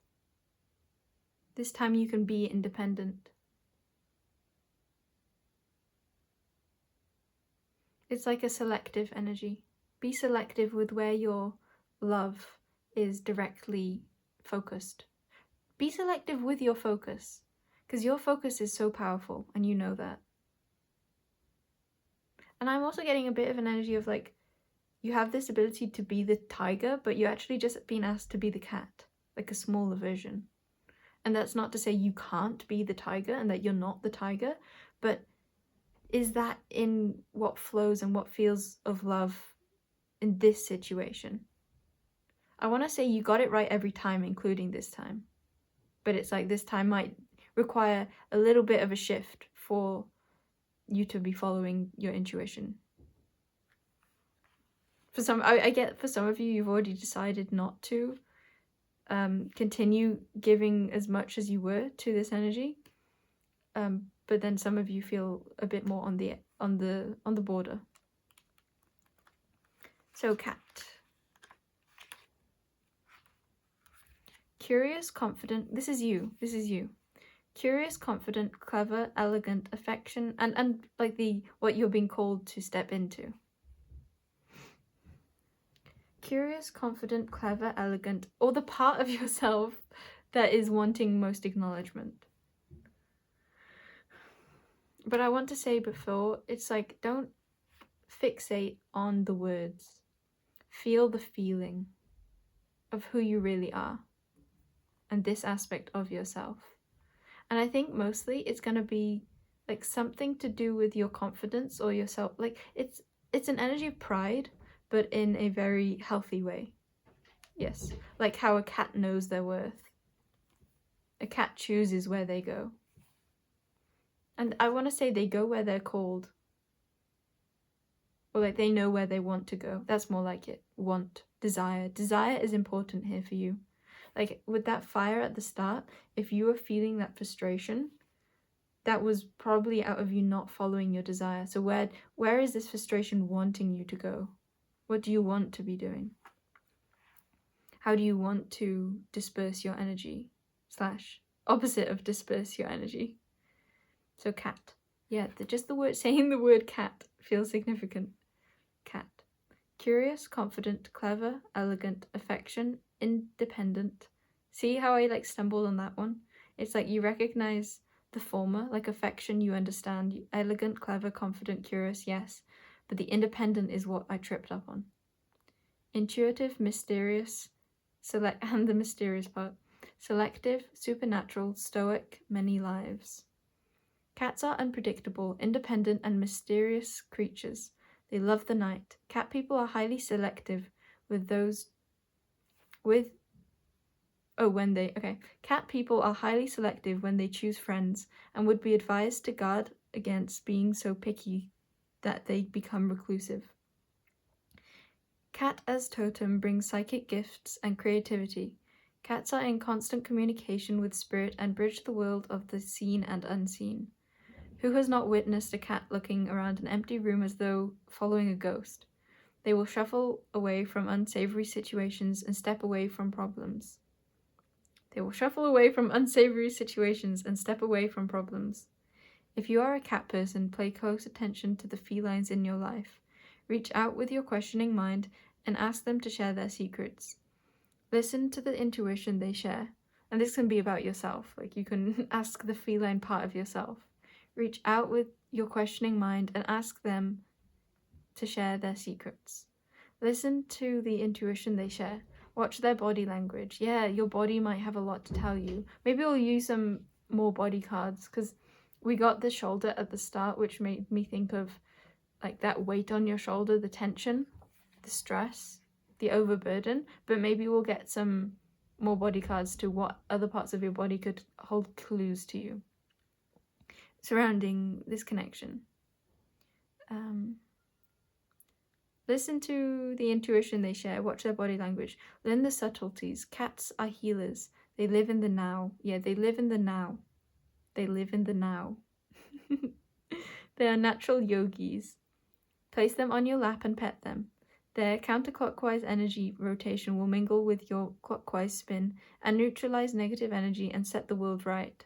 This time you can be independent. It's like a selective energy. Be selective with where your love is directly focused. Be selective with your focus, because your focus is so powerful and you know that. And I'm also getting a bit of an energy of like, you have this ability to be the tiger, but you're actually just being asked to be the cat, like a smaller version. And that's not to say you can't be the tiger and that you're not the tiger, but is that in what flows and what feels of love in this situation? I want to say you got it right every time, including this time. But it's like this time might require a little bit of a shift for you to be following your intuition. For some, I get for some of you, you've already decided not to continue giving as much as you were to this energy. But then some of you feel a bit more on the border. So cat. Curious, confident. This is you. This is you. Curious, confident, clever, elegant, affection, and like what you're being called to step into. Curious, confident, clever, elegant, or the part of yourself that is wanting most acknowledgement. But I want to say before, it's like, don't fixate on the words. Feel the feeling of who you really are and this aspect of yourself. And I think mostly it's going to be like something to do with your confidence or yourself. Like it's an energy of pride, but in a very healthy way. Yes, like how a cat knows their worth. A cat chooses where they go. And I want to say they go where they're called. Or like they know where they want to go. That's more like it. Want, desire. Desire is important here for you. Like with that fire at the start, if you were feeling that frustration, that was probably out of you not following your desire. So where is this frustration wanting you to go? What do you want to be doing? How do you want to disperse your energy? / opposite of disperse your energy. So cat. Yeah, just the word, saying the word cat feels significant. Cat. Curious, confident, clever, elegant, affection, independent. See how I like stumbled on that one? It's like you recognize the former, like affection you understand, elegant, clever, confident, curious, yes. But the independent is what I tripped up on. Intuitive, mysterious, and the mysterious part. Selective, supernatural, stoic, many lives. Cats are unpredictable, independent, and mysterious creatures. They love the night. Cat people are highly selective Cat people are highly selective when they choose friends and would be advised to guard against being so picky that they become reclusive. Cat as totem brings psychic gifts and creativity. Cats are in constant communication with spirit and bridge the world of the seen and unseen. Who has not witnessed a cat looking around an empty room as though following a ghost? They will shuffle away from unsavory situations and step away from problems. If you are a cat person, pay close attention to the felines in your life. Reach out with your questioning mind and ask them to share their secrets. Listen to the intuition they share. And this can be about yourself. Like you can ask the feline part of yourself. Reach out with your questioning mind and ask them to share their secrets. Listen to the intuition they share. Watch their body language. Yeah, your body might have a lot to tell you. Maybe we'll use some more body cards because we got the shoulder at the start, which made me think of like that weight on your shoulder, the tension, the stress, the overburden. But maybe we'll get some more body cards to what other parts of your body could hold clues to you surrounding this connection. Listen to the intuition they share. Watch their body language. Learn the subtleties. Cats are healers. They live in the now. Yeah, they live in the now. They live in the now. They are natural yogis. Place them on your lap and pet them. Their counterclockwise energy rotation will mingle with your clockwise spin and neutralize negative energy and set the world right.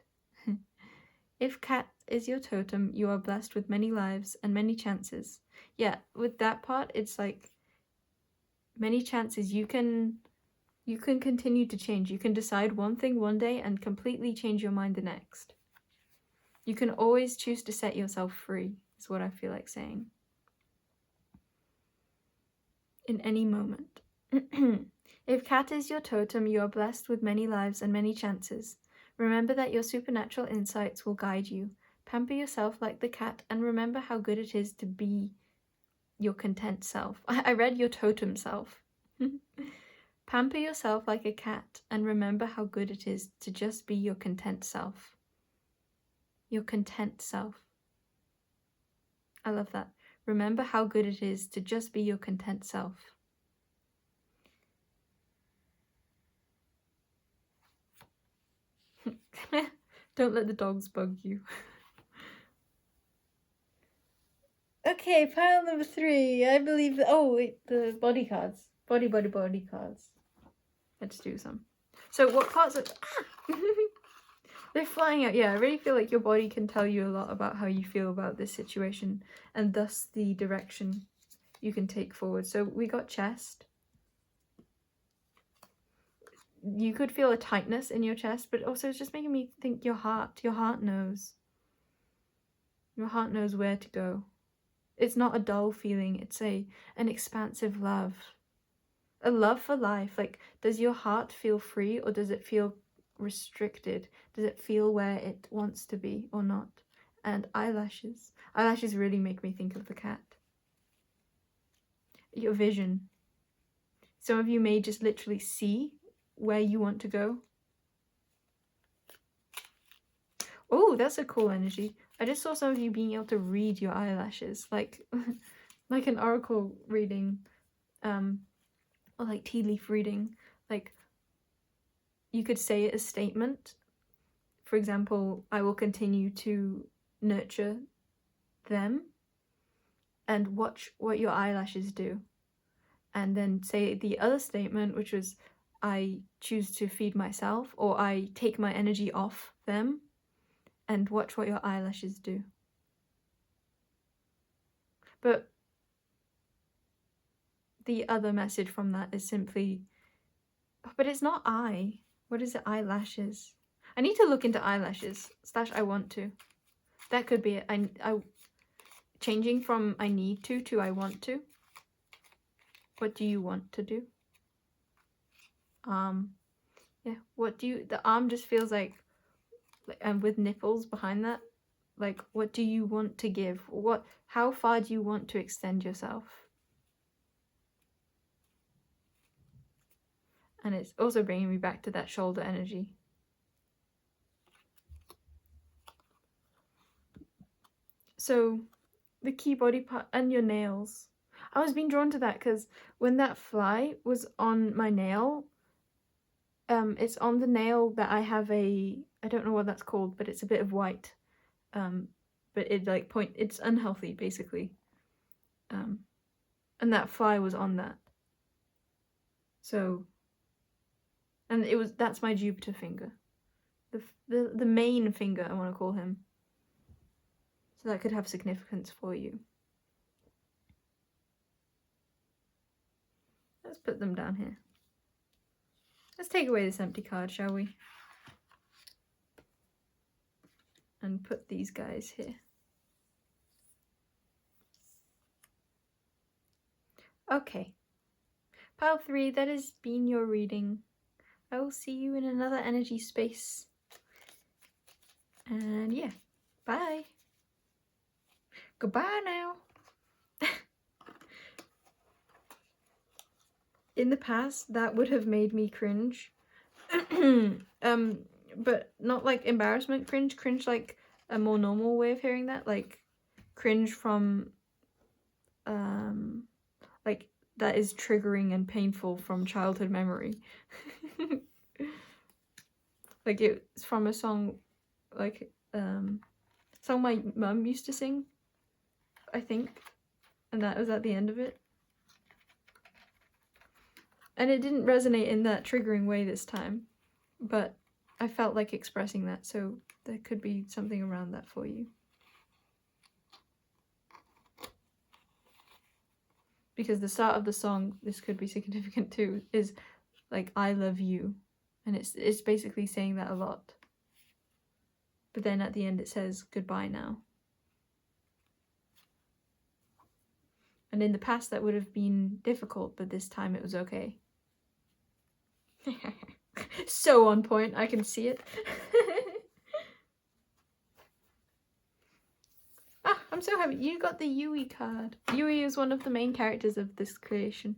If cat is your totem, you are blessed with many lives and many chances. Yeah, with that part, it's like many chances. You can continue to change. You can decide one thing one day and completely change your mind the next. You can always choose to set yourself free, is what I feel like saying. In any moment. If cat is your totem, you are blessed with many lives and many chances. Remember that your supernatural insights will guide you. Pamper yourself like the cat and remember how good it is to be your content self. I read your totem self. Pamper yourself like a cat and remember how good it is to just be your content self. Your content self. I love that. Remember how good it is to just be your content self. Don't let the dogs bug you. Okay, pile number 3. I believe the body cards. Body cards. Let's do some. So what parts of they're flying out. Yeah, I really feel like your body can tell you a lot about how you feel about this situation and thus the direction you can take forward. So we got chest. You could feel a tightness in your chest, but also it's just making me think your heart. Your heart knows. Your heart knows where to go. It's not a dull feeling. It's an expansive love. A love for life. Like, does your heart feel free or does it feel restricted? Does it feel where it wants to be or not? And eyelashes. Eyelashes really make me think of the cat. Your vision. Some of you may just literally see where you want to go. Oh, that's a cool energy. I just saw some of you being able to read your eyelashes, like like an oracle reading, or like tea leaf reading. Like you could say a statement. For example, I will continue to nurture them, and watch what your eyelashes do. And then say the other statement, which was, I choose to feed myself, or I take my energy off them, and watch what your eyelashes do. But the other message from that is simply, but it's not eye. What is it? Eyelashes. I need to look into eyelashes. / I want to. That could be it. I changing from I need to I want to. What do you want to do? Yeah. What do you? The arm just feels like, and with nipples behind that. Like, what do you want to give? How far do you want to extend yourself? And it's also bringing me back to that shoulder energy. So, the key body part and your nails. I was being drawn to that because when that fly was on my nail, it's on the nail that I have I don't know what that's called, but it's a bit of white. But it like it's unhealthy basically. And that fly was on that. So, and that's my Jupiter finger. The main finger, I want to call him. So that could have significance for you. Let's put them down here. Let's take away this empty card, shall we? And put these guys here. Okay. Pile 3, that has been your reading. I will see you in another energy space. And yeah, bye. Goodbye now. In the past, that would have made me cringe. But not like embarrassment cringe like a more normal way of hearing that, like cringe from like that is triggering and painful from childhood memory. Like it's from a song, like song my mum used to sing, I think, and that was at the end of it. And it didn't resonate in that triggering way this time, but I felt like expressing that, so there could be something around that for you. Because the start of the song, this could be significant too, is like, I love you. And it's basically saying that a lot. But then at the end it says, goodbye now. And in the past that would have been difficult, but this time it was okay. So on point, I can see it. Ah, I'm so happy. You got the Yui card. Yui is one of the main characters of this creation.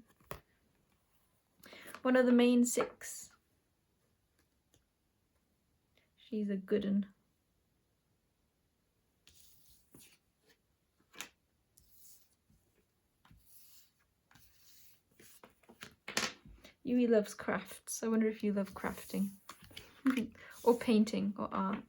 One of the main 6. She's a good one. Yui loves crafts. I wonder if you love crafting. Or painting or art.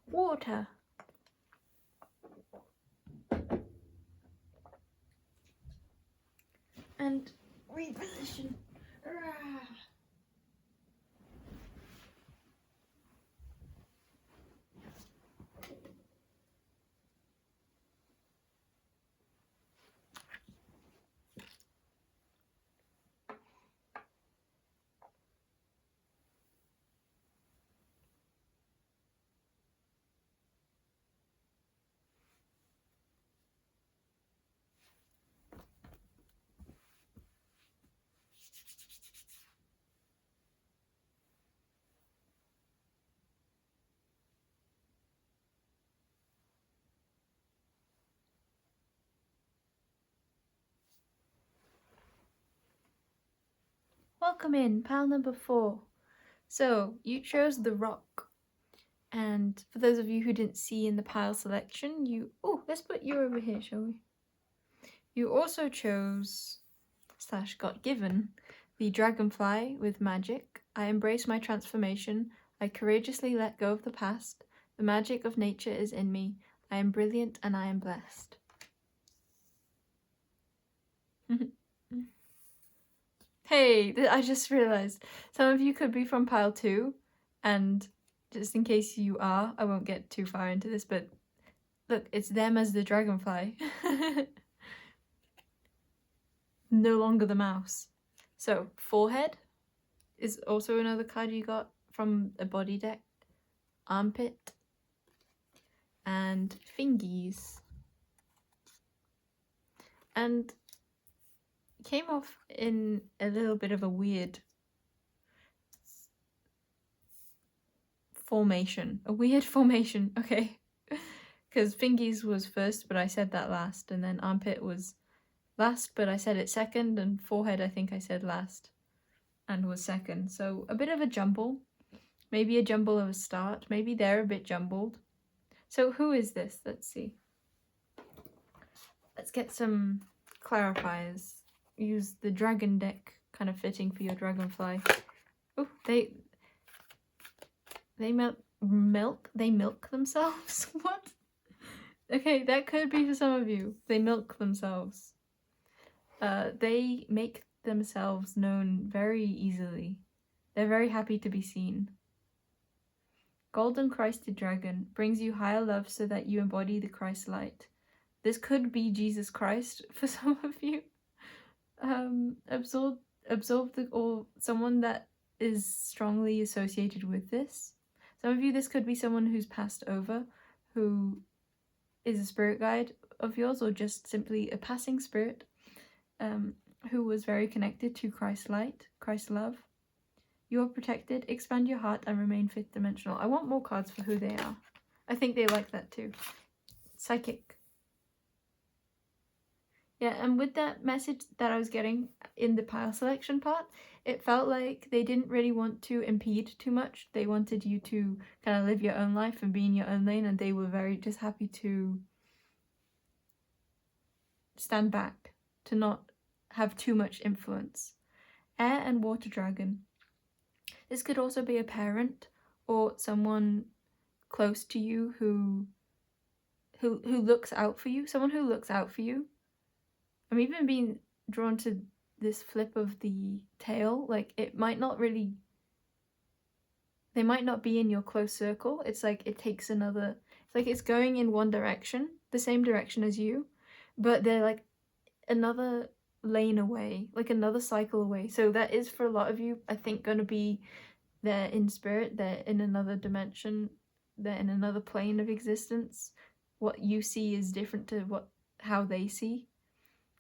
Water. And reposition. Welcome in, pile number 4. So, you chose the rock. And for those of you who didn't see in the pile selection, oh, let's put you over here, shall we? You also chose, / got given, the dragonfly with magic. I embrace my transformation. I courageously let go of the past. The magic of nature is in me. I am brilliant and I am blessed. Hey, I just realized some of you could be from pile 2, and just in case you are, I won't get too far into this, but look, it's them as the dragonfly. No longer the mouse. So, forehead is also another card you got from a body deck. Armpit. And fingies. And came off in a little bit of a weird formation. A weird formation, okay. Because fingies was first, but I said that last. And then armpit was last, but I said it second. And forehead, I think I said last and was second. So a bit of a jumble. Maybe a jumble of a start. Maybe they're a bit jumbled. So who is this? Let's see. Let's get some clarifiers. Use the dragon deck, kind of fitting for your dragonfly. Oh, they milk themselves? What? Okay, that could be for some of you. They milk themselves. They make themselves known very easily. They're very happy to be seen. Golden Christed Dragon brings you higher love so that you embody the Christ light. This could be Jesus Christ for some of you. Absorb or someone that is strongly associated with this. Some of you, this could be someone who's passed over, who is a spirit guide of yours, or just simply a passing spirit, who was very connected to Christ light, Christ love. You are protected, expand your heart, and remain fifth dimensional. I want more cards for who they are. I think they like that too. Psychic. Yeah, and with that message that I was getting in the pile selection part, it felt like they didn't really want to impede too much. They wanted you to kind of live your own life and be in your own lane, and they were very just happy to stand back, to not have too much influence. Air and water dragon. This could also be a parent or someone close to you who looks out for you. Someone who looks out for you. I'm even being drawn to this flip of the tail. Like, it might not really... They might not be in your close circle. It's like it takes another... It's like it's going in one direction, the same direction as you, but they're like another lane away, like another cycle away. So that is, for a lot of you, I think, going to be they're in spirit, they're in another dimension, they're in another plane of existence. What you see is different to how they see.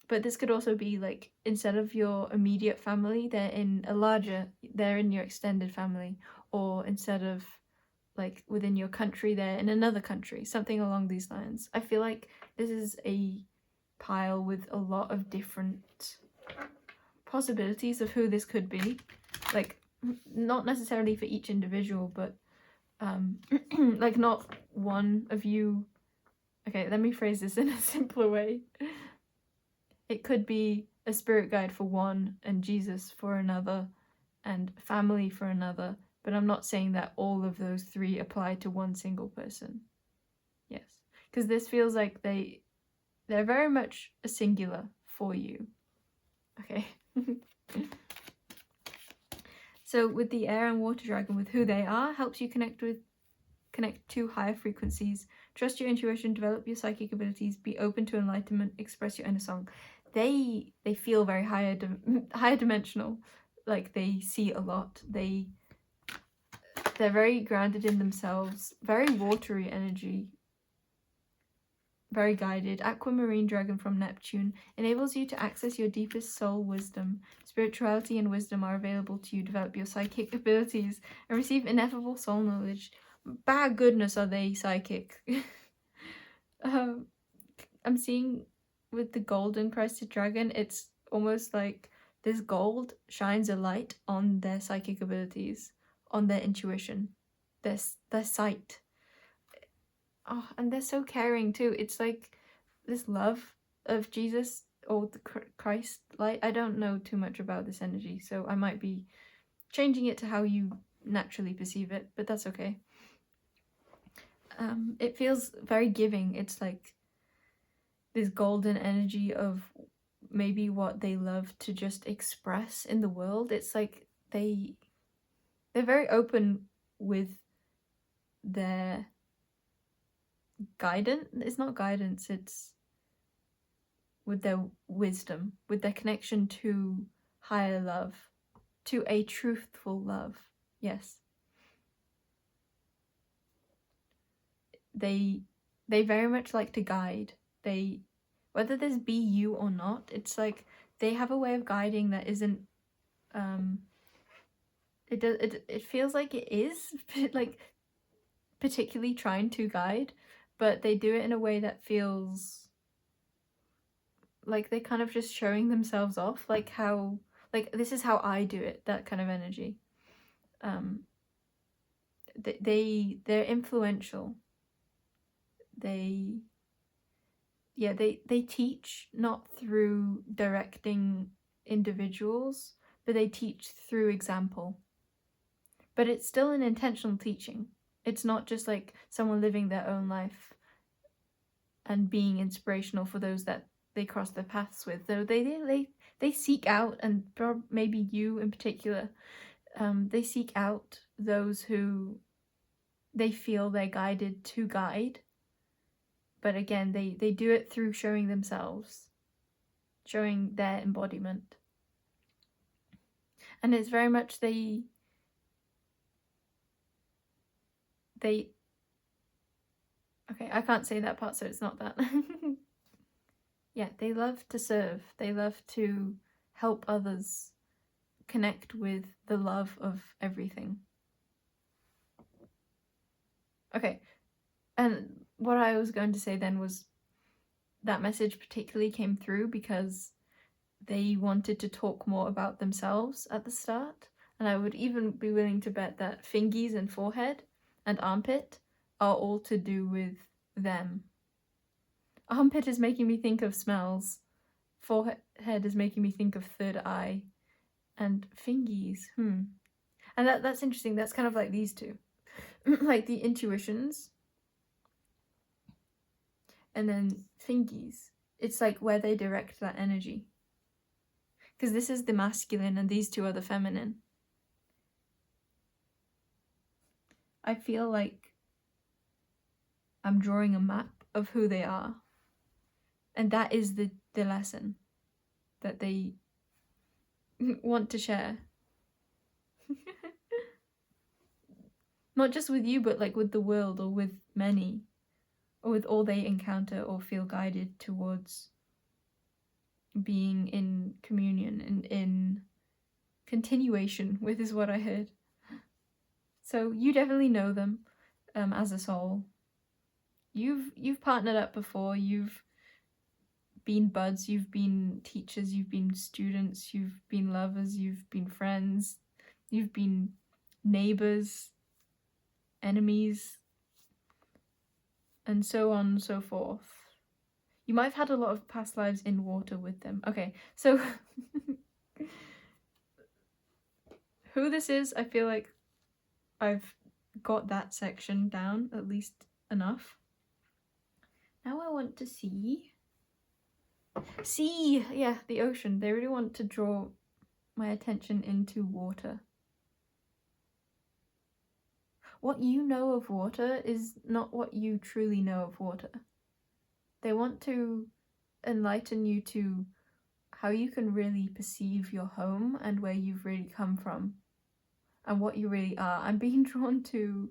But this could also be like, instead of your immediate family, they're in your extended family. Or instead of like within your country, they're in another country, something along these lines. I feel like this is a pile with a lot of different possibilities of who this could be. Like, not necessarily for each individual, but like not one of you. Okay, let me phrase this in a simpler way. It could be a spirit guide for one, and Jesus for another, and family for another, but I'm not saying that all of those three apply to one single person. Yes, because this feels like they're very much a singular for you. Okay. So with the air and water dragon, with who they are, helps you connect to higher frequencies, trust your intuition, develop your psychic abilities, be open to enlightenment, express your inner song. They feel very higher dimensional, like they see a lot. They're very grounded in themselves, very watery energy, very guided. Aquamarine dragon from Neptune enables you to access your deepest soul wisdom. Spirituality and wisdom are available to you. Develop your psychic abilities and receive ineffable soul knowledge. Bad goodness, are they psychic? I'm seeing with the golden crested dragon, it's almost like this gold shines a light on their psychic abilities, on their intuition, their sight. Oh, and they're so caring too. It's like this love of Jesus or the Christ light. I don't know too much about this energy, so I might be changing it to how you naturally perceive it, but that's okay. It feels very giving. It's like this golden energy of maybe what they love to just express in the world. It's like they're very open with their guidance. It's not guidance, it's with their wisdom, with their connection to higher love, to a truthful love. Yes. They very much like to guide. They, whether this be you or not, it's like they have a way of guiding that isn't it feels like it is like particularly trying to guide, but they do it in a way that feels like they're kind of just showing themselves off, like how, like, this is how I do it, that kind of energy. They're influential. They teach not through directing individuals, but they teach through example. But it's still an intentional teaching. It's not just like someone living their own life and being inspirational for those that they cross their paths with. Though they seek out, and maybe you in particular, they seek out those who they feel they're guided to guide. But again, they do it through showing themselves, showing their embodiment. And it's very much they okay, I can't say that part, so it's not that. Yeah, they love to serve. They love to help others connect with the love of everything. Okay, and what I was going to say then was that message particularly came through because they wanted to talk more about themselves at the start, and I would even be willing to bet that fingies and forehead and armpit are all to do with them. Armpit is making me think of smells, forehead is making me think of third eye, and fingies, and that's interesting. That's kind of like these two. Like the intuitions, and then fingies, it's like where they direct that energy, because this is the masculine and these two are the feminine. I feel like I'm drawing a map of who they are, and that is the lesson that they want to share. Not just with you, but like with the world, or with many, or with all they encounter or feel guided towards being in communion and in continuation with, is what I heard. So you definitely know them as a soul. You've partnered up before, you've been buds, you've been teachers, you've been students, you've been lovers, you've been friends, you've been neighbors, enemies, and so on and so forth. You might have had a lot of past lives in water with them. Okay, so who this is, I feel like I've got that section down at least enough. Now I want to see, yeah, the ocean. They really want to draw my attention into water. What you know of water is not what you truly know of water. They want to enlighten you to how you can really perceive your home and where you've really come from and what you really are. I'm being drawn to,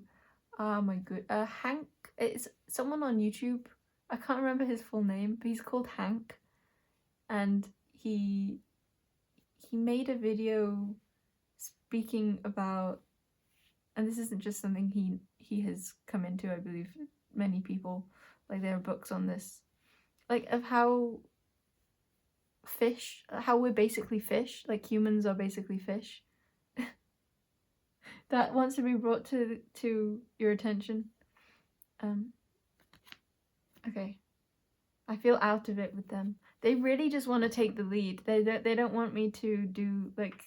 Hank. It's someone on YouTube. I can't remember his full name, but he's called Hank, and he made a video speaking about, and this isn't just something he has come into, I believe many people, like there are books on this, like of how we're basically fish, like humans are basically fish. That wants to be brought to your attention. Okay, I feel out of it with them. They really just want to take the lead. They don't want me to do like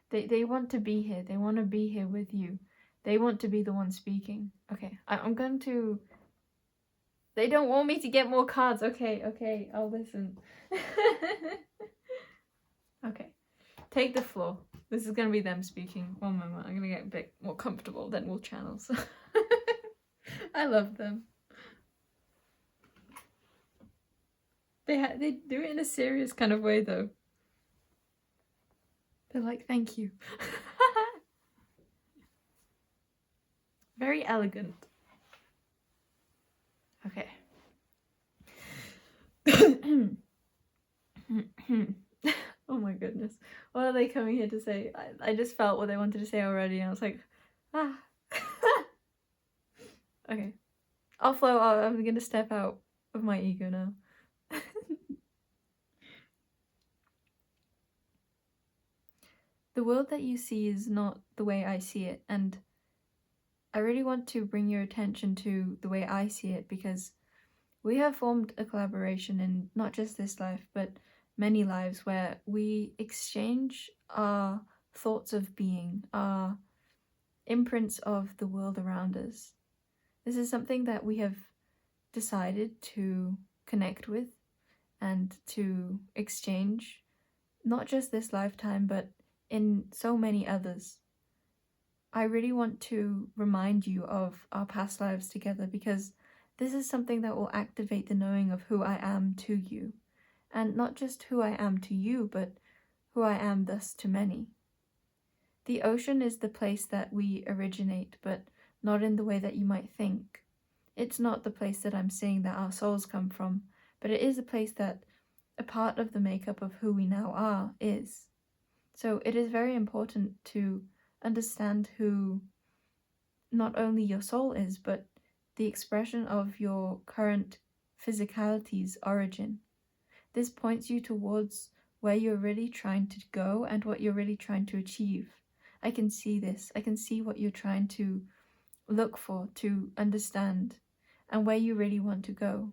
They want to be here. They want to be here with you. They want to be the one speaking. Okay, I'm going to... They don't want me to get more cards. Okay, I'll listen. Okay, take the floor. This is going to be them speaking. One moment, I'm going to get a bit more comfortable, then we'll channel. So I love them. They do it in a serious kind of way, though. They're like, thank you. Very elegant. Okay. Oh my goodness. What are they coming here to say? I just felt what they wanted to say already, and I was like, ah. Okay. I'll flow out. I'm gonna step out of my ego now. The world that you see is not the way I see it, and I really want to bring your attention to the way I see it, because we have formed a collaboration in not just this life, but many lives, where we exchange our thoughts of being, our imprints of the world around us. This is something that we have decided to connect with and to exchange, not just this lifetime, but in so many others. I really want to remind you of our past lives together, because this is something that will activate the knowing of who I am to you. And not just who I am to you, but who I am thus to many. The ocean is the place that we originate, but not in the way that you might think. It's not the place that I'm saying that our souls come from, but it is a place that a part of the makeup of who we now are is. So it is very important to understand who not only your soul is, but the expression of your current physicality's origin. This points you towards where you're really trying to go and what you're really trying to achieve. I can see this. I can see what you're trying to look for, to understand, and where you really want to go.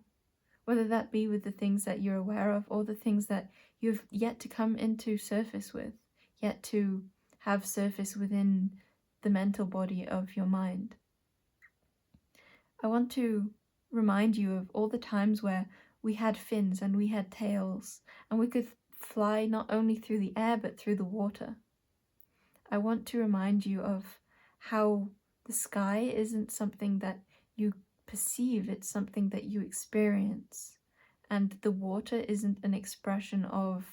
Whether that be with the things that you're aware of, or the things that you've yet to come into surface with, yet to have surface within the mental body of your mind. I want to remind you of all the times where we had fins and we had tails, and we could fly not only through the air but through the water. I want to remind you of how the sky isn't something that you perceive, it's something that you experience. And the water isn't an expression of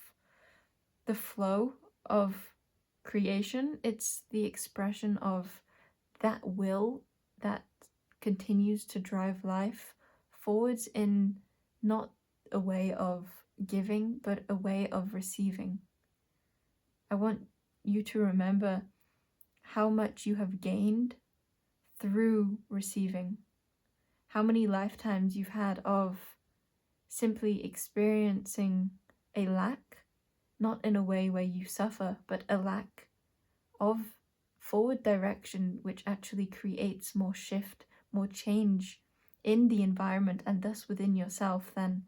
the flow of creation, it's the expression of that will that continues to drive life forwards in not a way of giving, but a way of receiving. I want you to remember how much you have gained through receiving. How many lifetimes you've had of simply experiencing a lack, not in a way where you suffer, but a lack of forward direction, which actually creates more shift, more change in the environment and thus within yourself than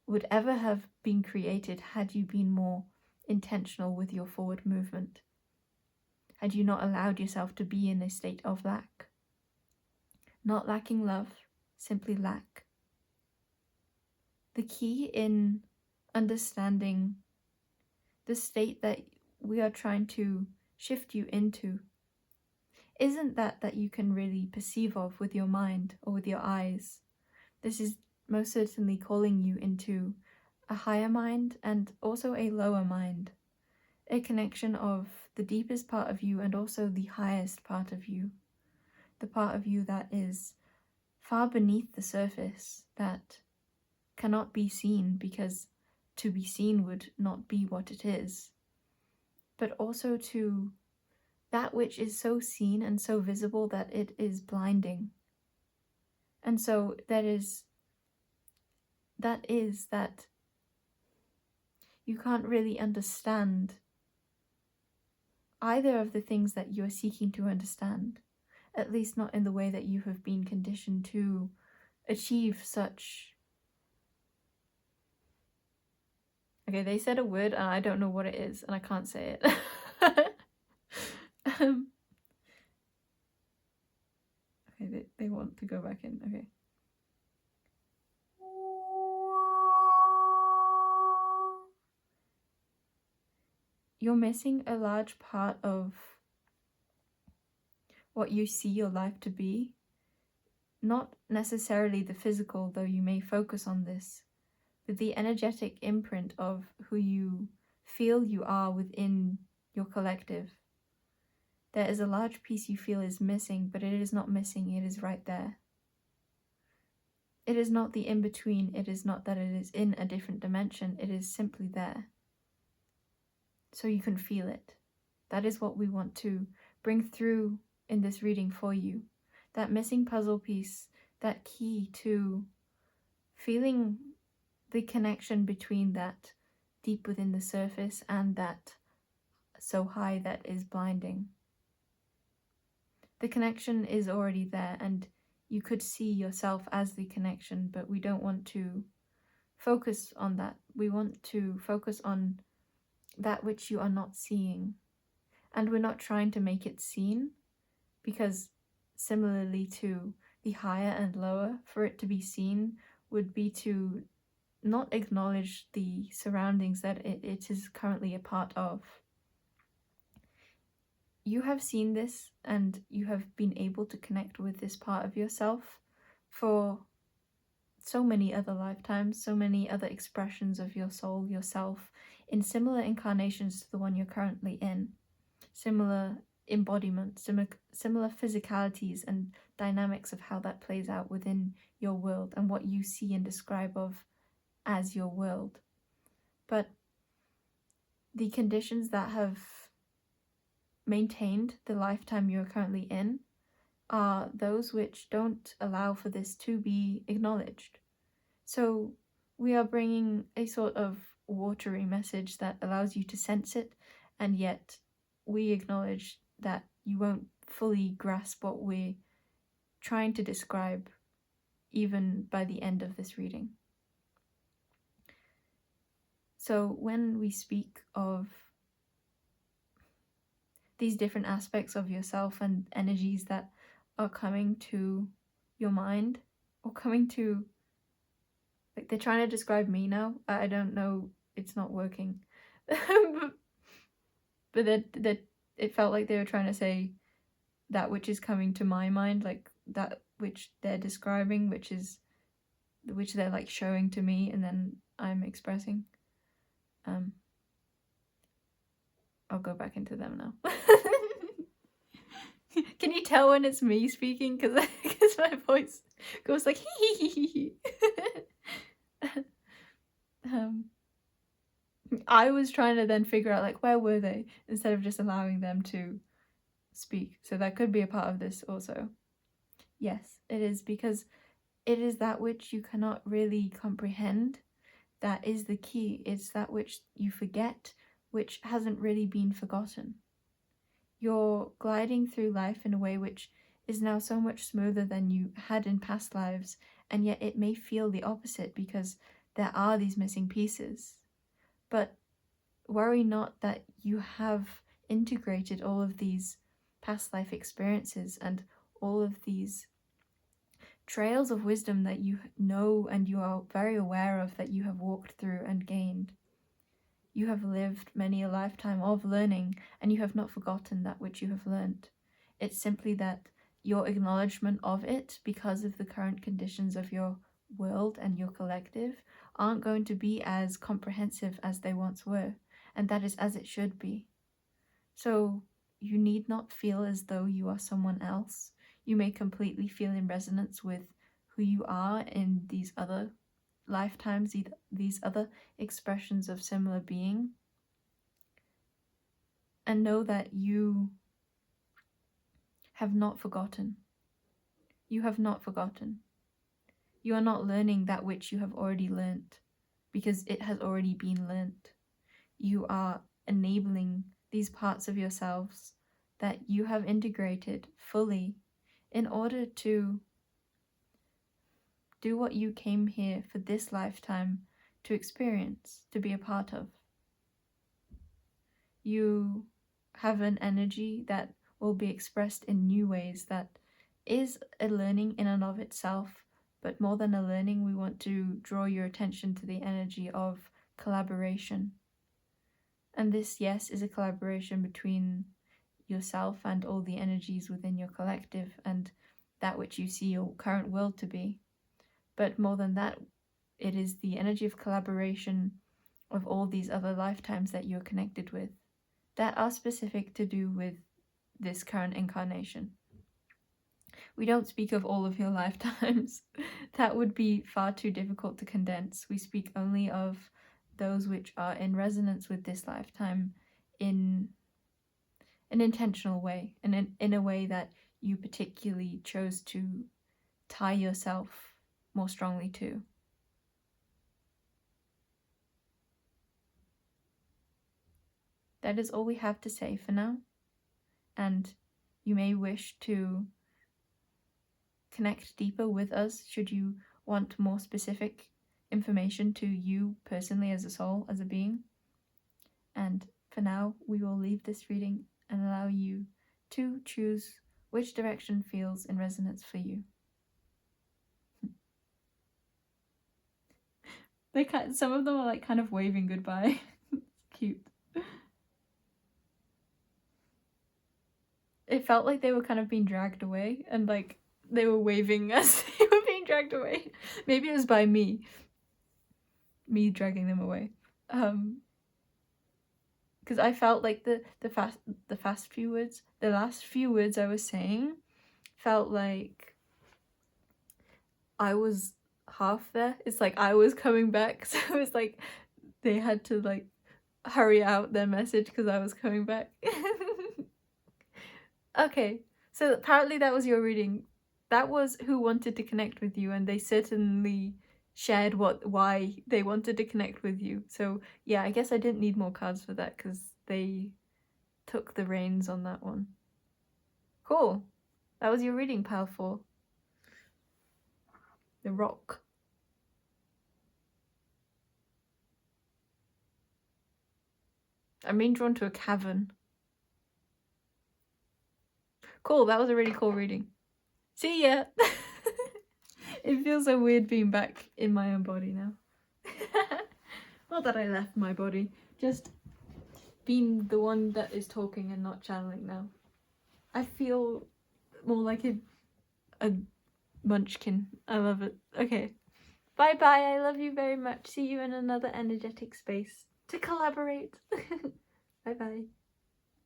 would ever have been created had you been more intentional with your forward movement, had you not allowed yourself to be in a state of lack. Not lacking love, simply lack. The key in understanding the state that we are trying to shift you into isn't that you can really perceive of with your mind or with your eyes. This is most certainly calling you into a higher mind and also a lower mind, a connection of the deepest part of you and also the highest part of you, the part of you that is far beneath the surface, that cannot be seen because to be seen would not be what it is, but also to that which is so seen and so visible that it is blinding. And so that you can't really understand either of the things that you are seeking to understand, at least not in the way that you have been conditioned to achieve such. Okay, they said a word and I don't know what it is and I can't say it. Okay, they want to go back in. Okay. You're missing a large part of what you see your life to be. Not necessarily the physical, though you may focus on this, but the energetic imprint of who you feel you are within your collective. There is a large piece you feel is missing, but it is not missing, it is right there. It is not the in-between, it is not that it is in a different dimension, it is simply there. So you can feel it. That is what we want to bring through in this reading for you. That missing puzzle piece, that key to feeling the connection between that deep within the surface and that so high that is blinding. The connection is already there, and you could see yourself as the connection, but we don't want to focus on that. We want to focus on that which you are not seeing. And we're not trying to make it seen, because similarly to the higher and lower, for it to be seen would be to not acknowledge the surroundings that it is currently a part of. You have seen this and you have been able to connect with this part of yourself for so many other lifetimes, so many other expressions of your soul, yourself, in similar incarnations to the one you're currently in. Similar embodiment, similar physicalities and dynamics of how that plays out within your world and what you see and describe of as your world. But the conditions that have maintained the lifetime you're currently in are those which don't allow for this to be acknowledged. So we are bringing a sort of watery message that allows you to sense it, and yet we acknowledge that you won't fully grasp what we're trying to describe even by the end of this reading. So when we speak of these different aspects of yourself and energies that are coming to your mind, or coming to, like, they're trying to describe me now. I don't know, it's not working. but that it felt like they were trying to say that which is coming to my mind, like that which they're describing, which they're like showing to me and then I'm expressing. I'll go back into them now. Can you tell when it's me speaking? Because my voice goes like hee. I was trying to then figure out like where were they instead of just allowing them to speak. So that could be a part of this also. Yes, it is, because it is that which you cannot really comprehend that is the key. It's that which you forget, which hasn't really been forgotten. You're gliding through life in a way which is now so much smoother than you had in past lives, and yet it may feel the opposite because there are these missing pieces. But worry not that you have integrated all of these past life experiences and all of these trails of wisdom that you know and you are very aware of, that you have walked through and gained. You have lived many a lifetime of learning, and you have not forgotten that which you have learned. It's simply that your acknowledgement of it, because of the current conditions of your world and your collective, aren't going to be as comprehensive as they once were, and that is as it should be. So you need not feel as though you are someone else. You may completely feel in resonance with who you are in these other lifetimes, these other expressions of similar being, and know that you have not forgotten. You have not forgotten. You are not learning that which you have already learnt, because it has already been learnt. You are enabling these parts of yourselves that you have integrated fully in order to do what you came here for this lifetime to experience, to be a part of. You have an energy that will be expressed in new ways. That is a learning in and of itself, but more than a learning, we want to draw your attention to the energy of collaboration. And this, yes, is a collaboration between yourself and all the energies within your collective and that which you see your current world to be. But more than that, it is the energy of collaboration of all these other lifetimes that you're connected with that are specific to do with this current incarnation. We don't speak of all of your lifetimes. That would be far too difficult to condense. We speak only of those which are in resonance with this lifetime in an intentional way, and in a way that you particularly chose to tie yourself more strongly to. That is all we have to say for now, and you may wish to connect deeper with us should you want more specific information to you personally as a soul, as a being. And for now, we will leave this reading and allow you to choose which direction feels in resonance for you. Some of them are like kind of waving goodbye. It's cute. It felt like they were kind of being dragged away, and like they were waving as they were being dragged away. Maybe it was by me dragging them away. Because I felt like the last few words I was saying felt like I was half there. It's like I was coming back, so it was like they had to like hurry out their message because I was coming back. Okay, so apparently that was your reading. That was who wanted to connect with you, and they certainly shared why they wanted to connect with you. So yeah, I guess I didn't need more cards for that because they took the reins on that one. Cool. That was your reading, pile 4. The rock. I'm being drawn to a cavern. Cool, that was a really cool reading. See ya! It feels so weird being back in my own body now. Not that I left my body, just being the one that is talking and not channeling now. I feel more like a munchkin. I love it. Okay. Bye bye, I love you very much. See you in another energetic space to collaborate. Bye bye.